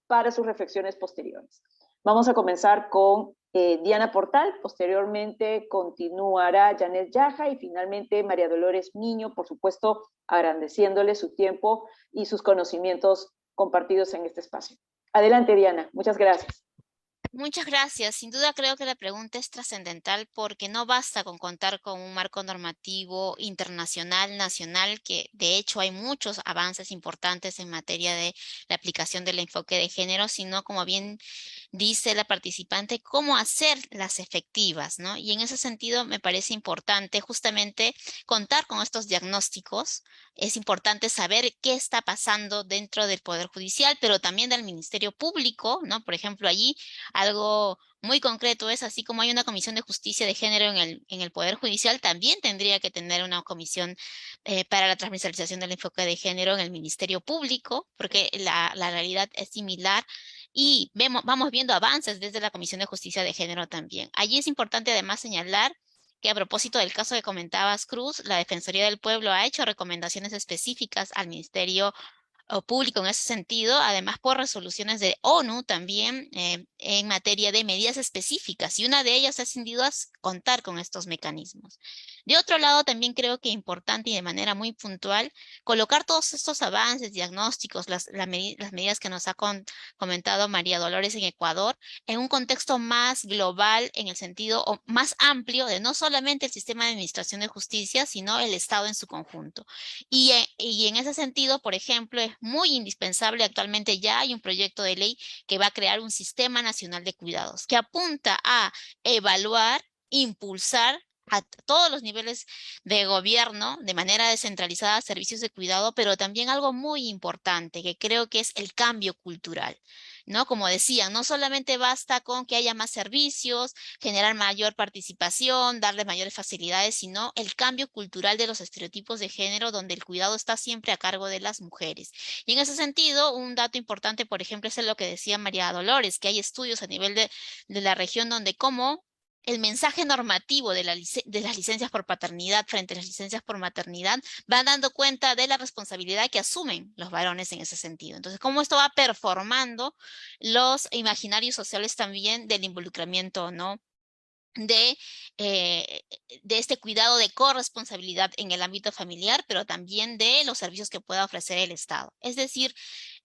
Speaker 1: para sus reflexiones posteriores. Vamos a comenzar con Diana Portal, posteriormente continuará Janet Yaja y finalmente María Dolores Niño, por supuesto agradeciéndole su tiempo y sus conocimientos compartidos en este espacio. Adelante, Diana, muchas gracias.
Speaker 4: Muchas gracias. Sin duda creo que la pregunta es trascendental porque no basta con contar con un marco normativo internacional, nacional, que de hecho hay muchos avances importantes en materia de la aplicación del enfoque de género, sino, como bien dice la participante, cómo hacerlas efectivas, ¿no? Y en ese sentido me parece importante justamente contar con estos diagnósticos. Es importante saber qué está pasando dentro del Poder Judicial, pero también del Ministerio Público, ¿no? Por ejemplo, allí algo muy concreto es, así como hay una comisión de justicia de género en el Poder Judicial, también tendría que tener una comisión para la transversalización del enfoque de género en el Ministerio Público, porque la realidad es similar. Y vamos viendo avances desde la Comisión de Justicia de Género también. Allí es importante además señalar que, a propósito del caso que comentabas, Cruz, la Defensoría del Pueblo ha hecho recomendaciones específicas al Ministerio Público en ese sentido, además por resoluciones de ONU también en materia de medidas específicas, y una de ellas es sin dudas contar con estos mecanismos. De otro lado, también creo que es importante y de manera muy puntual colocar todos estos avances, diagnósticos, las medidas que nos ha comentado María Dolores en Ecuador, en un contexto más global, en el sentido o más amplio de no solamente el sistema de administración de justicia, sino el Estado en su conjunto. Y en ese sentido, por ejemplo, es muy indispensable, actualmente ya hay un proyecto de ley que va a crear un sistema nacional de cuidados, que apunta a evaluar, impulsar a todos los niveles de gobierno de manera descentralizada servicios de cuidado, pero también algo muy importante que creo que es el cambio cultural, ¿no? Como decían, no solamente basta con que haya más servicios, generar mayor participación, darle mayores facilidades, sino el cambio cultural de los estereotipos de género, donde el cuidado está siempre a cargo de las mujeres. Y en ese sentido, un dato importante, por ejemplo, es lo que decía María Dolores, que hay estudios a nivel de la región donde como el mensaje normativo de las licencias por paternidad frente a las licencias por maternidad van dando cuenta de la responsabilidad que asumen los varones en ese sentido. Entonces, cómo esto va performando los imaginarios sociales también del involucramiento, ¿no? De este cuidado de corresponsabilidad en el ámbito familiar, pero también de los servicios que pueda ofrecer el Estado. Es decir,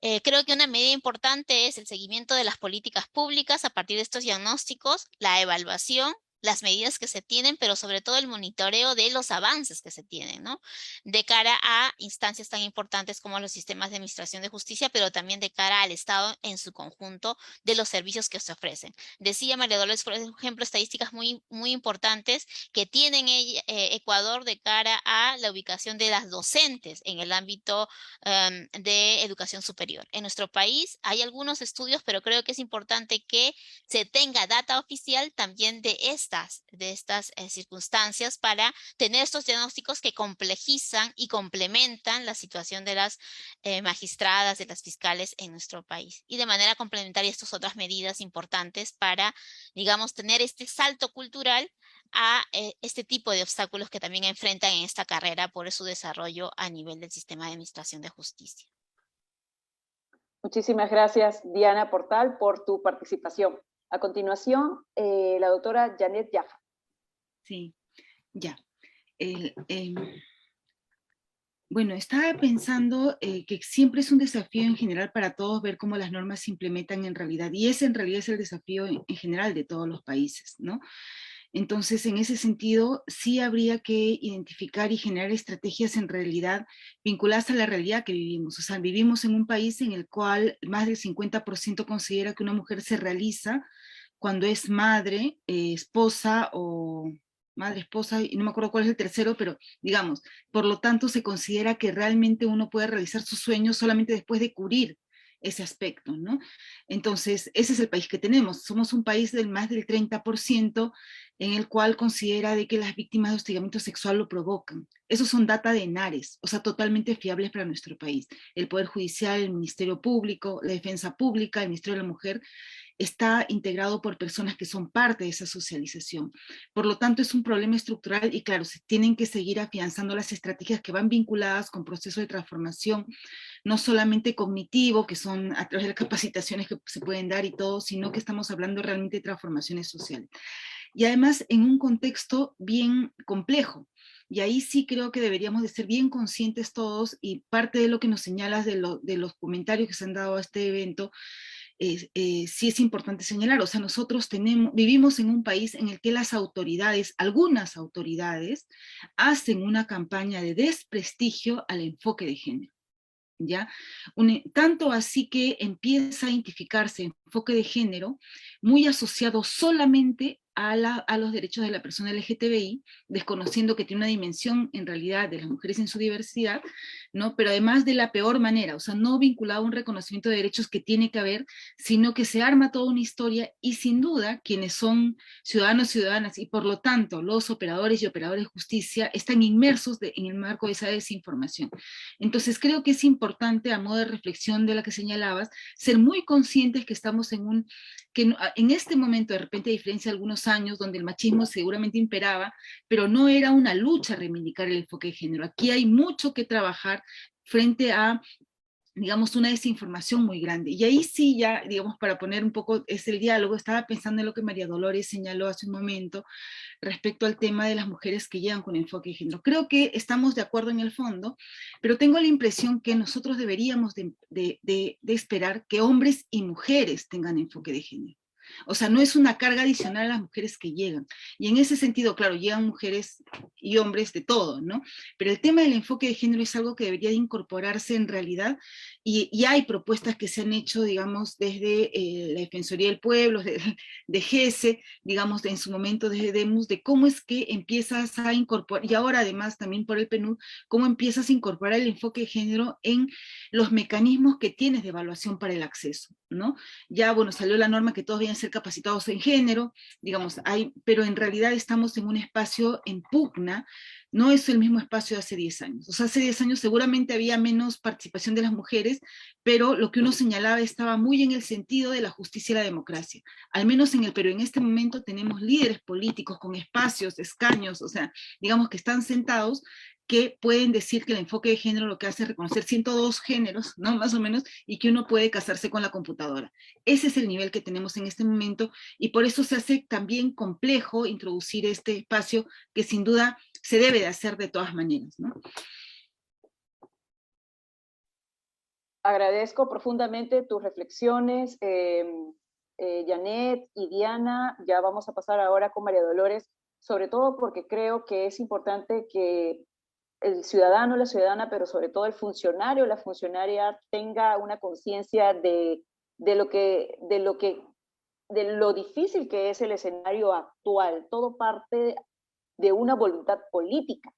Speaker 4: creo que una medida importante es el seguimiento de las políticas públicas a partir de estos diagnósticos, la evaluación, las medidas que se tienen, pero sobre todo el monitoreo de los avances que se tienen, ¿no? De cara a instancias tan importantes como los sistemas de administración de justicia, pero también de cara al Estado en su conjunto de los servicios que se ofrecen. Decía María Dolores, por ejemplo, estadísticas muy, muy importantes que tienen Ecuador de cara a la ubicación de las docentes en el ámbito de educación superior. En nuestro país hay algunos estudios, pero creo que es importante que se tenga data oficial también de estas circunstancias para tener estos diagnósticos que complejizan y complementan la situación de las magistradas, de las fiscales en nuestro país. Y de manera complementaria estas otras medidas importantes para, digamos, tener este salto cultural a este tipo de obstáculos que también enfrentan en esta carrera por su desarrollo a nivel del sistema de administración de justicia.
Speaker 1: Muchísimas gracias, Diana Portal, por tu participación. A continuación, la doctora Janet Yaja.
Speaker 2: Sí, ya. Bueno, estaba pensando que siempre es un desafío en general para todos ver cómo las normas se implementan en realidad, y ese en realidad es el desafío en general de todos los países, ¿no? Entonces, en ese sentido, sí habría que identificar y generar estrategias en realidad vinculadas a la realidad que vivimos. O sea, vivimos en un país en el cual más del 50% considera que una mujer se realiza cuando es madre, esposa o madre, esposa, y no me acuerdo cuál es el tercero, pero digamos, por lo tanto se considera que realmente uno puede realizar sus sueños solamente después de cubrir ese aspecto, ¿no? Entonces, ese es el país que tenemos. Somos un país del más del 30% en el cual considera de que las víctimas de hostigamiento sexual lo provocan. Esos son data de ENARES, o sea, totalmente fiables para nuestro país. El Poder Judicial, el Ministerio Público, la Defensa Pública, el Ministerio de la Mujer, está integrado por personas que son parte de esa socialización. Por lo tanto, es un problema estructural y claro, se tienen que seguir afianzando las estrategias que van vinculadas con procesos de transformación, no solamente cognitivo, que son a través de las capacitaciones que se pueden dar y todo, sino que estamos hablando realmente de transformaciones sociales. Y además en un contexto bien complejo. Y ahí sí creo que deberíamos de ser bien conscientes todos, y parte de lo que nos señalas de los comentarios que se han dado a este evento, sí es importante señalar. O sea, nosotros vivimos en un país en el que las autoridades, algunas autoridades, hacen una campaña de desprestigio al enfoque de género. ¿Ya? Tanto así que empieza a identificarse enfoque de género muy asociado solamente a los derechos de la persona LGTBI, desconociendo que tiene una dimensión en realidad de las mujeres en su diversidad, ¿no? Pero además de la peor manera, o sea, no vinculado a un reconocimiento de derechos que tiene que haber, sino que se arma toda una historia, y sin duda quienes son ciudadanos y ciudadanas, y por lo tanto los operadores y operadoras de justicia, están inmersos en el marco de esa desinformación. Entonces creo que es importante, a modo de reflexión de la que señalabas, ser muy conscientes que estamos que en este momento, de repente, a diferencia de algunos años donde el machismo seguramente imperaba, pero no era una lucha reivindicar el enfoque de género. Aquí hay mucho que trabajar frente a, digamos, una desinformación muy grande. Y ahí sí ya, digamos, para poner un poco el diálogo, estaba pensando en lo que María Dolores señaló hace un momento respecto al tema de las mujeres que llegan con enfoque de género. Creo que estamos de acuerdo en el fondo, pero tengo la impresión que nosotros deberíamos de esperar que hombres y mujeres tengan enfoque de género. O sea, no es una carga adicional a las mujeres que llegan. Y en ese sentido, claro, llegan mujeres y hombres de todo, ¿no? Pero el tema del enfoque de género es algo que debería de incorporarse en realidad, y hay propuestas que se han hecho, digamos, desde la Defensoría del Pueblo, de GESE, digamos, en su momento desde DEMUS, de cómo es que empiezas a incorporar, y ahora además también por el PNUD, cómo empiezas a incorporar el enfoque de género en los mecanismos que tienes de evaluación para el acceso, ¿no? Ya, bueno, salió la norma que todos deben ser capacitados en género, digamos, pero en realidad estamos en un espacio en pugna. No es el mismo espacio de hace 10 años. O sea, hace 10 años seguramente había menos participación de las mujeres, pero lo que uno señalaba estaba muy en el sentido de la justicia y la democracia. Al menos en el Perú, en este momento tenemos líderes políticos con espacios, escaños, o sea, digamos que están sentados, que pueden decir que el enfoque de género lo que hace es reconocer 102 géneros, ¿no? Más o menos, y que uno puede casarse con la computadora. Ese es el nivel que tenemos en este momento, y por eso se hace también complejo introducir este espacio que sin duda se debe de hacer de todas maneras, ¿no?
Speaker 1: Agradezco profundamente tus reflexiones, Janet y Diana. Ya vamos a pasar ahora con María Dolores, sobre todo porque creo que es importante que el ciudadano, la ciudadana, pero sobre todo el funcionario, la funcionaria, tenga una conciencia de lo difícil que es el escenario actual. Todo parte de una voluntad política,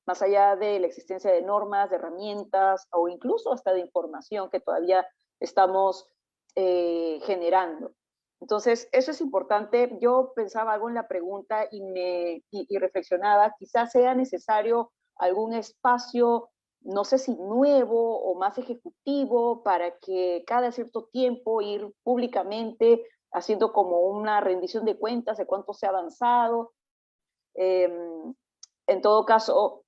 Speaker 1: más allá de la existencia de normas, de herramientas o incluso hasta de información que todavía estamos generando. Entonces, eso es importante. Yo pensaba algo en la pregunta y reflexionaba, quizás sea necesario algún espacio, no sé si nuevo o más ejecutivo, para que cada cierto tiempo ir públicamente haciendo como una rendición de cuentas de cuánto se ha avanzado. En todo caso,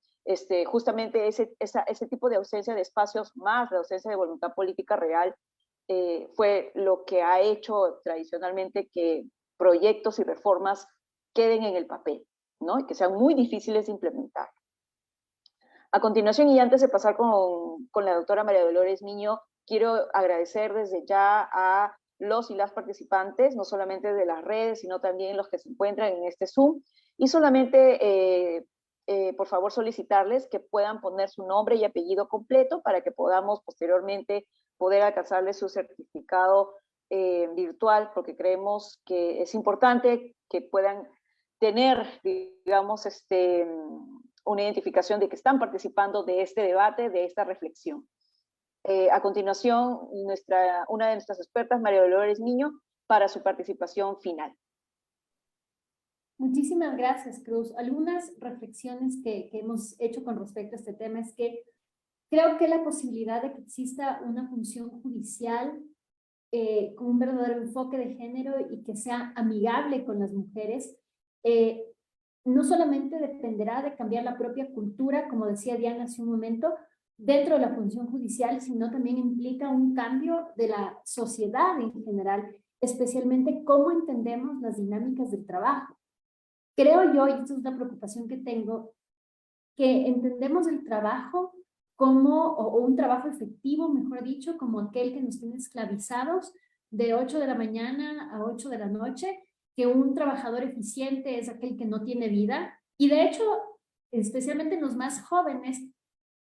Speaker 1: justamente ese tipo de ausencia de espacios, más la ausencia de voluntad política real, fue lo que ha hecho tradicionalmente que proyectos y reformas queden en el papel, ¿no? Y que sean muy difíciles de implementar. A continuación, y antes de pasar con la doctora María Dolores Miño, quiero agradecer desde ya a los y las participantes, no solamente de las redes, sino también los que se encuentran en este Zoom, y solamente, por favor, solicitarles que puedan poner su nombre y apellido completo para que podamos posteriormente poder alcanzarles su certificado virtual, porque creemos que es importante que puedan tener, digamos, una identificación de que están participando de este debate, de esta reflexión. A continuación, una de nuestras expertas, María Dolores Miño, para su participación final.
Speaker 3: Muchísimas gracias, Cruz. Algunas reflexiones que hemos hecho con respecto a este tema es que creo que la posibilidad de que exista una función judicial con un verdadero enfoque de género y que sea amigable con las mujeres, no solamente dependerá de cambiar la propia cultura, como decía Diana hace un momento, dentro de la función judicial, sino también implica un cambio de la sociedad en general, especialmente cómo entendemos las dinámicas del trabajo. Creo yo, y esto es una preocupación que tengo, que entendemos el trabajo como, o un trabajo efectivo, mejor dicho, como aquel que nos tiene esclavizados de 8 de la mañana a 8 de la noche, que un trabajador eficiente es aquel que no tiene vida. Y de hecho, especialmente en los más jóvenes,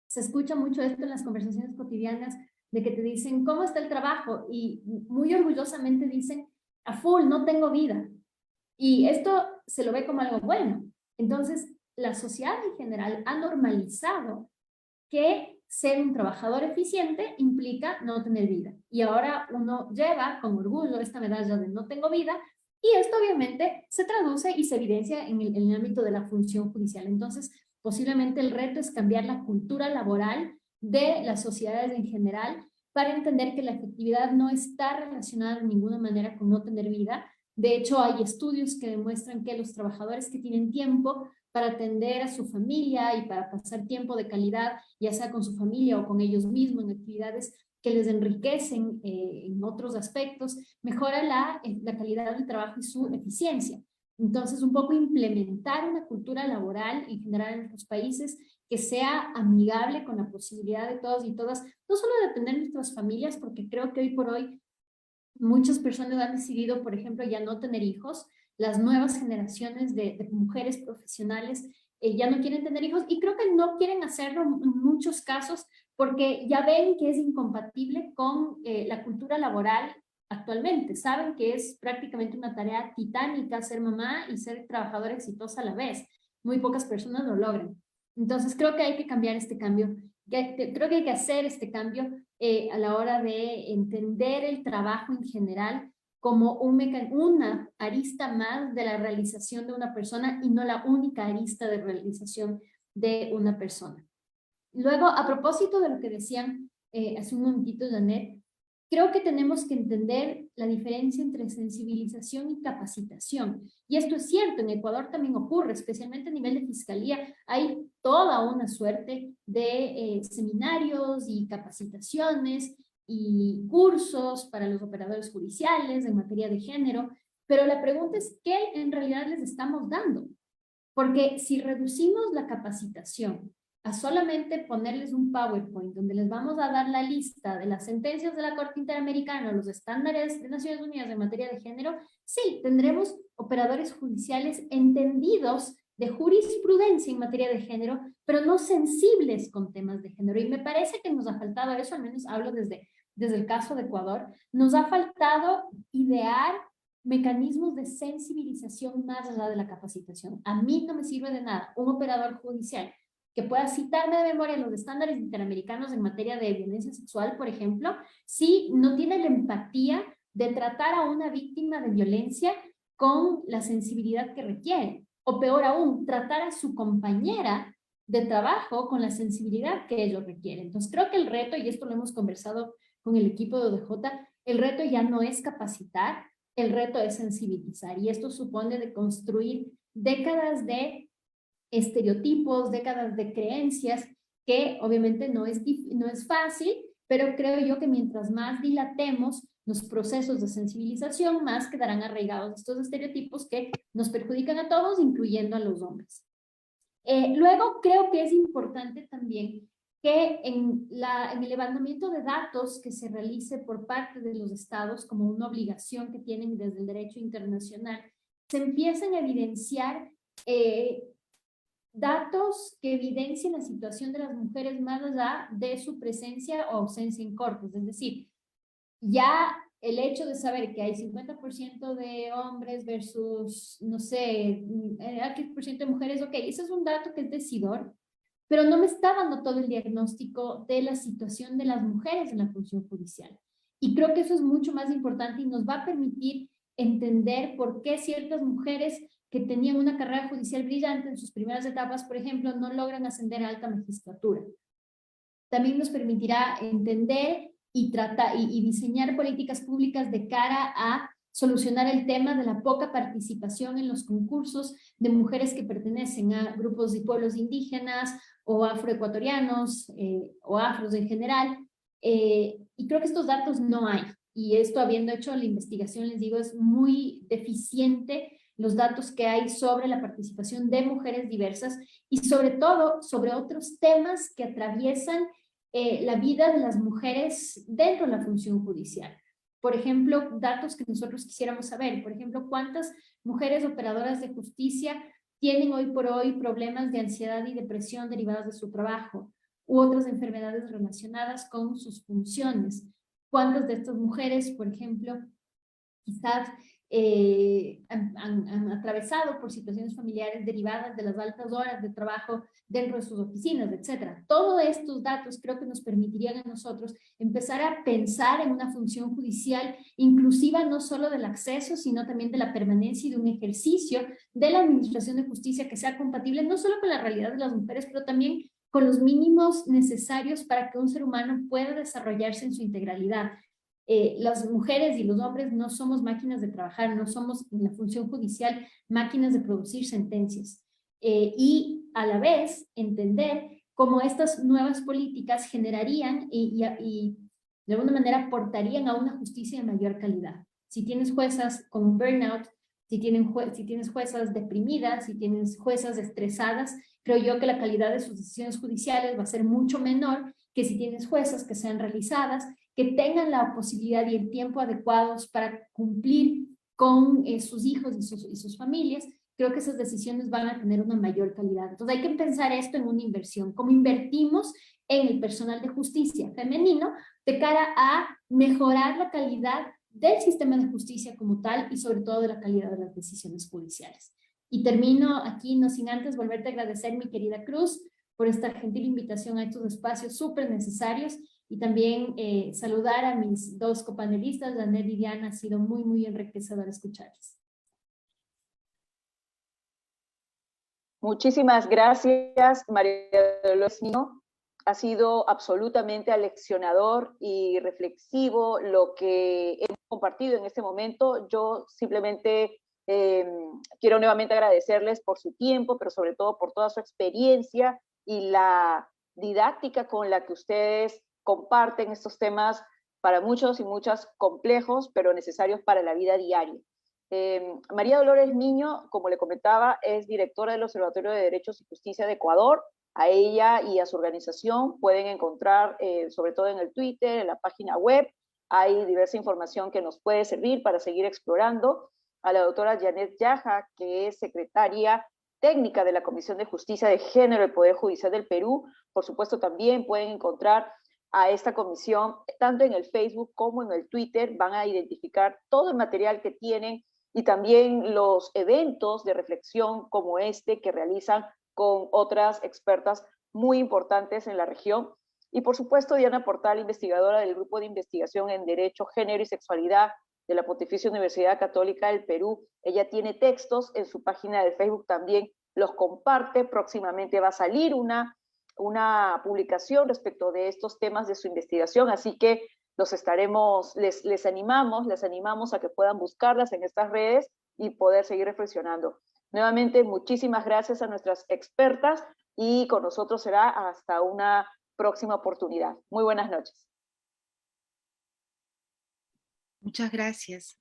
Speaker 3: se escucha mucho esto en las conversaciones cotidianas, de que te dicen, ¿cómo está el trabajo? Y muy orgullosamente dicen, a full, no tengo vida. Y esto se lo ve como algo bueno. Entonces, la sociedad en general ha normalizado que ser un trabajador eficiente implica no tener vida. Y ahora uno lleva con orgullo esta medalla de no tengo vida, y esto obviamente se traduce y se evidencia en el ámbito de la función judicial. Entonces, posiblemente el reto es cambiar la cultura laboral de las sociedades en general para entender que la efectividad no está relacionada de ninguna manera con no tener vida. De hecho, hay estudios que demuestran que los trabajadores que tienen tiempo para atender a su familia y para pasar tiempo de calidad, ya sea con su familia o con ellos mismos en actividades que les enriquecen en otros aspectos, mejora la calidad del trabajo y su eficiencia. Entonces, un poco implementar una cultura laboral en general en nuestros países que sea amigable con la posibilidad de todos y todas, no solo de atender nuestras familias, porque creo que hoy por hoy muchas personas han decidido, por ejemplo, ya no tener hijos. Las nuevas generaciones de mujeres profesionales ya no quieren tener hijos, y creo que no quieren hacerlo en muchos casos porque ya ven que es incompatible con la cultura laboral actualmente. Saben que es prácticamente una tarea titánica ser mamá y ser trabajadora exitosa a la vez. Muy pocas personas lo logran. Entonces creo que hay que cambiar este cambio. Creo que hay que hacer este cambio a la hora de entender el trabajo en general como una arista más de la realización de una persona y no la única arista de realización de una persona. Luego, a propósito de lo que decían hace un momentito, Janet, creo que tenemos que entender la diferencia entre sensibilización y capacitación. Y esto es cierto, en Ecuador también ocurre, especialmente a nivel de fiscalía. Hay toda una suerte de seminarios y capacitaciones y cursos para los operadores judiciales en materia de género, pero la pregunta es, ¿qué en realidad les estamos dando? Porque si reducimos la capacitación a solamente ponerles un PowerPoint donde les vamos a dar la lista de las sentencias de la Corte Interamericana, los estándares de Naciones Unidas en materia de género, sí, tendremos operadores judiciales entendidos de jurisprudencia en materia de género, pero no sensibles con temas de género. Y me parece que nos ha faltado eso, al menos hablo desde el caso de Ecuador, nos ha faltado idear mecanismos de sensibilización más allá de la capacitación. A mí no me sirve de nada un operador judicial que pueda citarme de memoria los estándares interamericanos en materia de violencia sexual, por ejemplo, si no tiene la empatía de tratar a una víctima de violencia con la sensibilidad que requiere. O peor aún, tratar a su compañera de trabajo con la sensibilidad que ellos requieren. Entonces creo que el reto, y esto lo hemos conversado con el equipo de ODJ, el reto ya no es capacitar, el reto es sensibilizar. Y esto supone de construir décadas de estereotipos, décadas de creencias, que obviamente no es fácil, pero creo yo que mientras más dilatemos los procesos de sensibilización, más quedarán arraigados estos estereotipos que nos perjudican a todos, incluyendo a los hombres. Luego, creo que es importante también que en el levantamiento de datos que se realice por parte de los estados como una obligación que tienen desde el derecho internacional, se empiecen a evidenciar datos que evidencien la situación de las mujeres más allá de su presencia o ausencia en cortes. Es decir, ya el hecho de saber que hay 50% de hombres versus, no sé, X% de mujeres, ok, ese es un dato que es decidor, pero no me está dando todo el diagnóstico de la situación de las mujeres en la función judicial. Y creo que eso es mucho más importante y nos va a permitir entender por qué ciertas mujeres que tenían una carrera judicial brillante en sus primeras etapas, por ejemplo, no logran ascender a alta magistratura. También nos permitirá entender y diseñar políticas públicas de cara a solucionar el tema de la poca participación en los concursos de mujeres que pertenecen a grupos y pueblos indígenas o afroecuatorianos o afros en general. Y creo que estos datos no hay. Y esto, habiendo hecho la investigación, les digo, es muy deficiente los datos que hay sobre la participación de mujeres diversas y sobre todo sobre otros temas que atraviesan la vida de las mujeres dentro de la función judicial. Por ejemplo, datos que nosotros quisiéramos saber, por ejemplo, cuántas mujeres operadoras de justicia tienen hoy por hoy problemas de ansiedad y depresión derivadas de su trabajo u otras enfermedades relacionadas con sus funciones. ¿Cuántas de estas mujeres, por ejemplo, quizás han atravesado por situaciones familiares derivadas de las altas horas de trabajo dentro de sus oficinas, etcétera? Todos estos datos creo que nos permitirían a nosotros empezar a pensar en una función judicial inclusiva, no solo del acceso, sino también de la permanencia y de un ejercicio de la administración de justicia que sea compatible no solo con la realidad de las mujeres, pero también con los mínimos necesarios para que un ser humano pueda desarrollarse en su integralidad. Las mujeres y los hombres no somos máquinas de trabajar, no somos en la función judicial máquinas de producir sentencias. Y a la vez entender cómo estas nuevas políticas generarían y de alguna manera aportarían a una justicia de mayor calidad. Si tienes juezas con burnout, si tienes juezas deprimidas, si tienes juezas estresadas, creo yo que la calidad de sus decisiones judiciales va a ser mucho menor que si tienes juezas que sean realizadas, que tengan la posibilidad y el tiempo adecuados para cumplir con sus hijos y sus familias. Creo que esas decisiones van a tener una mayor calidad. Entonces hay que pensar esto en una inversión, cómo invertimos en el personal de justicia femenino de cara a mejorar la calidad del sistema de justicia como tal y sobre todo de la calidad de las decisiones judiciales. Y termino aquí, no sin antes volverte a agradecer, mi querida Cruz, por esta gentil invitación a estos espacios súper necesarios y también saludar a mis dos copanelistas, Janet y Diana. Ha sido muy, muy enriquecedor escucharles.
Speaker 1: Muchísimas gracias, María Dolores Niño. Ha sido absolutamente aleccionador y reflexivo lo que hemos compartido en este momento. Yo simplemente quiero nuevamente agradecerles por su tiempo, pero sobre todo por toda su experiencia y la didáctica con la que ustedes comparten estos temas para muchos y muchas complejos, pero necesarios para la vida diaria. María Dolores Niño, como le comentaba, es directora del Observatorio de Derechos y Justicia de Ecuador. A ella y a su organización pueden encontrar, sobre todo en el Twitter, en la página web, hay diversa información que nos puede servir para seguir explorando. A la doctora Janet Yaja, que es secretaria técnica de la Comisión de Justicia de Género del Poder Judicial del Perú. Por supuesto, también pueden encontrar a esta comisión, tanto en el Facebook como en el Twitter. Van a identificar todo el material que tienen y también los eventos de reflexión como este que realizan con otras expertas muy importantes en la región. Y por supuesto, Diana Portal, investigadora del Grupo de Investigación en Derecho, Género y Sexualidad de la Pontificia Universidad Católica del Perú. Ella tiene textos en su página de Facebook, también los comparte. Próximamente va a salir una publicación respecto de estos temas de su investigación, así que les animamos a que puedan buscarlas en estas redes y poder seguir reflexionando. Nuevamente, muchísimas gracias a nuestras expertas y con nosotros será hasta una próxima oportunidad. Muy buenas noches.
Speaker 2: Muchas gracias.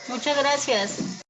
Speaker 5: Muchas gracias.